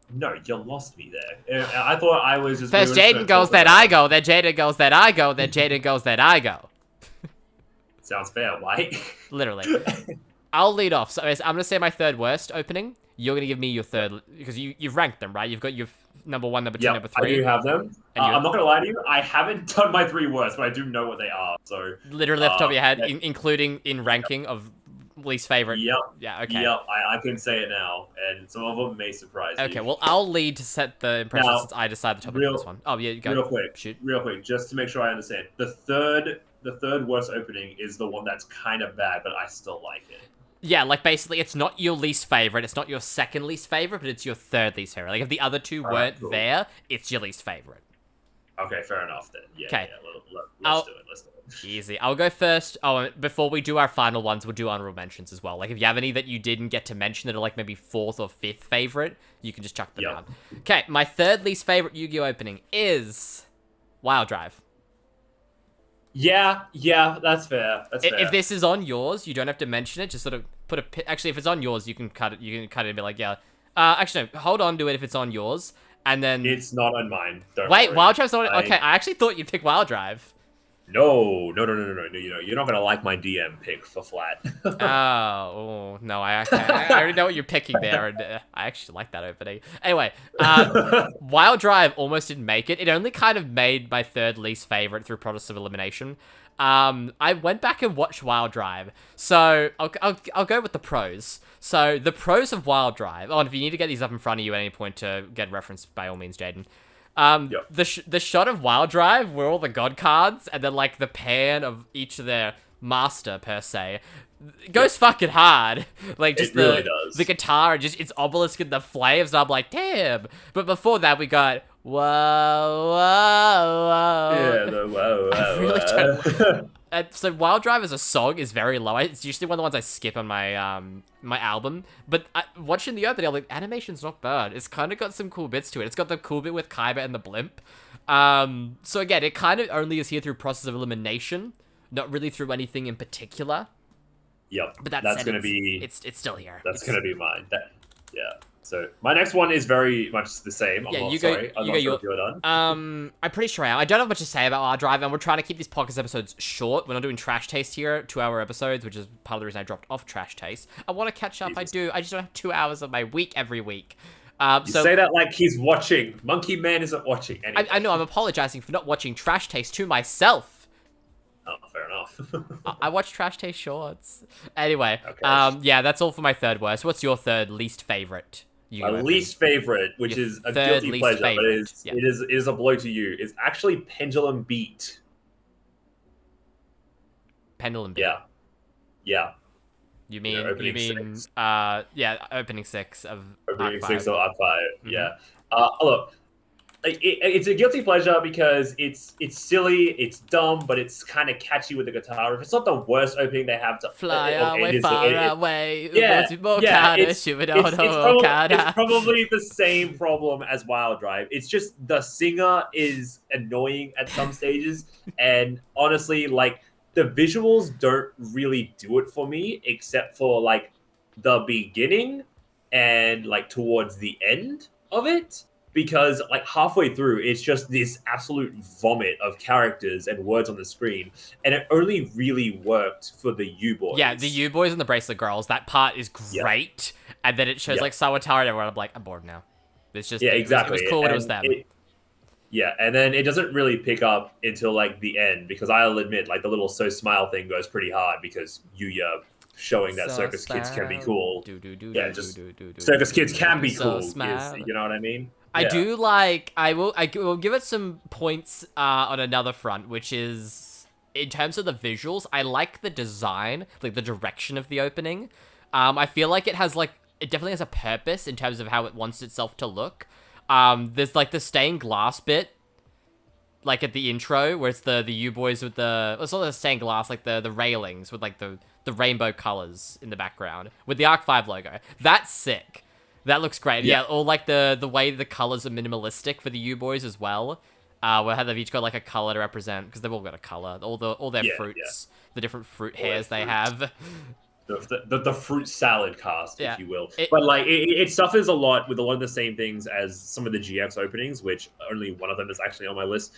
you lost me there. I thought I was just... First Jaden goes, then I go, then Jaden goes, then I go, then Jaden goes, then I go. Sounds fair, right? Literally. I'll lead off. So I'm going to say my third worst opening. You're going to give me your third, because you've ranked them, right? You've got your number 1, number 2, number 3. I do have them. I'm not going to lie to you. I haven't done my 3 worst, but I do know what they are. So literally off the top of your head, including in ranking of least favorite. Yep. Yeah, okay. Yep, I can say it now, and some of them may surprise you. Okay, well, I'll lead to set the impression since I decide the topic of this one. Oh, yeah, go. Real quick, just to make sure I understand. The third worst opening is the one that's kind of bad, but I still like it. Yeah, like, basically, it's not your least favorite, it's not your second least favorite, but it's your third least favorite. Like, if the other 2 weren't there, it's your least favorite. Okay, fair enough then. Yeah, okay. Let's do it. Easy. I'll go first. Oh, and before we do our final ones, we'll do honorable mentions as well. Like, if you have any that you didn't get to mention that are, like, maybe 4th or 5th favorite, you can just chuck them out. Okay, my 3rd least favorite Yu-Gi-Oh! Opening is Wild Drive. Yeah, that's fair. That's fair. If this is on yours, you don't have to mention it. Just sort of put a... Actually, if it's on yours, you can cut it. You can cut it and be like, yeah. Actually, no. Hold on to it if it's on yours. And then... It's not on mine. Don't Wait, worry. Wild Drive's not... Okay, I actually thought you'd pick Wild Drive. No. You know, you're not gonna like my DM pick for flat. No, I already know what you're picking there, and I actually like that opening. Anyway, Wild Drive almost didn't make it. It only kind of made my 3rd least favorite through process of elimination. I went back and watched Wild Drive, so I'll go with the pros. So the pros of Wild Drive. Oh, and if you need to get these up in front of you at any point to get referenced, by all means, Jaden. The shot of Wild Drive where all the god cards and then like the pan of each of their master per se goes fucking hard. Like just really does. The guitar and just it's Obelisk in the flames. And I'm like, damn. But before that we got whoa. Yeah, the whoa. I really don't. So Wild Drive as a song is very low. It's usually one of the ones I skip on my my album. But watching the opening, I'm like, animation's not bad. It's kind of got some cool bits to it. It's got the cool bit with Kaiba and the blimp. So again, it kind of only is here through process of elimination, not really through anything in particular. Yep. But that's gonna be. It's still here. That's gonna be mine. Yeah. So my next one is very much the same. I'm not sure if you're done. I'm pretty sure I am. I don't have much to say about Wild Drive, and we're trying to keep these podcast episodes short. We're not doing Trash Taste here, 2-hour episodes, which is part of the reason I dropped off Trash Taste. I want to catch up. I do. I just don't have 2 hours of my week every week. You say that like he's watching. Monkey Man isn't watching. Anyway. I know. I'm apologizing for not watching Trash Taste to myself. Oh, fair enough. I watch Trash Taste shorts. Anyway, Okay. yeah, that's all for my 3rd worst. What's your 3rd least favorite? My least favorite, which Your is a 3rd guilty least pleasure, favorite. but it is a blow to you, is actually Pendulum Beat. Pendulum Beat. Yeah. You mean opening 6. Opening 6 of Opening Arc 6 5. of Arc 5, yeah. Look, it's a guilty pleasure because it's silly, it's dumb, but it's kind of catchy with the guitar. If it's not the worst opening they have to Fly away, far away. It's Okada. probably the same problem as Wild Drive. It's just the singer is annoying at some stages, and honestly, like the visuals don't really do it for me, except for like the beginning and like towards the end of it. Because like halfway through, it's just this absolute vomit of characters and words on the screen, and it only really worked for the U-Boys. Yeah, the U-Boys and the Bracelet Girls. That part is great, and then it shows like Sawatara and everyone. I'm like, I'm bored now. It's just exactly. It was cool when it was them. And then it doesn't really pick up until like the end, because I'll admit, like the little So Smile thing goes pretty hard because Yuya showing that circus kids can be cool. Circus kids can be cool. You know what I mean? I do like. I will give it some points on another front, which is in terms of the visuals. I like the design, like the direction of the opening. I feel like it definitely has a purpose in terms of how it wants itself to look. There's like the stained glass bit, like at the intro, where it's the U-Boys with it's not the stained glass, like the railings with like the rainbow colors in the background with the Arc 5 logo. That's sick. That looks great. Yeah, or like the way the colors are minimalistic for the U-Boys as well. Where how they've each got like a color to represent, because they've all got a color. All their fruits, the different fruit hairs they have. The fruit salad cast, if you will. But like it suffers a lot with a lot of the same things as some of the GX openings, which only one of them is actually on my list.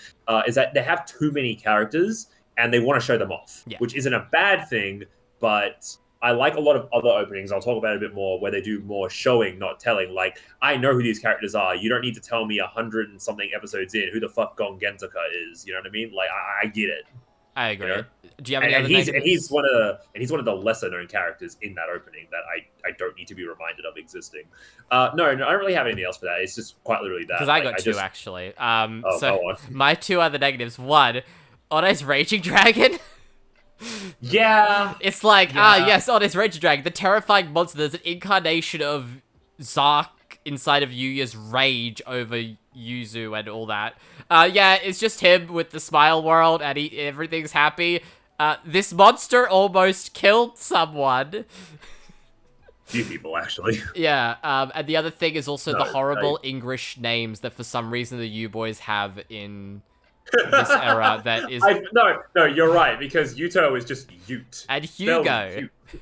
Is that they have too many characters and they want to show them off, which isn't a bad thing, but I like a lot of other openings, I'll talk about it a bit more, where they do more showing, not telling. Like, I know who these characters are. You don't need to tell me 100 and something episodes in who the fuck Gon Genzaka is. You know what I mean? Like, I get it. I agree. You know? Do you have and any other he's one of the lesser known characters in that opening that I don't need to be reminded of existing. No, I don't really have anything else for that. It's just quite literally that. Because I got two actually. Go on. My two other negatives. One, Oda's Raging Dragon. Yeah. It's like, yes, Oda's Raging Dragon, the terrifying monster. There's an incarnation of Zark like inside of Yuya's rage over Yuzu and all that. Yeah, it's just him with the smile world and everything's happy. This monster almost killed someone. Few people, actually. Yeah, and the other thing is also the No, horrible English names that for some reason the U-boys have in this era that is... No, you're right, because Yuto is just Ute. And Spelled Hugo. Ute.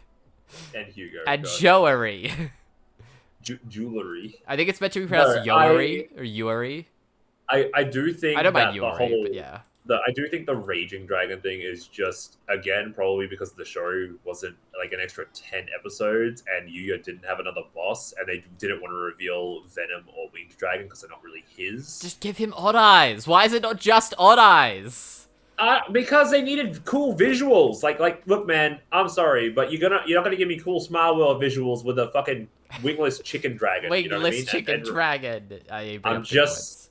And Hugo. And God. Joery. Jewelry. I think it's meant to be pronounced No, Yoeri or Yueri. I do think I don't that mind the Yuri, whole... but yeah. I do think the Raging Dragon thing is just, again, probably because the show wasn't like an extra 10 episodes and Yuya didn't have another boss and they didn't want to reveal Venom or Winged Dragon because they're not really his. Just give him odd eyes. Why is it not just odd eyes? Because they needed cool visuals. Like, look, man, I'm sorry, but you're not gonna give me cool Smile World visuals with a fucking wingless chicken dragon. Wingless you know what I mean? chicken dragon. I'm just...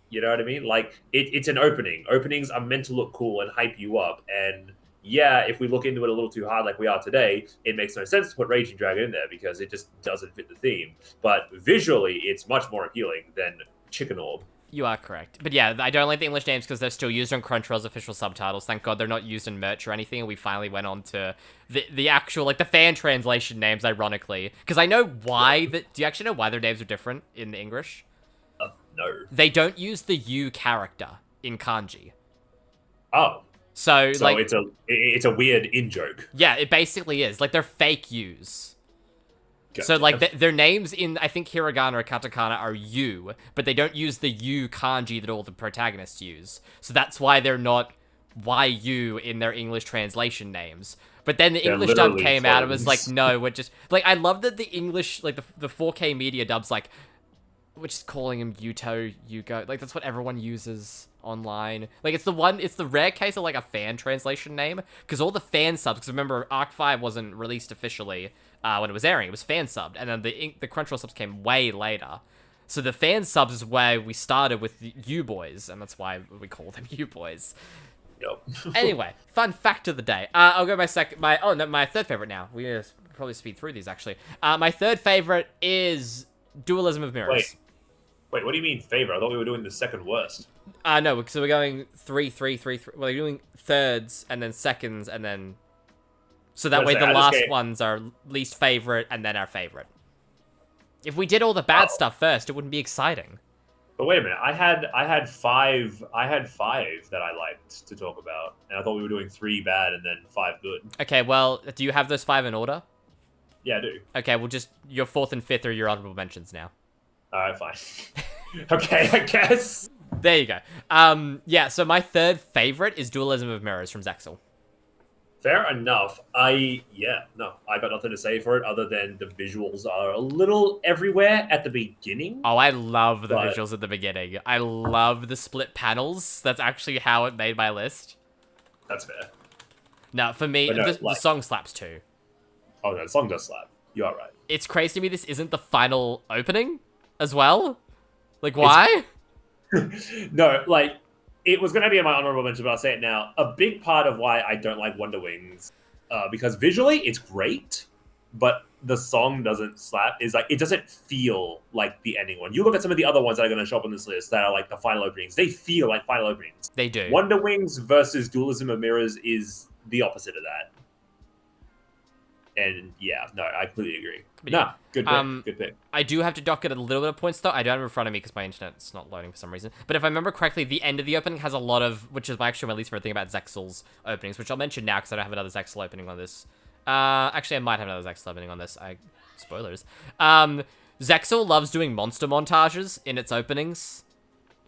You know what I mean? Like, it's an opening. Openings are meant to look cool and hype you up. And yeah, if we look into it a little too hard like we are today, it makes no sense to put Raging Dragon in there because it just doesn't fit the theme. But visually, it's much more appealing than Chicken Orb. You are correct. But yeah, I don't like the English names because they're still used on Crunchyroll's official subtitles. Thank God they're not used in merch or anything. And we finally went on to the actual, like, the fan translation names, ironically. Because I know why... Do you actually know why their names are different in the English? No. They don't use the U character in kanji. Oh. So like, it's a weird in-joke. Yeah, it basically is. Like, they're fake U's. Gotcha. So, like, their names in, I think, hiragana or katakana are U, but they don't use the U kanji that all the protagonists use. So that's why they're not YU in their English translation names. But then the They're English dub literally came out and was like, clones. no, we're just... Like, I love that the English, like, the 4K media dub's like, we're just calling him Yuto, Yugo. Like, that's what everyone uses online. Like, it's the rare case of, like, a fan translation name. Because all the fan subs, because remember, Arc 5 wasn't released officially when it was airing. It was fan subbed. And then the Crunchyroll subs came way later. So the fan subs is where we started with the U-boys. And that's why we call them U-boys. Yep. Anyway, fun fact of the day. I'll go my third favorite now. We're gonna probably speed through these, actually. My third favorite is Dualism of Mirrors. Wait, what do you mean favorite? I thought we were doing the second worst. No, so we're going 3, 3, 3, 3. Well, we're doing thirds and then seconds and then... So that way the last ones are least favorite and then our favorite. If we did all the bad stuff first, it wouldn't be exciting. But wait a minute, I had five that I liked to talk about, and I thought we were doing 3 bad and then 5 good. Okay, well, do you have those 5 in order? Yeah, I do. Okay, well, just your 4th and 5th are your honorable mentions now. Alright, fine. Okay, I guess. There you go. Yeah, so my third favorite is Dualism of Mirrors from Zexal. Fair enough. I got nothing to say for it other than the visuals are a little everywhere at the beginning. Oh, I love the visuals at the beginning. I love the split panels. That's actually how it made my list. That's fair. No, for me, no, the song slaps too. Oh, no, the song does slap. You are right. It's crazy to me this isn't the final opening as well. Like, why? No, like, it was going to be in my honorable mention, but I'll say it now. A big part of why I don't like Wonder Wings, because visually it's great, but the song doesn't slap, is like, it doesn't feel like the ending one. You look at some of the other ones that are going to show up on this list that are like the final openings. They feel like final openings. They do. Wonder Wings versus Dualism of Mirrors is the opposite of that. And yeah, no, I completely agree. No, good pick. Good pick. I do have to dock it a little bit of points, though. I don't have it in front of me because my internet's not loading for some reason. But if I remember correctly, the end of the opening has a lot of, which is actually my least favorite thing about Zexal's openings, which I'll mention now because I don't have another Zexal opening on this. Actually, I might have another Zexal opening on this. Spoilers. Zexal loves doing monster montages in its openings.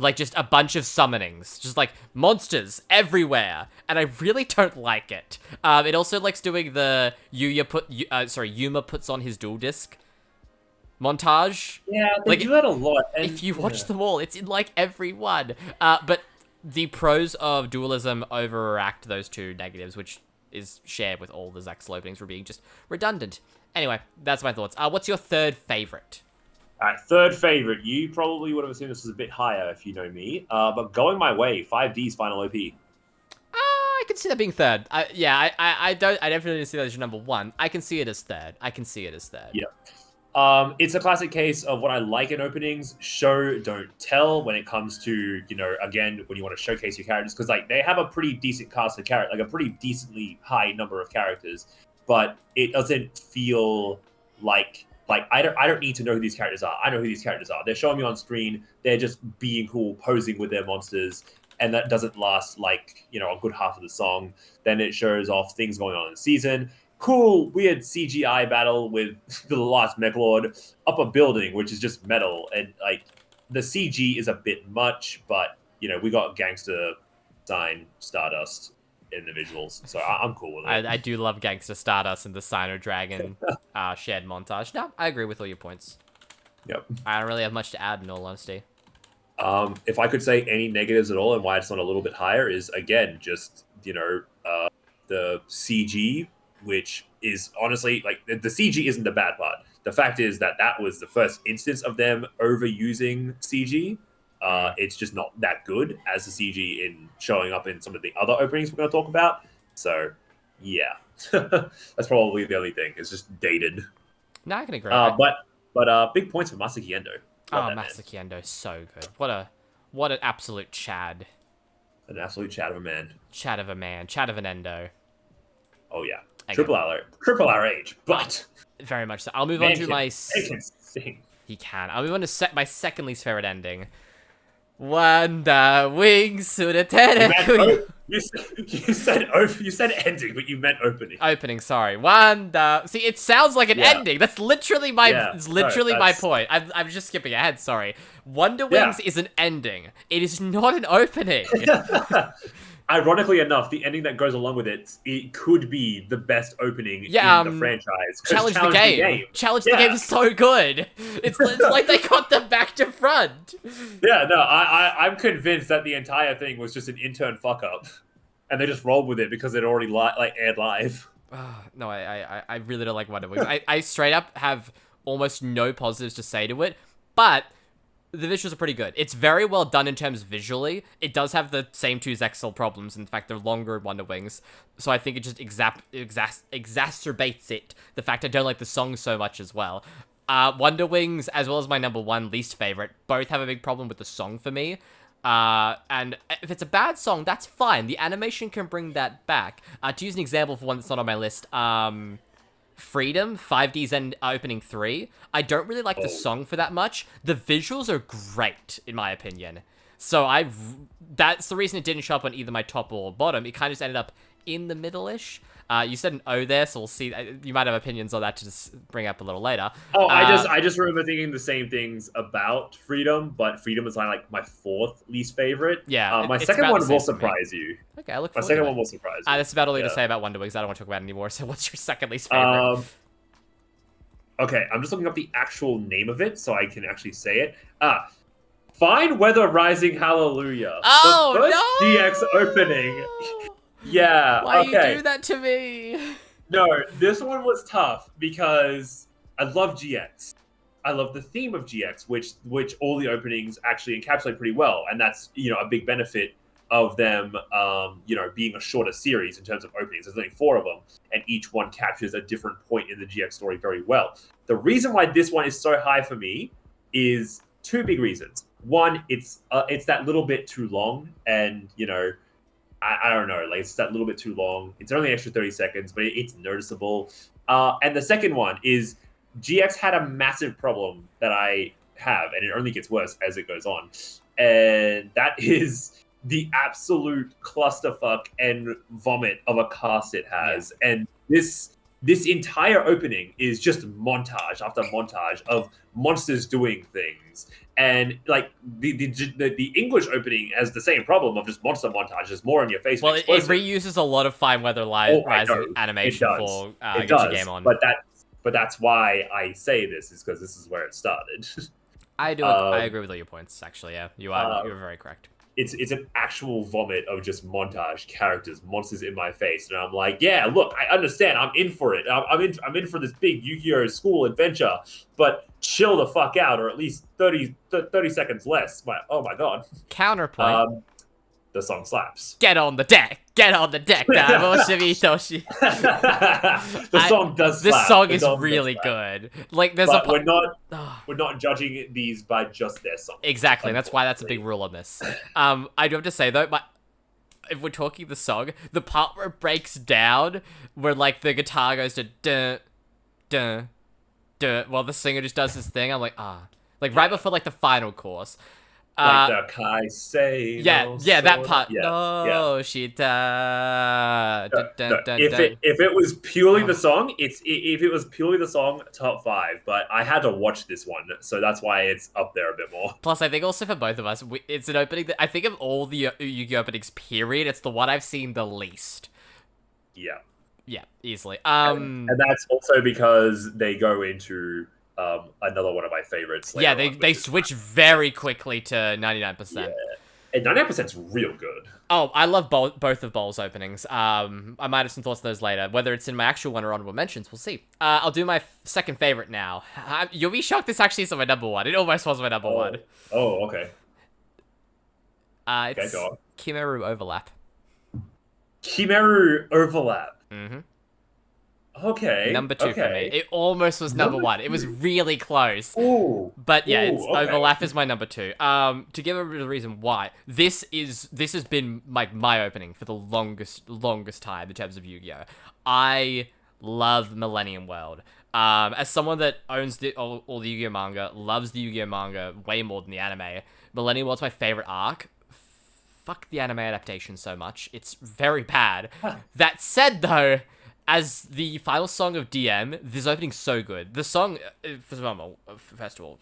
Like, just a bunch of summonings. Just, like, monsters everywhere. And I really don't like it. It also likes doing the Yuma puts on his dual disc montage. Yeah, they do that a lot. And, if you watch them all, it's in, like, every one. But the pros of Dualism overact those two negatives, which is shared with all the Zexal openings for being just redundant. Anyway, that's my thoughts. What's your third favorite? All right, third favorite. You probably would have assumed this was a bit higher if you know me. But going my way, 5D's final OP. I can see that being third. I definitely see that as your number 1. I can see it as third. Yeah. It's a classic case of what I like in openings: show, don't tell. When it comes to, again, when you want to showcase your characters, because like they have a pretty decent cast of characters, like a pretty decently high number of characters, but it doesn't feel like I don't need to know who these characters are. I know who these characters are. They're showing me on screen. They're just being cool, posing with their monsters, and that doesn't last like a good half of the song. Then it shows off things going on in the season. Cool, weird CGI battle with the last Mechlord up a building, which is just metal, and like the CG is a bit much, but we got Gangster sign Stardust in the visuals, so I'm cool with it. I do love Gangster Stardust and the Sino Dragon shared montage. No, I agree with all your points. Yep. I don't really have much to add, in all honesty. If I could say any negatives at all and why it's not a little bit higher is, again, just the CG, which is honestly like the CG isn't the bad part. The fact is that was the first instance of them overusing CG. It's just not that good as the CG in showing up in some of the other openings we're going to talk about. So, yeah, that's probably the only thing. It's just dated. No, I can agree. But big points for Masaki Endo. Masaki Endo, so good. What an absolute Chad. An absolute Chad of a man. Chad of a man. Chad of an Endo. Oh yeah. Again. Triple RH, but very much so. I'll move on to my. He can sing. He can. I'll move on to my second least favorite ending. Wanda Wings to the You said ending, but you meant opening. Opening, sorry. Wanda. See, it sounds like an ending. That's literally my. My point. I'm just skipping ahead. Sorry. Wonder Wings is an ending. It is not an opening. Ironically enough, the ending that goes along with it could be the best opening in the franchise. Challenge the Game. Challenge the Game is so good. It's like they got them back to front. Yeah, no, I'm convinced that the entire thing was just an intern fuck up, and they just rolled with it because it already aired live. No, I really don't like Wonder Wings. I straight up have almost no positives to say to it, but the visuals are pretty good. It's very well done in terms visually. It does have the same two Zexal problems. In fact, they're longer Wonder Wings. So I think it just exacerbates it. The fact I don't like the song so much as well. Wonder Wings, as well as my number one least favorite, both have a big problem with the song for me. And if it's a bad song, that's fine. The animation can bring that back. To use an example for one that's not on my list, Freedom, 5D's opening 3. I don't really like the song for that much. The visuals are great, in my opinion. So that's the reason it didn't show up on either my top or bottom. It kind of just ended up in the middle-ish. You said an O there, so we'll see. You might have opinions on that to just bring up a little later. I just remember thinking the same things about Freedom, but Freedom is like my fourth least favorite. Yeah, my second one will surprise you. Okay, I look forward My second to one will surprise you. That's about all you to say about Wonder Wings. I don't want to talk about it anymore. So what's your second least favorite? Okay, I'm just looking up the actual name of it so I can actually say it. Fine Weather Rising Hallelujah. Oh, the first no! GX opening. Yeah, Why okay. you do that to me? No, this one was tough because I love GX. I love the theme of GX, which all the openings actually encapsulate pretty well, and that's a big benefit of them being a shorter series in terms of openings. There's only 4 of them, and each one captures a different point in the GX story very well. The reason why this one is so high for me is 2 big reasons. One, it's that little bit too long, and I don't know, like it's that little bit too long. It's only an extra 30 seconds, but it's noticeable. And the second one is GX had a massive problem that I have, and it only gets worse as it goes on. And that is the absolute clusterfuck and vomit of a cast it has. Yeah. And this entire opening is just montage after montage of monsters doing things. And like the English opening has the same problem of just monster montages, more in your face. Well, it reuses a lot of Fine Weather Rising animation for Get Your Game On. But that's why I say this, is because this is where it started. I agree with all your points. Actually, yeah, you're very correct. It's an actual vomit of just montage characters, monsters in my face, and I'm like, yeah, look, I understand, I'm in for it. I'm in for this big Yu-Gi-Oh! School adventure, but chill the fuck out, or at least 30 seconds less. Oh my god. Counterpoint. the song slaps. Get on the deck. Get on the deck. Toshi. The song does This slap. song The is song does really slap. good. Like, there's But a. we're not judging these by just their song. Exactly, and that's why that's a big rule on this. I do have to say though, if we're talking the song, the part where it breaks down, where like the guitar goes to dun dun dun, while the singer just does his thing, I'm like like right before like the final chorus. Like the Kai say. Yeah, that part. Yeah, No, she da, dun, dun, dun, if dun. it was purely the song, if it was purely the song, top 5. But I had to watch this one, so that's why it's up there a bit more. Plus, I think also for both of us, it's an opening that I think of all the Yu-Gi-Oh openings. Period. It's the one I've seen the least. Yeah, Yeah, easily. and that's also because they go into another one of my favorites. Yeah, later on, they which is- switch very quickly to 99%. Yeah. And 99%'s real good. Oh, I love both of Bowl's openings. I might have some thoughts on those later. Whether it's in my actual one or honorable mentions, we'll see. I'll do my second favorite now. You'll be shocked this actually is my number one. It almost was my number one. Oh, okay. It's go on. Kimeru Overlap. Kimeru Overlap. Mm-hmm. Okay. Number 2 for me. It almost was number 1. It was really close. Ooh. But yeah, it's okay. Overlap is my number 2. To give a reason why, this has been my opening for the longest time in terms of Yu-Gi-Oh. I love Millennium World. As someone that owns all the Yu-Gi-Oh manga, loves the Yu-Gi-Oh manga way more than the anime, Millennium World's my favorite arc. Fuck the anime adaptation so much. It's very bad. That said, though, as the final song of DM, this opening's so good. The song, first of all,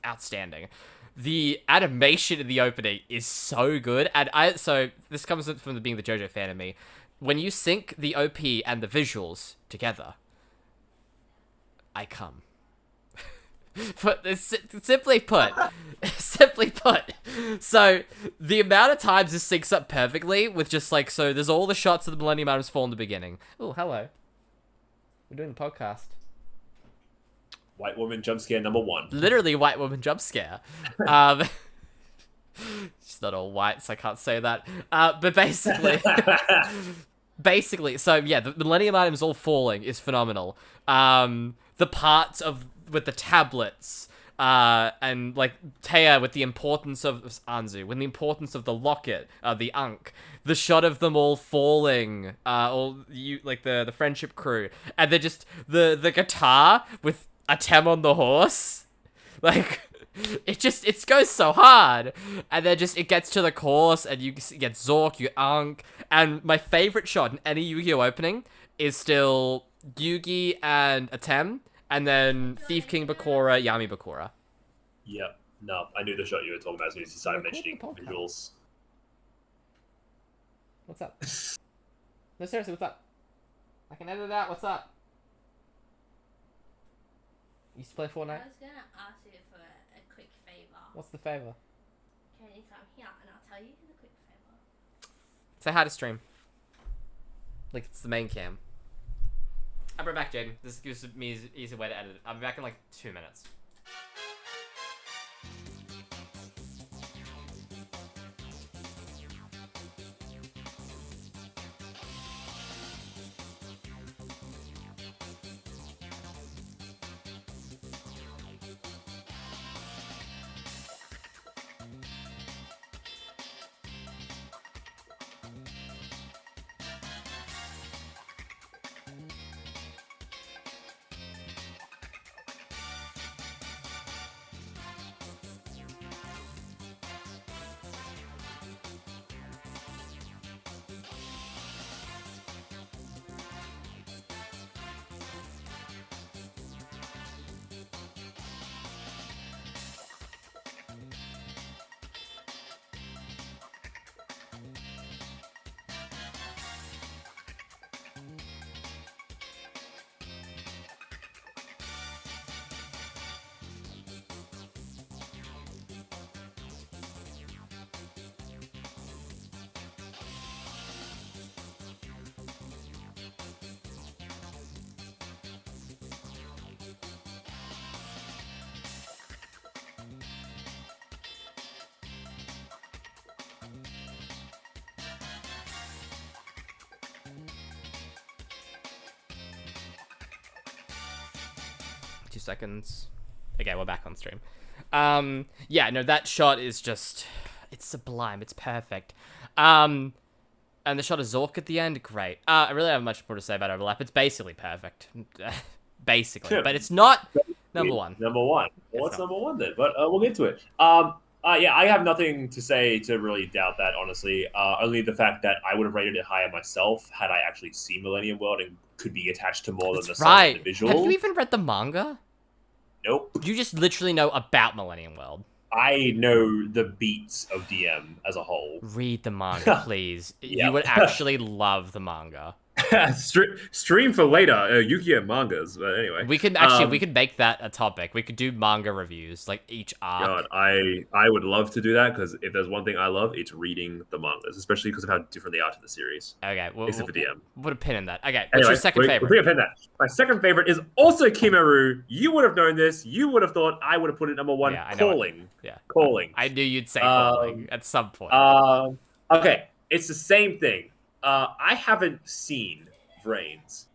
outstanding. The animation in the opening is so good, and so this comes from being the JoJo fan of me. When you sync the OP and the visuals together, I come. But simply put, so the amount of times this syncs up perfectly with just like, so there's all the shots of the Millennium Items fall in the beginning. Oh, hello. We're doing the podcast. White woman jump scare number 1. Literally white woman jump scare. She's not all white, so I can't say that. But basically, so yeah, the Millennium Items all falling is phenomenal. The parts of with the tablets, and like Taya with the importance of Anzu, with the importance of the locket, the Ankh, the shot of them all falling, all you like the friendship crew, and they're just the guitar with Atem on the horse, like it goes so hard, and then just it gets to the chorus, and you get Zork, you Ankh, and my favorite shot in any Yu-Gi-Oh opening is still Yugi and Atem. And then Thief King Bakura, Yami Bakura. Yep. No, I knew the shot you were talking about as soon as you started mentioning visuals. What's up? No, seriously, what's up? I can edit it out. What's up? You used to play Fortnite? I was gonna ask you for a quick favor. What's the favor? Can you come here and I'll tell you the quick favor? Say hi to stream. Like, it's the main cam. I'll be back, Jaden. This gives me an easy way to edit it. I'll be back in like 2 minutes. 2 seconds. Okay, we're back on stream. Yeah, no, that shot is just... It's sublime. It's perfect. And the shot of Zork at the end, great. I really don't have much more to say about Overlap. It's basically perfect. Basically. Yeah. But it's not number one. Number one. Well, what's number one then? But we'll get to it. Yeah, I have nothing to say to really doubt that, honestly. Only the fact that I would have rated it higher myself had I actually seen Millennium World and could be attached to more than the song and the visual. Have you even read the manga? Nope. You just literally know about Millennium World. I know the beats of DM as a whole. Read the manga, please. Yeah. You would actually love the manga. Stream for later, Yu-Gi-Oh mangas. But anyway, We could actually we could make that a topic. We could do manga reviews, like each arc. God, I would love to do that because if there's one thing I love, it's reading the mangas, especially because of how different they are to the series. Okay, Except for DM. Put a pin in that. Okay, what's your second favorite? We'll put a pin in that. My second favorite is also Kimaru. You would have known this. You would have thought I would have put it number one. Yeah, I know it. Calling. Yeah, Calling. I knew you'd say Calling at some point. Okay, it's the same thing. I haven't seen Vrains,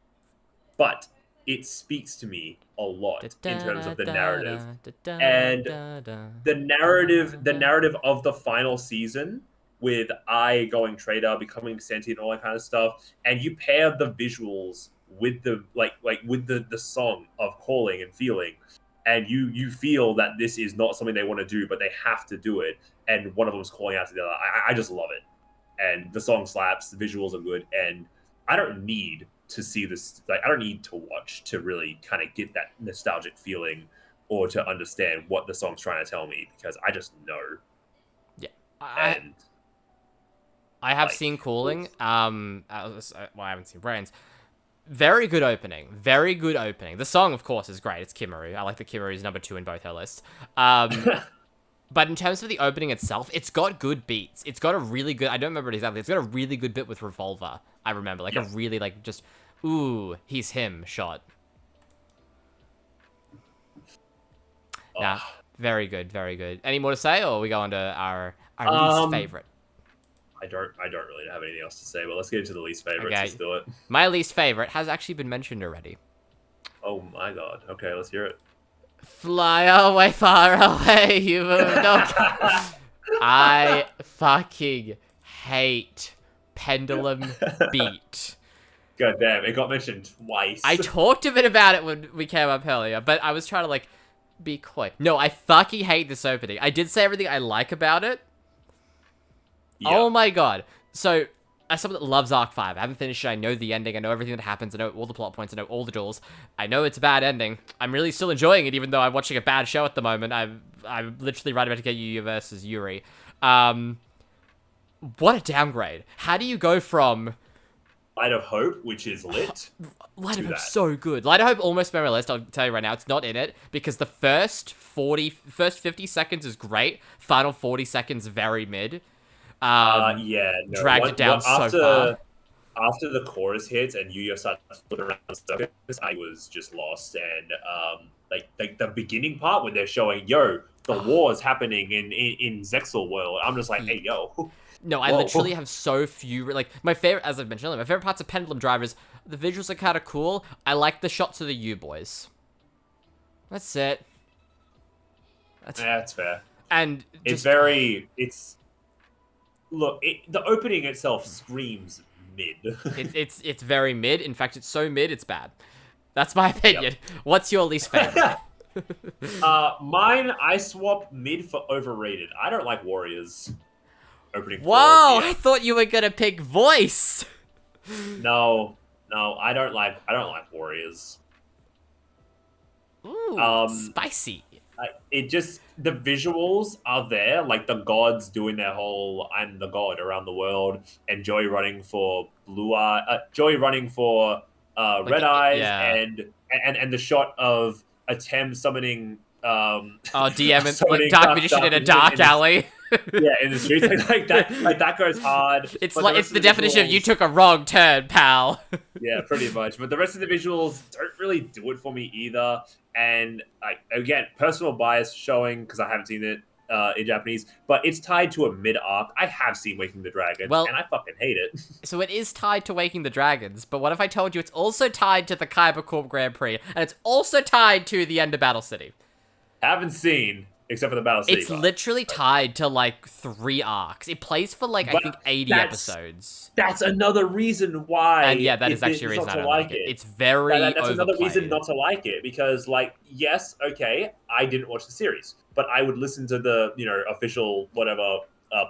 but it speaks to me a lot in terms of the narrative. And the narrative of the final season with I going trader, becoming sentient, all that kind of stuff, and you pair the visuals with the with the song of Calling and Feeling, and you feel that this is not something they want to do, but they have to do it, and one of them's calling out to the other. I just love it. And the song slaps, the visuals are good, and I don't need to see this. Like, I don't need to watch to really kind of get that nostalgic feeling or to understand what the song's trying to tell me, because I just know. Yeah, I have seen Calling. Well, I haven't seen Brains. Very good opening. Very good opening. The song, of course, is great. It's Kimaru. I like that Kimaru is number 2 in both our lists. But in terms of the opening itself, it's got good beats. It's got a really good... I don't remember it exactly. It's got a really good bit with Revolver, I remember. Like, a really, like, just... Ooh, he's him shot. Nah, very good, very good. Any more to say, or we go on to our least favorite? I don't really have anything else to say, but let's get into the least favorites. Okay. Let's do it. My least favorite has actually been mentioned already. Oh my god. Okay, let's hear it. Fly away, far away, you moved on. I fucking hate Pendulum Beat. God damn, it got mentioned twice. I talked a bit about it when we came up earlier, but I was trying to, like, be quick. No, I fucking hate this opening. I did say everything I like about it. Yeah. Oh my god. So, as someone that loves Arc 5, I haven't finished it, I know the ending, I know everything that happens, I know all the plot points, I know all the duels. I know it's a bad ending. I'm really still enjoying it, even though I'm watching a bad show at the moment. I'm literally right about to get Yu versus Yuri. What a downgrade. How do you go from... Light of Hope, which is lit. Light of Hope's so good. Light of Hope almost made my list, I'll tell you right now. It's not in it, because the first 50 seconds is great. Final 40 seconds, very mid. Dragged it down so far. After the chorus hits and Yu starts flipping around the circus, I was just lost. And like the beginning part when they're showing, the war's happening in Zexal world. I'm just like, hey, yo. No, I literally have so few... Like, my favorite, as I've mentioned earlier, my favorite parts of Pendulum Drivers, the visuals are kind of cool. I like the shots of the U-boys. That's it. That's fair. And it's Look, the opening itself screams mid. it's very mid. In fact, it's so mid, it's bad. That's my opinion. Yep. What's your least favorite? Mine, I swap mid for overrated. I don't like Warriors. Opening. Whoa! I thought you were gonna pick voice. No, I don't like Warriors. Ooh, spicy. It just, the visuals are there, like the gods doing their whole I'm the god around the world, and Joey running for Red Eyes, yeah. and the shot of Atem summoning DM Dark Magician in a dark alley. Yeah, in the streets, like that goes hard. It's like it's the definition of you took a wrong turn, pal. Yeah, pretty much. But the rest of the visuals don't really do it for me either. And again, personal bias showing because I haven't seen it. in Japanese, but it's tied to a mid arc. I have seen Waking the Dragon, Well- and I fucking hate it. So it is tied to Waking the Dragons, but what if I told you it's also tied to the Kaiba Corp Grand Prix, and it's also tied to the end of Battle City? Haven't seen, except for the Battle City. It's part. literally tied to, like, 3 arcs. It plays for, like, I But think 80 that's- episodes. That's another reason why. And yeah, that is actually a it's reason not I to don't like it. It's That- very that's another reason overplayed. not to like it, because, like, yes, okay, I didn't watch the series, but I would listen to the, official whatever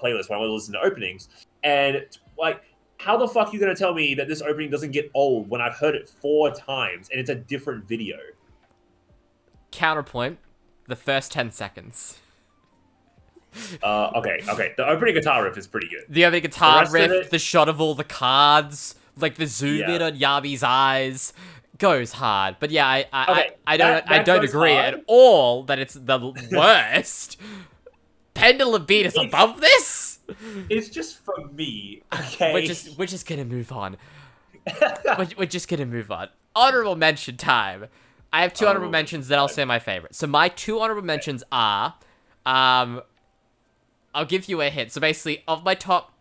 playlist when I would listen to openings, and like, how the fuck are you gonna tell me that this opening doesn't get old when I've heard it 4 times and it's a different video? Counterpoint, the first 10 seconds. Okay. The opening guitar riff is pretty good. The opening guitar rest of riff, it- the shot of all the cards, like the zoom in Yeah. on Yabi's eyes, goes hard. But yeah, I Okay, that don't goes agree hard. at all that it's the worst. Pendulum Beat is It's- above this. It's just for me, okay? We're just gonna move on. We're just gonna move on. Honorable mention time. I have 2 honorable Honorable mentions, then I'll time. say my favorite. So my 2 honorable mentions are, I'll give you a hint. So basically, of my top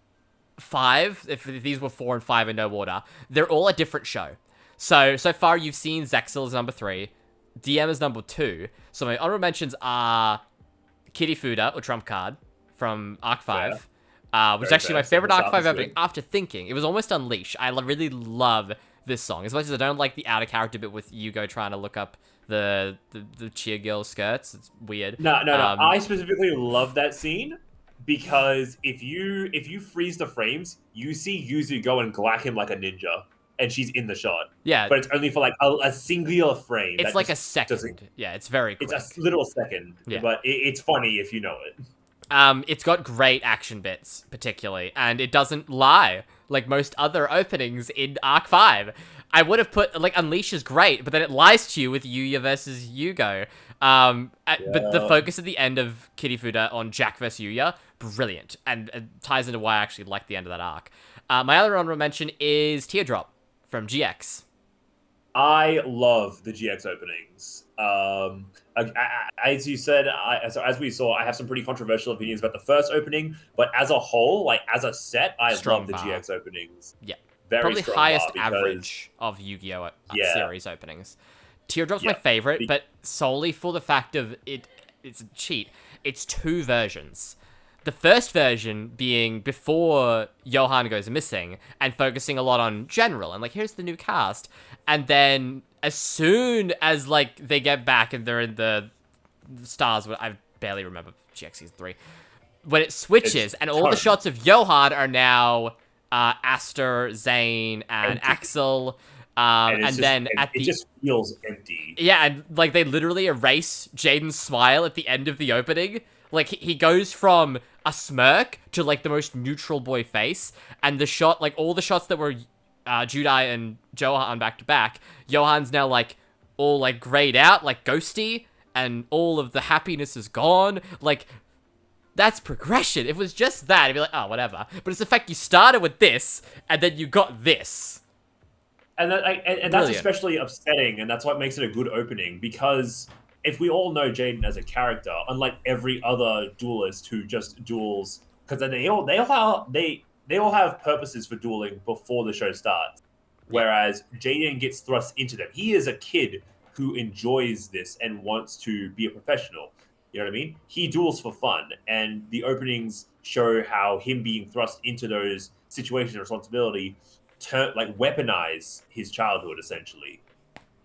5, if these were 4 and 5 in no order, they're all a different show. So far you've seen Zexal as number 3, DM as number 2. So my honorable mentions are Kitty Fuda, or Trump Card, from Arc 5. Which is Very actually my fair. favorite Second Arc 5 half is opening good. after thinking. It was almost Unleash. I really love this song. As much as I don't like the out of character bit with Yugo trying to look up the cheer girl skirts. It's weird. No. Um, I specifically love that scene because if you freeze the frames, you see Yuzu go and glack him like a ninja, and she's in the shot. Yeah, But it's only for like a singular frame. it's that like a just doesn't- second. Yeah, it's very quick. It's a little second, Yeah. but it's funny if you know it. It's got great action bits, particularly, and it doesn't lie like most other openings in Arc 5. I would have put, like, Unleash is great, but then it lies to you with Yuya versus Yugo. But the Yeah. focus at the end of Kitty Fuda on Jack versus Yuya, brilliant, and it ties into why I actually like the end of that arc. My other honorable mention is Teardrop from GX. I love the GX openings. As you said, as we saw, I have some pretty controversial opinions about the first opening, but as a whole, like as a set, I Strong love the bar. GX openings. Yeah. Very Probably strong highest bar because- average of Yu-Gi-Oh! Yeah. Series openings. Teardrop's my Yeah. favorite, but solely for the fact of it's a cheat. It's 2 versions. The first version being before Johan goes missing and focusing a lot on general and like, here's the new cast. And then as soon as like they get back and they're in the stars, I barely remember GX Season 3, when it switches It's and all the tone. shots of Johan are now Aster, Zane, and Empty. Axel. And, And then at it the just feels empty. yeah, and like they literally erase Jaden's smile at the end of the opening. Like he goes from a smirk to like the most neutral boy face, and the shot, like all the shots that were Judai and Johan back to back, Johan's now like all like grayed out, like ghosty, and all of the happiness is gone. Like that's progression. If it was just that, it'd be like, oh, whatever. But it's the fact you started with this, and then you got this. And that's Brilliant. especially upsetting, and that's what makes it a good opening, because if we all know Jaden as a character, unlike every other duelist who just duels, because they all have purposes for dueling before the show starts, whereas Jaden gets thrust into them. He is a kid who enjoys this and wants to be a professional. You know what I mean? He duels for fun, and the openings show how him being thrust into those situations of responsibility weaponize his childhood essentially,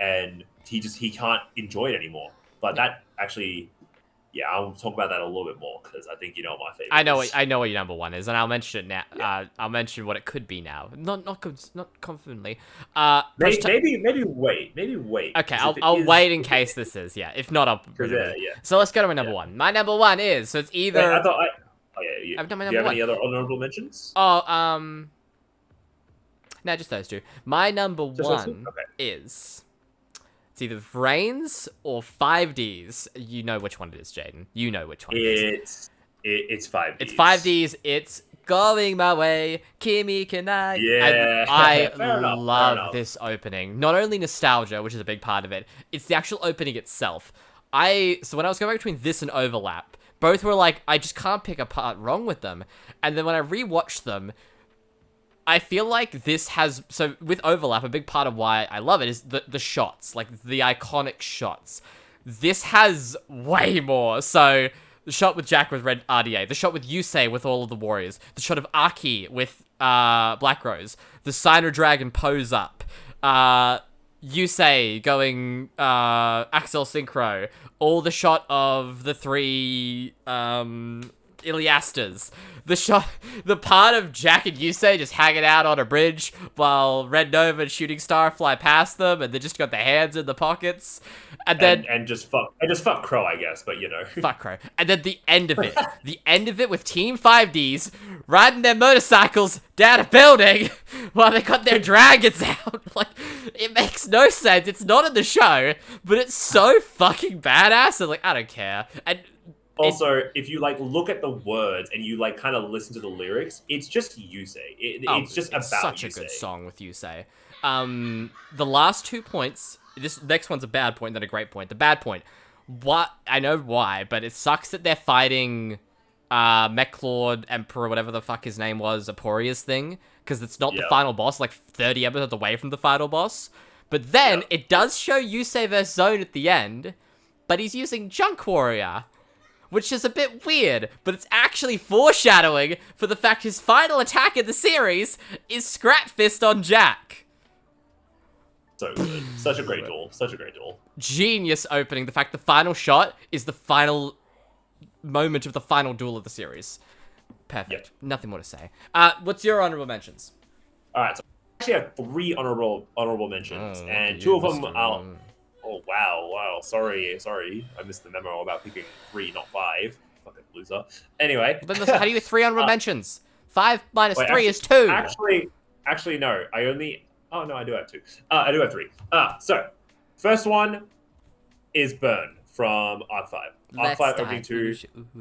and he can't enjoy it anymore. But that actually, yeah, I'll talk about that a little bit more because I think you know my favorite. I know is. what your number 1 is, and I'll mention it now. Yeah. I'll mention what it could be now. Not confidently. Maybe wait. Okay, 'cause if it I'll is- wait in case this is, yeah. If not, I'll bring it in. yeah. So let's go to my number Yeah. 1. My number 1 is, so it's Wait, either... I've done my do you number have any other honorable mentions? No, just those 2. My number Just those two? 1 Okay. is... It's either Vrains or 5Ds. You know which one it is, Jaden. You know which one it is. It's 5Ds. It's 5Ds. It's Going My Way, Kimi Kanai. Yeah. I Fair enough, fair love enough. this opening. Not only nostalgia, which is a big part of it, it's the actual opening itself. So when I was going back between this and Overlap, both were like, I just can't pick a part wrong with them. And then when I rewatched them, I feel like this has, so with Overlap, a big part of why I love it is the shots, like the iconic shots. This has way more. So the shot with Jack with red RDA, the shot with Yusei with all of the warriors, the shot of Aki with Black Rose, the Cyno Dragon pose up, Yusei going Axel Synchro, all the shot of the three Iliastas, the part of Jack and Yusei just hanging out on a bridge while Red Nova and Shooting Star fly past them, and they just got their hands in the pockets, and then and just fuck Crow, I guess, but you know, fuck Crow, and then the end of it with Team 5Ds riding their motorcycles down a building while they got their dragons out. Like, it makes no sense. It's not in the show, but it's so fucking badass. And like, I don't care. And also, if you like look at the words and you like kind of listen to the lyrics, it's just Yusei. It's just about such Yusei. a good song with Yusei. The last 2 points. This next one's a bad point, then a great point. The bad point. What I know why, but it sucks that they're fighting Mechlord Emperor, whatever the fuck his name was, Aporia's thing, because it's not the final boss, like 30 episodes away from the final boss. But then it does show Yusei vs Zone at the end, but he's using Junk Warrior, which is a bit weird, but it's actually foreshadowing for the fact his final attack in the series is Scrap Fist on Jack. So good. Such a great duel. Such a great duel. Genius opening. The fact the final shot is the final moment of the final duel of the series. Perfect. Yep. Nothing more to say. What's your honorable mentions? All right. So I actually have 3 honorable mentions, and 2 of them are. Oh wow. Sorry. I missed the memo about picking 3, not 5. Fucking loser. Anyway. But how do you get 3 honorable mentions? 5 minus 3 actually, is 2. Actually, no. Oh no, I do have 2. I do have 3. So, first one is Burn from Arc 5. Arc 5 opening 2.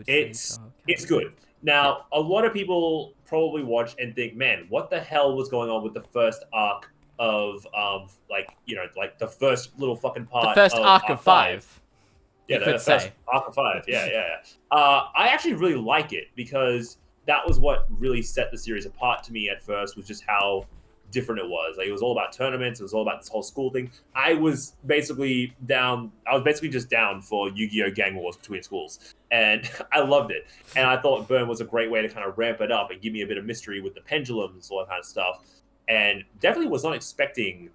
It's good. Now, a lot of people probably watch and think, man, what the hell was going on with the first arc of like the first little fucking part. The first arc of 5. Yeah, the first arc of 5. Yeah. I actually really like it because that was what really set the series apart to me at first, was just how different it was. Like, it was all about tournaments. It was all about this whole school thing. I was basically just down for Yu-Gi-Oh! Gang Wars between schools, and I loved it. And I thought Burn was a great way to kind of ramp it up and give me a bit of mystery with the pendulums and all that kind of stuff. And definitely was not expecting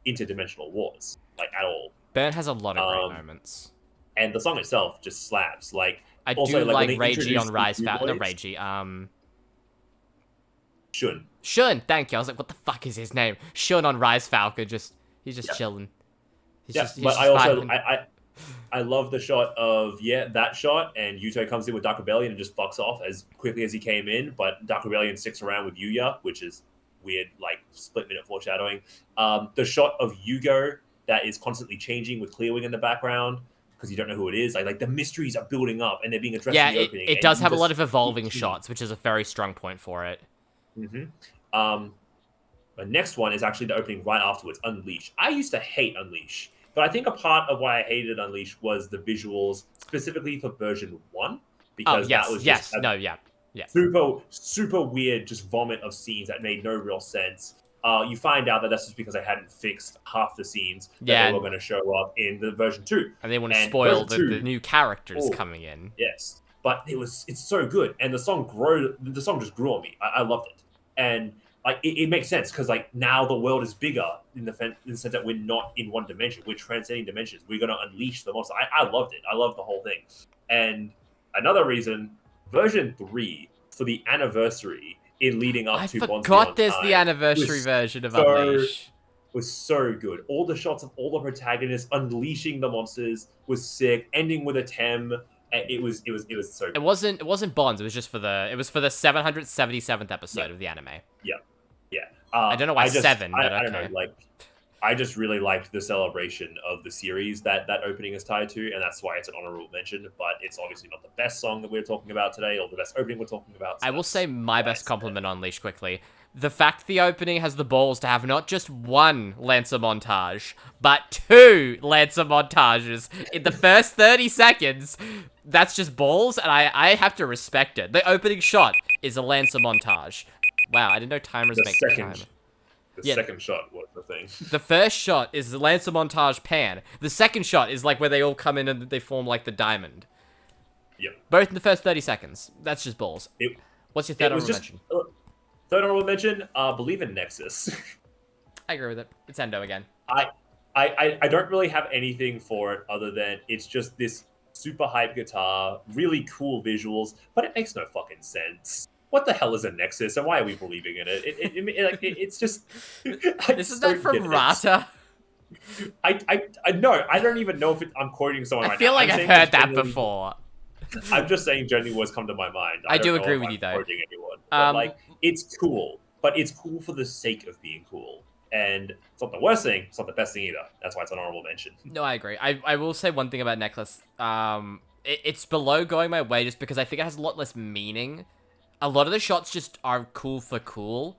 interdimensional wars, like, at all. Burn has a lot of great moments. And the song itself just slaps. Like, I also, do like when they Reiji introduced on Rise the Falcon. new Not boys- Reiji. Shun. Thank you. I was like, what the fuck is his name? Shun on Rise Falcon. He's just chilling. But I also I love the shot of that shot, and Yuto comes in with Dark Rebellion and just fucks off as quickly as he came in. But Dark Rebellion sticks around with Yuya, which is weird, like split minute foreshadowing. The shot of Yugo that is constantly changing with Clearwing in the background, because you don't know who it is. Like the mysteries are building up and they're being addressed in the opening. It does have a lot of evolving shots, which is a very strong point for it. The next one is actually the opening right afterwards, Unleash. I used to hate Unleash, but I think a part of why I hated Unleash was the visuals, specifically for version 1, because that was just super weird, just vomit of scenes that made no real sense. You find out that that's just because they hadn't fixed half the scenes that they were going to show up in the version 2. And they want to spoil the new characters coming in. Yes. But it's so good. And the song just grew on me. I loved it. And like it makes sense because like now the world is bigger in the sense that we're not in one dimension. We're transcending dimensions. We're going to unleash the monster. I loved it. I loved the whole thing. And another reason, version 3 for the anniversary in leading up to Bonds Beyond I forgot there's Time the anniversary version of Unleash. Was so good. All the shots of all the protagonists unleashing the monsters was sick. Ending with a Tem. It was so good. It wasn't Bonds. It was just for the 777th episode of the anime. Yeah. I don't know why 7, but okay. I don't know. Like, I just really liked the celebration of the series that opening is tied to, and that's why it's an honorable mention. But it's obviously not the best song that we're talking about today, or the best opening we're talking about. So I will say my best compliment on Unleash quickly. the fact the opening has the balls to have not just one Lancer montage, but 2 Lancer montages in the first 30 seconds, that's just balls, and I have to respect it. The opening shot is a Lancer montage. Wow, I didn't know timers make the timer. The Yeah. second shot was the thing. The first shot is the Lancer montage pan. The second shot is like where they all come in and they form like the diamond. Yep. Both in the first 30 seconds. That's just balls. It, What's your third it was honorable just mention? third honorable mention. Believe in Nexus. I agree with it. It's Endo again. I don't really have anything for it other than it's just this super hype guitar, really cool visuals, but it makes no fucking sense. What the hell is a Nexus, and why are we believing in it? It's just. Isn't that from Rata? I know. I don't even know if I'm quoting someone I right feel now. like I'm I've saying heard it's that generally- before. I'm just saying generally what's come to my mind. I do don't know agree if with I'm you, though. quoting anyone, but, Um, like, it's cool, but it's cool for the sake of being cool. And it's not the worst thing, it's not the best thing either. That's why it's an honorable mention. No, I agree. I will say one thing about Necklace. It's below going my way just because I think it has a lot less meaning. A lot of the shots just are cool for cool.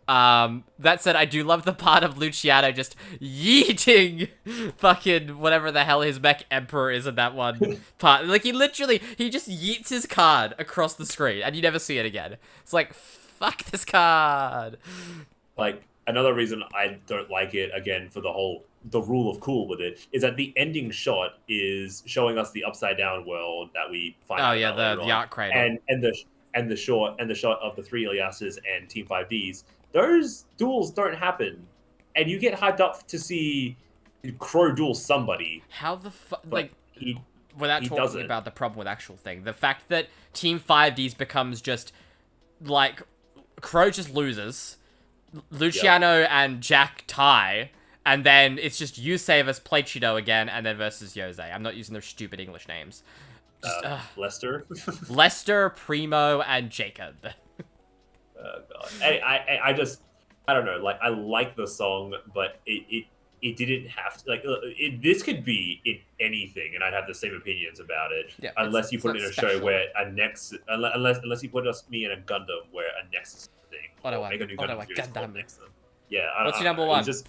That said, I do love the part of Luciano just yeeting fucking whatever the hell his mech emperor is in that one part. Like, he just yeets his card across the screen, and you never see it again. It's like, fuck this card. Like, another reason I don't like it, again, for the rule of cool with it, is that the ending shot is showing us the upside down world that we find Oh out yeah, about the later on. art cradle. And the shot of the 3 Iliases and Team 5Ds. Those duels don't happen, and you get hyped up to see Crow duel somebody. How the fuck, But like, without he talking doesn't. about the problem with actual thing, the fact that Team 5Ds becomes just, like, Crow just loses, Luciano and Jack tie, and then it's just you save us, play Cheeto again, and then versus Jose. I'm not using their stupid English names. Just, Lester. Lester, Primo, and Jacob. Oh god. I don't know. Like, I like the song, but it didn't have to. Like, this could be in anything, and I'd have the same opinions about it. Yeah, unless you it's put it not in a special. show where a Nexus, unless you put me in a Gundam where a Nexus is a thing. Oh, no, Or make a new oh, no, Gundam series called Gundam. Nexus. Yeah. I What's don't your number know. one? It's just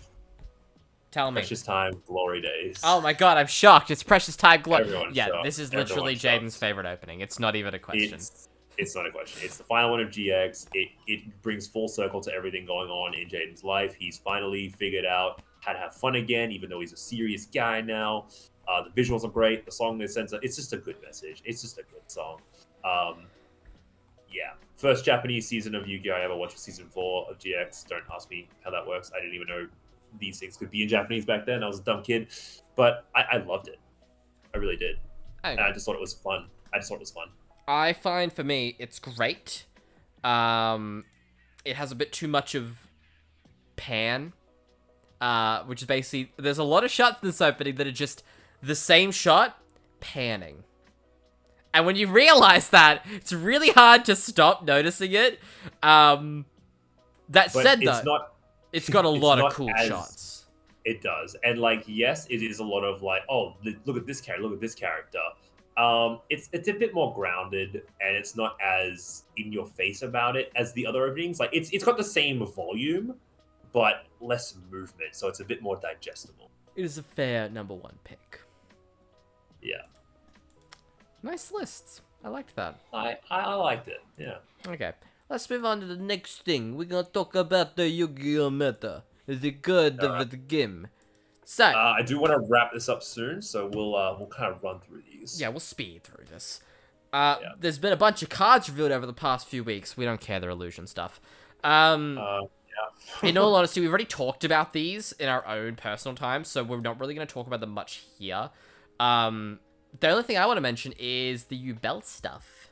Tell me. Precious Time, Glory Days. Oh my god, I'm shocked. It's Precious Time Glory. Everyone's Yeah, shocked. this is Everyone's literally shocked. Jaden's favorite opening. It's not even a question. It's not a question. It's the final one of GX. It brings full circle to everything going on in Jaden's life. He's finally figured out how to have fun again, even though he's a serious guy now. The visuals are great. The song is it's just a good message. It's just a good song. Yeah. First Japanese season of Yu-Gi-Oh! I ever watched season 4 of GX. Don't ask me how that works. I didn't even know these things could be in Japanese back then. I was a dumb kid. But I loved it. I really did. And I just thought it was fun. I find for me, it's great. It has a bit too much of pan, which is basically, there's a lot of shots in this opening that are just the same shot, panning. And when you realize that, it's really hard to stop noticing it. That But said, it's though, not it's got a it's lot of not cool as- shots. It does. And, like, yes, it is a lot of, like, oh, look at this character, look at this character. It's a bit more grounded, and it's not as in your face about it as the other openings. Like, it's got the same volume, but less movement, so it's a bit more digestible. It is a fair number 1 pick. Yeah. Nice lists. I liked that. I liked it, yeah. Okay, let's move on to the next thing. We're gonna talk about the Yu-Gi-Oh! Meta. The good of the game. So, I do want to wrap this up soon, so we'll kind of run through these. yeah, we'll speed through this. There's been a bunch of cards revealed over the past few weeks. We don't care, they're illusion stuff. Yeah. In all honesty, we've already talked about these in our own personal time, so we're not really going to talk about them much here. The only thing I want to mention is the Yubel stuff.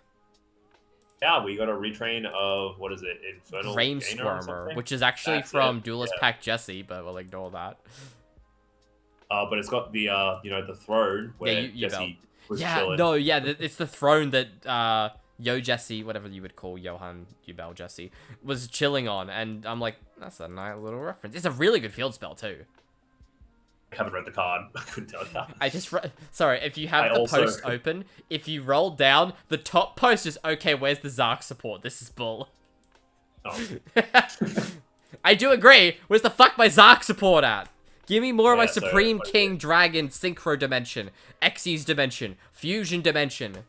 Yeah, we got a retrain of, what is it, Infernal Rain Gainer or Squirmer, something? which is actually That's from it, Duelist yeah. Pack Jesse, but we'll ignore that. But it's got the, the throne where Yubel. Jesse was Yeah, chilling. no, yeah, it's the throne that Yo Jesse, whatever you would call Johan Yubel Jesse, was chilling on, and I'm like, that's a nice little reference. It's a really good field spell too. I haven't read the card. I couldn't tell you. I just sorry, if you have I the also- post open, if you roll down, the top post is okay, where's the Zark support? This is bull. Oh, I do agree. Where's the fuck my Zark support at? Give me more of my Yeah, so, Supreme what is King it? Dragon Synchro Dimension, Xyz Dimension, Fusion Dimension.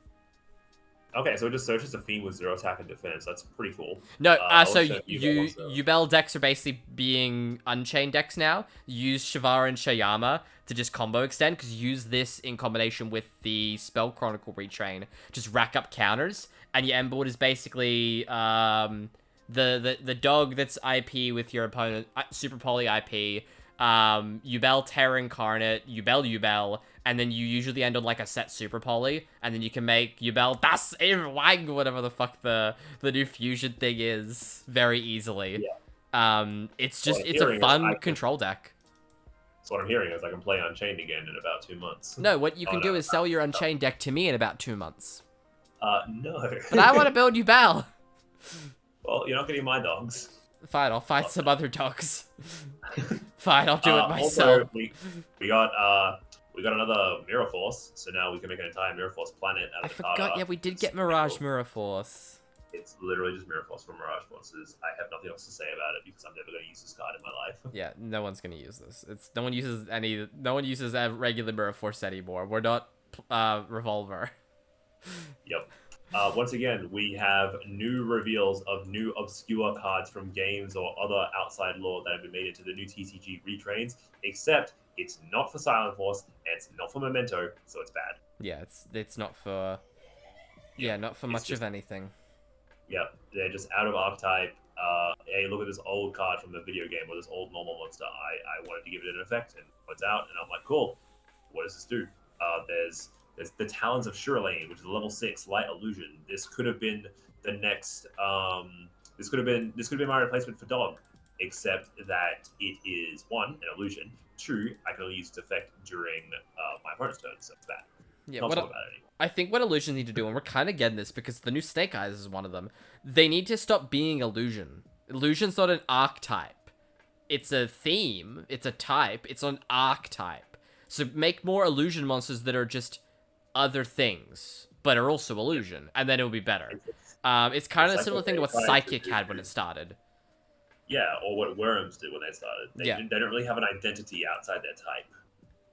okay, so it just searches a theme with 0 attack and defense. That's pretty cool. No, I'll so show you guys also. Yubel decks are basically being Unchained decks now. You use Shivara and Shayama to just combo extend, because you use this in combination with the Spell Chronicle Retrain. Just rack up counters, and your Emboard is basically the dog that's IP with your opponent, Super Poly IP, Yubel Terra Incarnate, Yubel, and then you usually end on like a set Super Poly, and then you can make Yubel Das Wang, whatever the fuck the new fusion thing is, very easily. Yeah. It's just, I'm it's a hearing is fun I can- control deck. So what I'm hearing is I can play Unchained again in about 2 months. No, what you can Oh, do no. is sell your Unchained deck to me in about 2 months. No. But I want to build Yubel. Well, you're not getting my dogs. Fine, I'll find some other dogs. Fine, I'll do it Also, myself. we got another Mirror Force, so now we can make an entire Mirror Force planet out I of the forgot, Tata. yeah, we did It's get pretty Mirage cool. Mirror Force. It's literally just Mirror Force from Mirage Forces. I have nothing else to say about it because I'm never going to use this card in my life. Yeah, no one's gonna use this. No one uses a regular Mirror Force anymore. We're not Revolver. Yep. Once again, we have new reveals of new obscure cards from games or other outside lore that have been made into the new TCG retrains, except it's not for Silent Force and it's not for Memento, so it's bad. Yeah, it's not for not for it's much just- of anything. Yep, they're just out of archetype. Hey, look at this old card from the video game or this old normal monster. I wanted to give it an effect, and it's out, and I'm like, cool. What does this do? There's the Talons of Shuralane, which is a level 6 light illusion. This could have been the next. This could have been my replacement for Dog, except that it is 1, an illusion. 2, I can only use its effect during my opponent's turn, so it's bad. Yeah, Not what talk about it anymore. I think what illusions need to do, and we're kind of getting this because the new Snake Eyes is one of them. They need to stop being illusion. Illusion's not an archetype. It's a theme. It's a type. It's an archetype. So make more illusion monsters that are just other things, but are also illusion, and then it'll be better. It's kind of a It's similar like thing to what what they tried to Psychic do. had when it started. Yeah, or what Worms did when they started. They Yeah. don't really have an identity outside their type.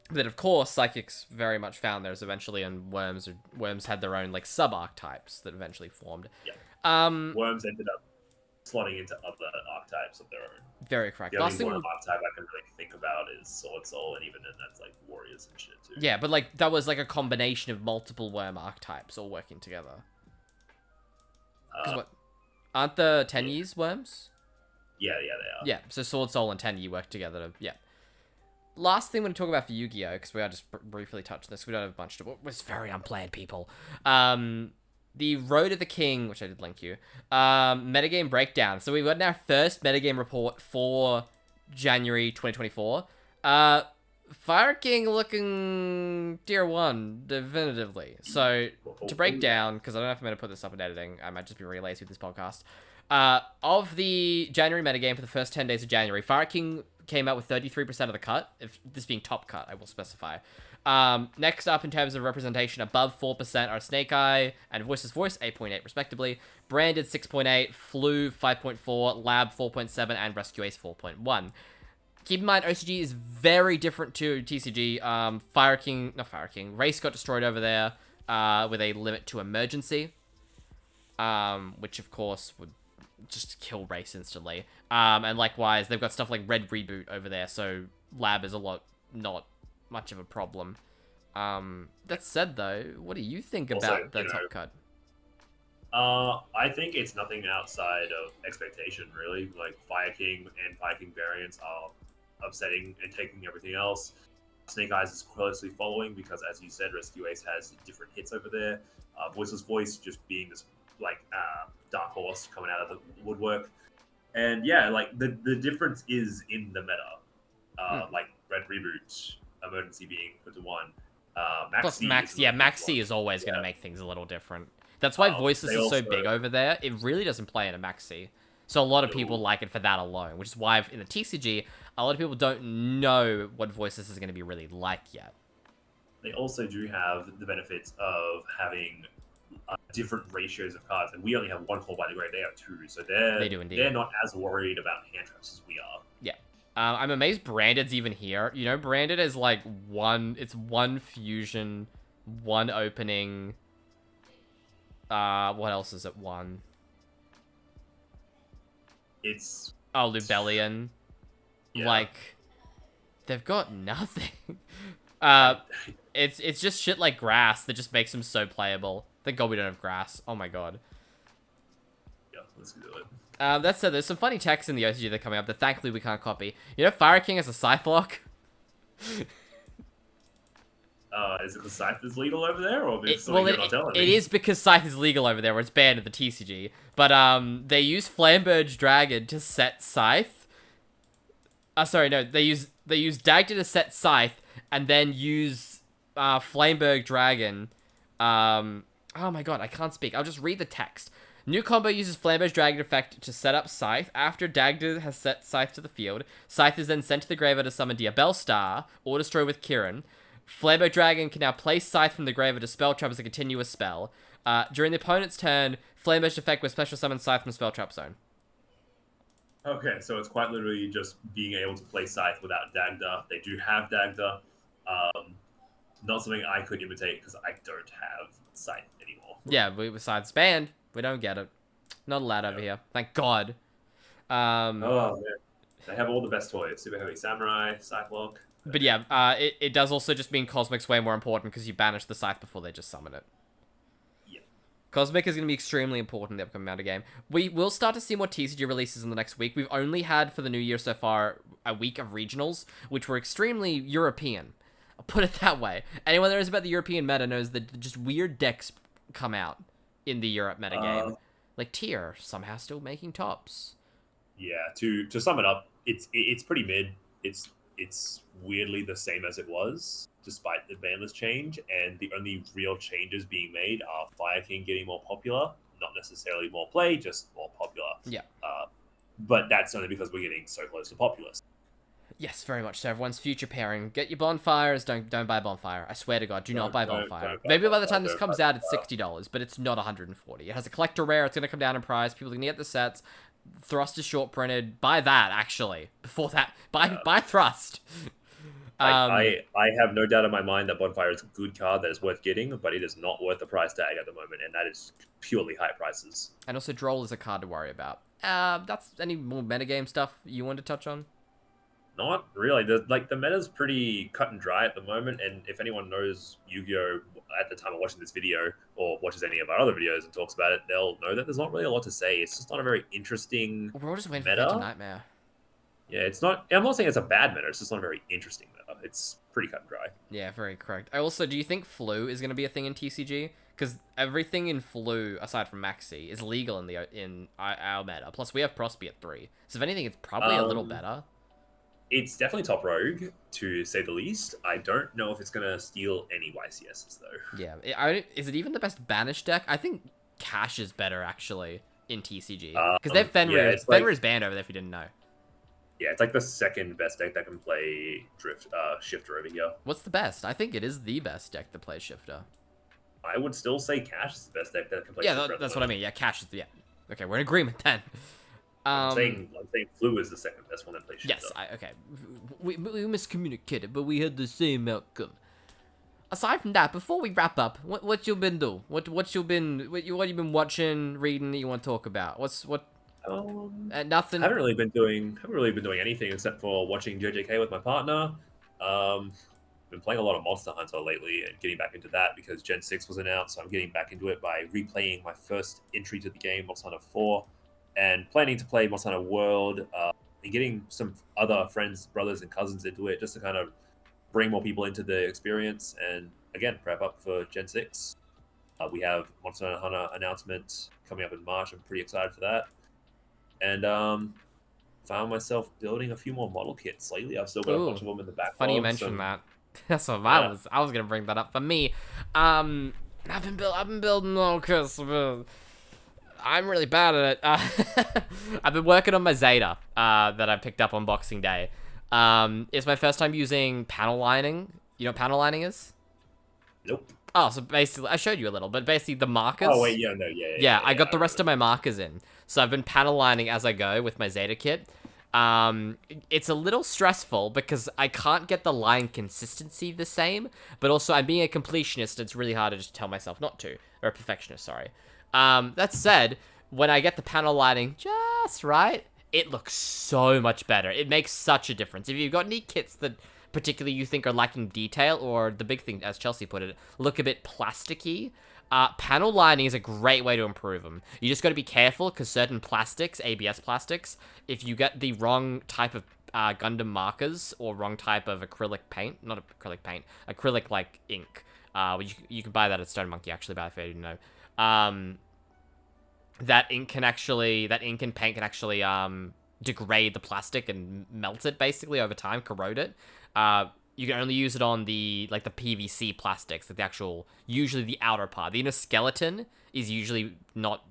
Then of course Psychics very much found theirs eventually, and Worms had their own like sub-archetypes that eventually formed. Yeah. Worms ended up slotting into other archetypes of their own. Very correct. The Last only thing worm archetype I can really think about is Sword Soul, and even then that's like warriors and shit too. Yeah, but like that was like a combination of multiple worm archetypes all working together. 'Cause what? Aren't the Tenyis worms? Yeah, they are. Yeah, so Sword Soul and Tenyi work together to, yeah. Last thing we're going to talk about for Yu-Gi-Oh, because we are just briefly touched this. We don't have a bunch to... It was very unplanned, people. The Road of the King, which I did link you. Metagame breakdown. So we've got our first metagame report for January 2024. Fire King looking tier 1, definitively. So, to break down, because I don't know if I'm going to put this up in editing. I might just be really lazy with this podcast. Of the January metagame for the first 10 days of January, Fire King came out with 33% of the cut, if this being top cut, I will specify. Next up in terms of representation, above 4% are Snake Eye and Voices Voice, 8.8 respectively. Branded 6.8, Flu 5.4, Lab 4.7, and Rescue Ace 4.1. Keep in mind, OCG is very different to TCG. Race got destroyed over there with a limit to emergency, which of course would just kill Race instantly. And likewise, they've got stuff like Red Reboot over there, so Lab is not much of a problem. That said, though, what do you think Also, about the you know, top cut? I think it's nothing outside of expectation, really. Like, Fire King and Fire King variants are upsetting and taking everything else. Snake Eyes is closely following because, as you said, Rescue Ace has different hits over there. Voiceless Voice just being this, like, dark horse coming out of the woodwork. And, yeah, like, the difference is in the meta. Like, Red Reboot, Emergency being put to 1. Plus Max, Max C is always going to make things a little different. That's why Voices they is so also- big over there. It really doesn't play in a Max C. So a lot of people like it for that alone, which is why in the TCG, a lot of people don't know what Voices is going to be really like yet. They also do have the benefits of having different ratios of cards, and we only have one Call by the Grave. They have two, so They do indeed. they're not as worried about hand traps as we are. I'm amazed Branded's even here. You know, Branded is like one fusion, one opening. What else is it? One. It's Oh, Lubellion. Yeah. Like, they've got nothing. It's just shit like grass that just makes them so playable. Thank God we don't have grass. Oh my god. yeah. Let's do it. That said, there's some funny texts in the OCG that are coming up that thankfully we can't copy. You know, Fire King has a Scythe lock. Is it because Scythe is legal over there, or because Well, you're not telling it me? is because Scythe is legal over there, where it's banned at the TCG. But they use Flamberge Dragon to set Scythe. Sorry, no, they use Dagda to set Scythe, and then use Flameberg Dragon. Oh my god, I can't speak. I'll just read the text. New combo uses Flamberge Dragon effect to set up Scythe. After Dagda has set Scythe to the field, Scythe is then sent to the graveyard to summon Diabellstar or destroy with Kirin. Flamberge Dragon can now place Scythe from the graveyard to spell trap as a continuous spell. During the opponent's turn, Flamberge effect will special summon Scythe from spell trap zone. Okay, so it's quite literally just being able to play Scythe without Dagda. They do have Dagda. Not something I could imitate because I don't have Scythe anymore. Yeah, besides banned, we don't get it. Not allowed over here. Thank God. Oh man, they have all the best toys: Super Heavy Samurai, Cyclock. But yeah, it does also just mean Cosmic's way more important because you banish the Scythe before they just summon it. Yeah. Cosmic is going to be extremely important in the upcoming Meta game. We will start to see more TCG releases in the next week. We've only had, for the new year so far, a week of regionals, which were extremely European. I'll put it that way. Anyone that knows about the European meta knows that just weird decks come out in the Europe meta game. Like Tier, somehow still making tops. Yeah. To sum it up, it's pretty mid. It's weirdly the same as it was, despite the banlist change, and the only real changes being made are Fire King getting more popular, not necessarily more play, just more popular. Yeah. But that's only because we're getting so close to populous. Yes, very much so. Everyone's future pairing. Get your bonfires. Don't buy bonfire. I swear to God, do not buy Don't bonfire. buy Maybe by the Bonfire, time this don't comes buy out, it's $60, but it's not $140. It has a collector rare. It's gonna come down in price. People are gonna get the sets. Thrust is short printed. Buy that actually. Before that, buy Thrust. I have no doubt in my mind that Bonfire is a good card that is worth getting, but it is not worth the price tag at the moment, and that is purely high prices. And also, Droll is a card to worry about. That's any more metagame stuff you want to touch on? Not really. The meta's pretty cut and dry at the moment, and if anyone knows Yu-Gi-Oh! At the time of watching this video, or watches any of our other videos and talks about it, they'll know that there's not really a lot to say. It's just not a very interesting We're all just waiting meta. for Fate Nightmare. Yeah, it's not. I'm not saying it's a bad meta. It's just not a very interesting meta. It's pretty cut and dry. Yeah, very correct. I also, do you think Flu is going to be a thing in TCG? Because everything in Flu, aside from Maxi, is legal in our meta. Plus, we have Prosby at 3. So if anything, it's probably a little better. It's definitely top rogue, to say the least. I don't know if it's going to steal any YCSs, though. Yeah. Is it even the best Banish deck? I think Cash is better, actually, in TCG. Because they have Fenrir. yeah, it's Fenrir is banned over there if you didn't know. Yeah, it's like the second best deck that can play Shifter over here. What's the best? I think it is the best deck that plays Shifter. I would still say Cash is the best deck that can play Yeah, Shifter. at the that's what I moment. mean. Yeah, Cash is the... Yeah. Okay, we're in agreement then. I'm saying Flu is the second best one that plays Shifter. Yes, okay. We miscommunicated, but we had the same outcome. Aside from that, before we wrap up, what you been doing? What you been watching, reading that you want to talk about? Nothing. I haven't really been doing anything except for watching JJK with my partner. Been playing a lot of Monster Hunter lately and getting back into that because Gen 6 was announced, so I'm getting back into it by replaying my first entry to the game, Monster Hunter 4, and planning to play Monster Hunter World, and getting some other friends, brothers, and cousins into it just to kind of bring more people into the experience and, again, prep up for Gen 6. We have Monster Hunter announcement coming up in March. I'm pretty excited for that. And found myself building a few more model kits lately. I've still got a bunch of them in the backlog. Funny you mentioned that. That's what I was gonna bring that up for me. I've been building model kits. I'm really bad at it. I've been working on my Zeta that I picked up on Boxing Day. It's my first time using panel lining. You know what panel lining is? Nope. Oh, so basically, I showed you a little, but basically the markers. Oh wait, yeah, no, Yeah, I got the rest remember. of my markers in. So I've been panel lining as I go with my Zeta kit. It's a little stressful because I can't get the line consistency the same, but also I'm being a completionist, it's really hard to just tell myself not to. Or a perfectionist, sorry. That said, when I get the panel lining just right, it looks so much better. It makes such a difference. If you've got any kits that particularly you think are lacking detail, or the big thing, as Chelsea put it, look a bit plasticky, panel lining is a great way to improve them. You just got to be careful because certain plastics, ABS plastics, if you get the wrong type of Gundam markers or wrong type of acrylic paint, not acrylic paint, acrylic like ink, you can buy that at Stone Monkey actually, but if you didn't know, that ink and paint can actually degrade the plastic and melt it basically over time, corrode it. You can only use it on the PVC plastics, like the actual, usually the outer part. The inner skeleton is usually not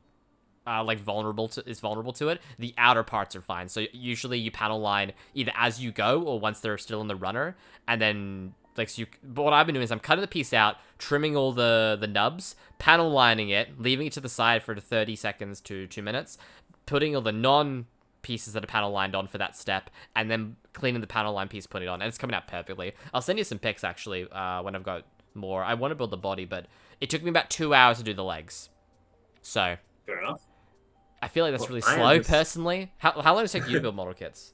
vulnerable to it. The outer parts are fine. So usually you panel line either as you go or once they're still in the runner, and then but what I've been doing is I'm cutting the piece out, trimming all the nubs, panel lining it, leaving it to the side for 30 seconds to 2 minutes, putting all the non pieces that are panel lined on for that step, and then cleaning the panel line piece, putting it on, and it's coming out perfectly. I'll send you some pics actually when I've got more. I want to build the body, but it took me about 2 hours to do the legs. So Fair enough. I feel like that's Well, really I am slow, just- personally. How long does it take you to build model kits?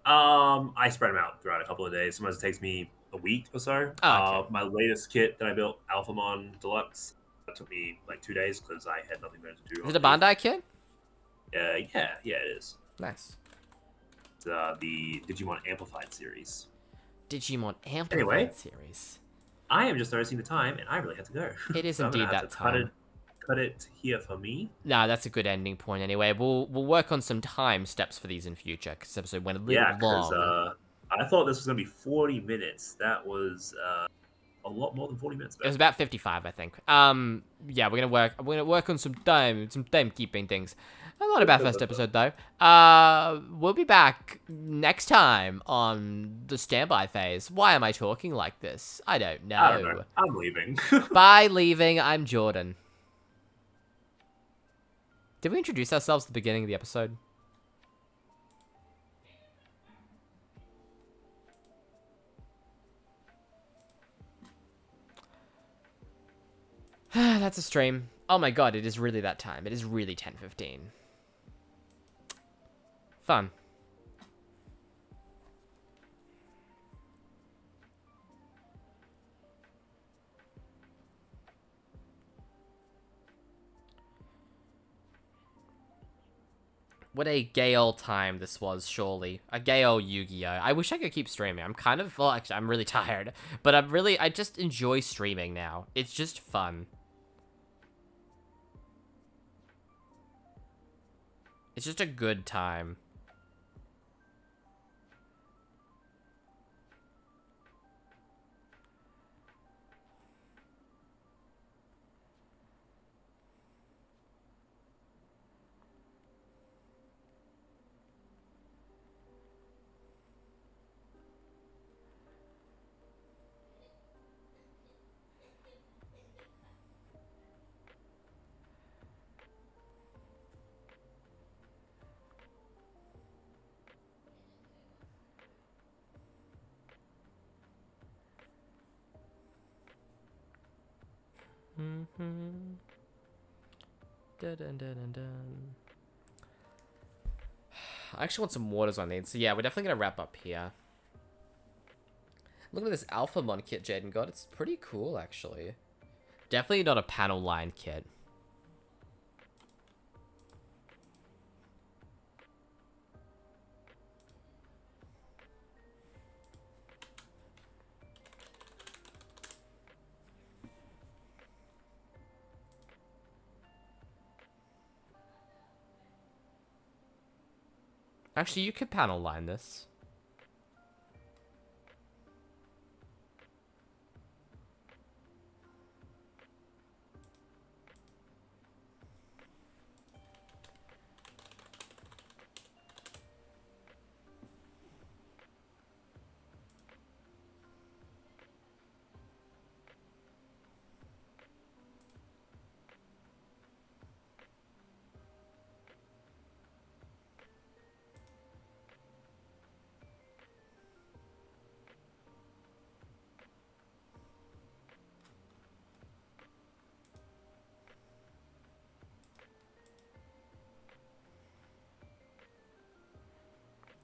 I spread them out throughout a couple of days. Sometimes it takes me a week or so. Oh, okay. My latest kit that I built, Alphamon Deluxe, that took me like 2 days because I had nothing better to do. Is it a Bandai kit? Yeah, it is. Nice. It's the Digimon Amplified series. Digimon Amplified Anyway. series. I am just noticing the time, and I really have to go. It is So I'm gonna indeed have that to cut time. it here for me. Nah, that's a good ending point anyway. We'll work on some time steps for these in future, because this episode went a little Yeah, long. because I thought this was gonna be 40 minutes. That was a lot more than 40 minutes. It was about 55, I think. Yeah, we're gonna work on some timekeeping things. Not a bad first episode though. We'll be back next time on the standby phase. Why am I talking like this? I don't know. I don't know. I'm leaving. Bye, leaving. I'm Jordan. Did we introduce ourselves at the beginning of the episode? That's a stream. Oh my god, it is really that time. It is really 10:15. Fun. What a gay old time this was, surely. A gay old Yu-Gi-Oh! I wish I could keep streaming. I'm kind of, well, actually, I'm really tired. But I just enjoy streaming now. It's just fun. It's just a good time. Dun, dun, dun, dun, dun. I actually want some waters on these. So yeah, we're definitely going to wrap up here. Look at this Alphamon kit Jaden got. It's pretty cool, actually. Definitely not a panel line kit. Actually, you could panel line this.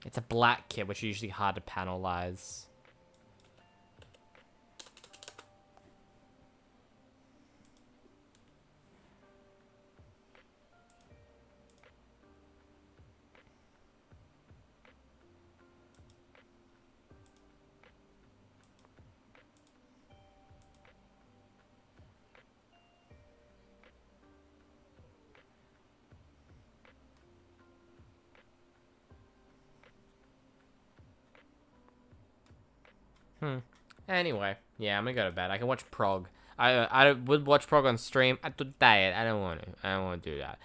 It's a black kit, which is usually hard to panelize. Anyway, yeah, I'm gonna go to bed. I can watch Prog. I would watch Prog on stream. I'm too tired. I don't want to. I don't want to do that.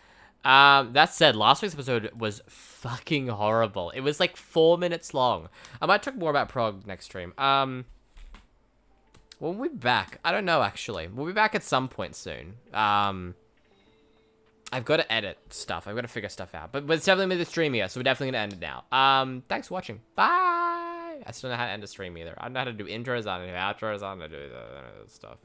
That said, last week's episode was fucking horrible. It was like 4 minutes long. I might talk more about Prog next stream. When we back? I don't know, actually. We'll be back at some point soon. I've got to edit stuff. I've got to figure stuff out. But it's definitely made the stream here, so we're definitely going to end it now. Thanks for watching. Bye! I still don't know how to end a stream either. I don't know how to do intros, I don't know how to do outros, I don't know how to do that stuff.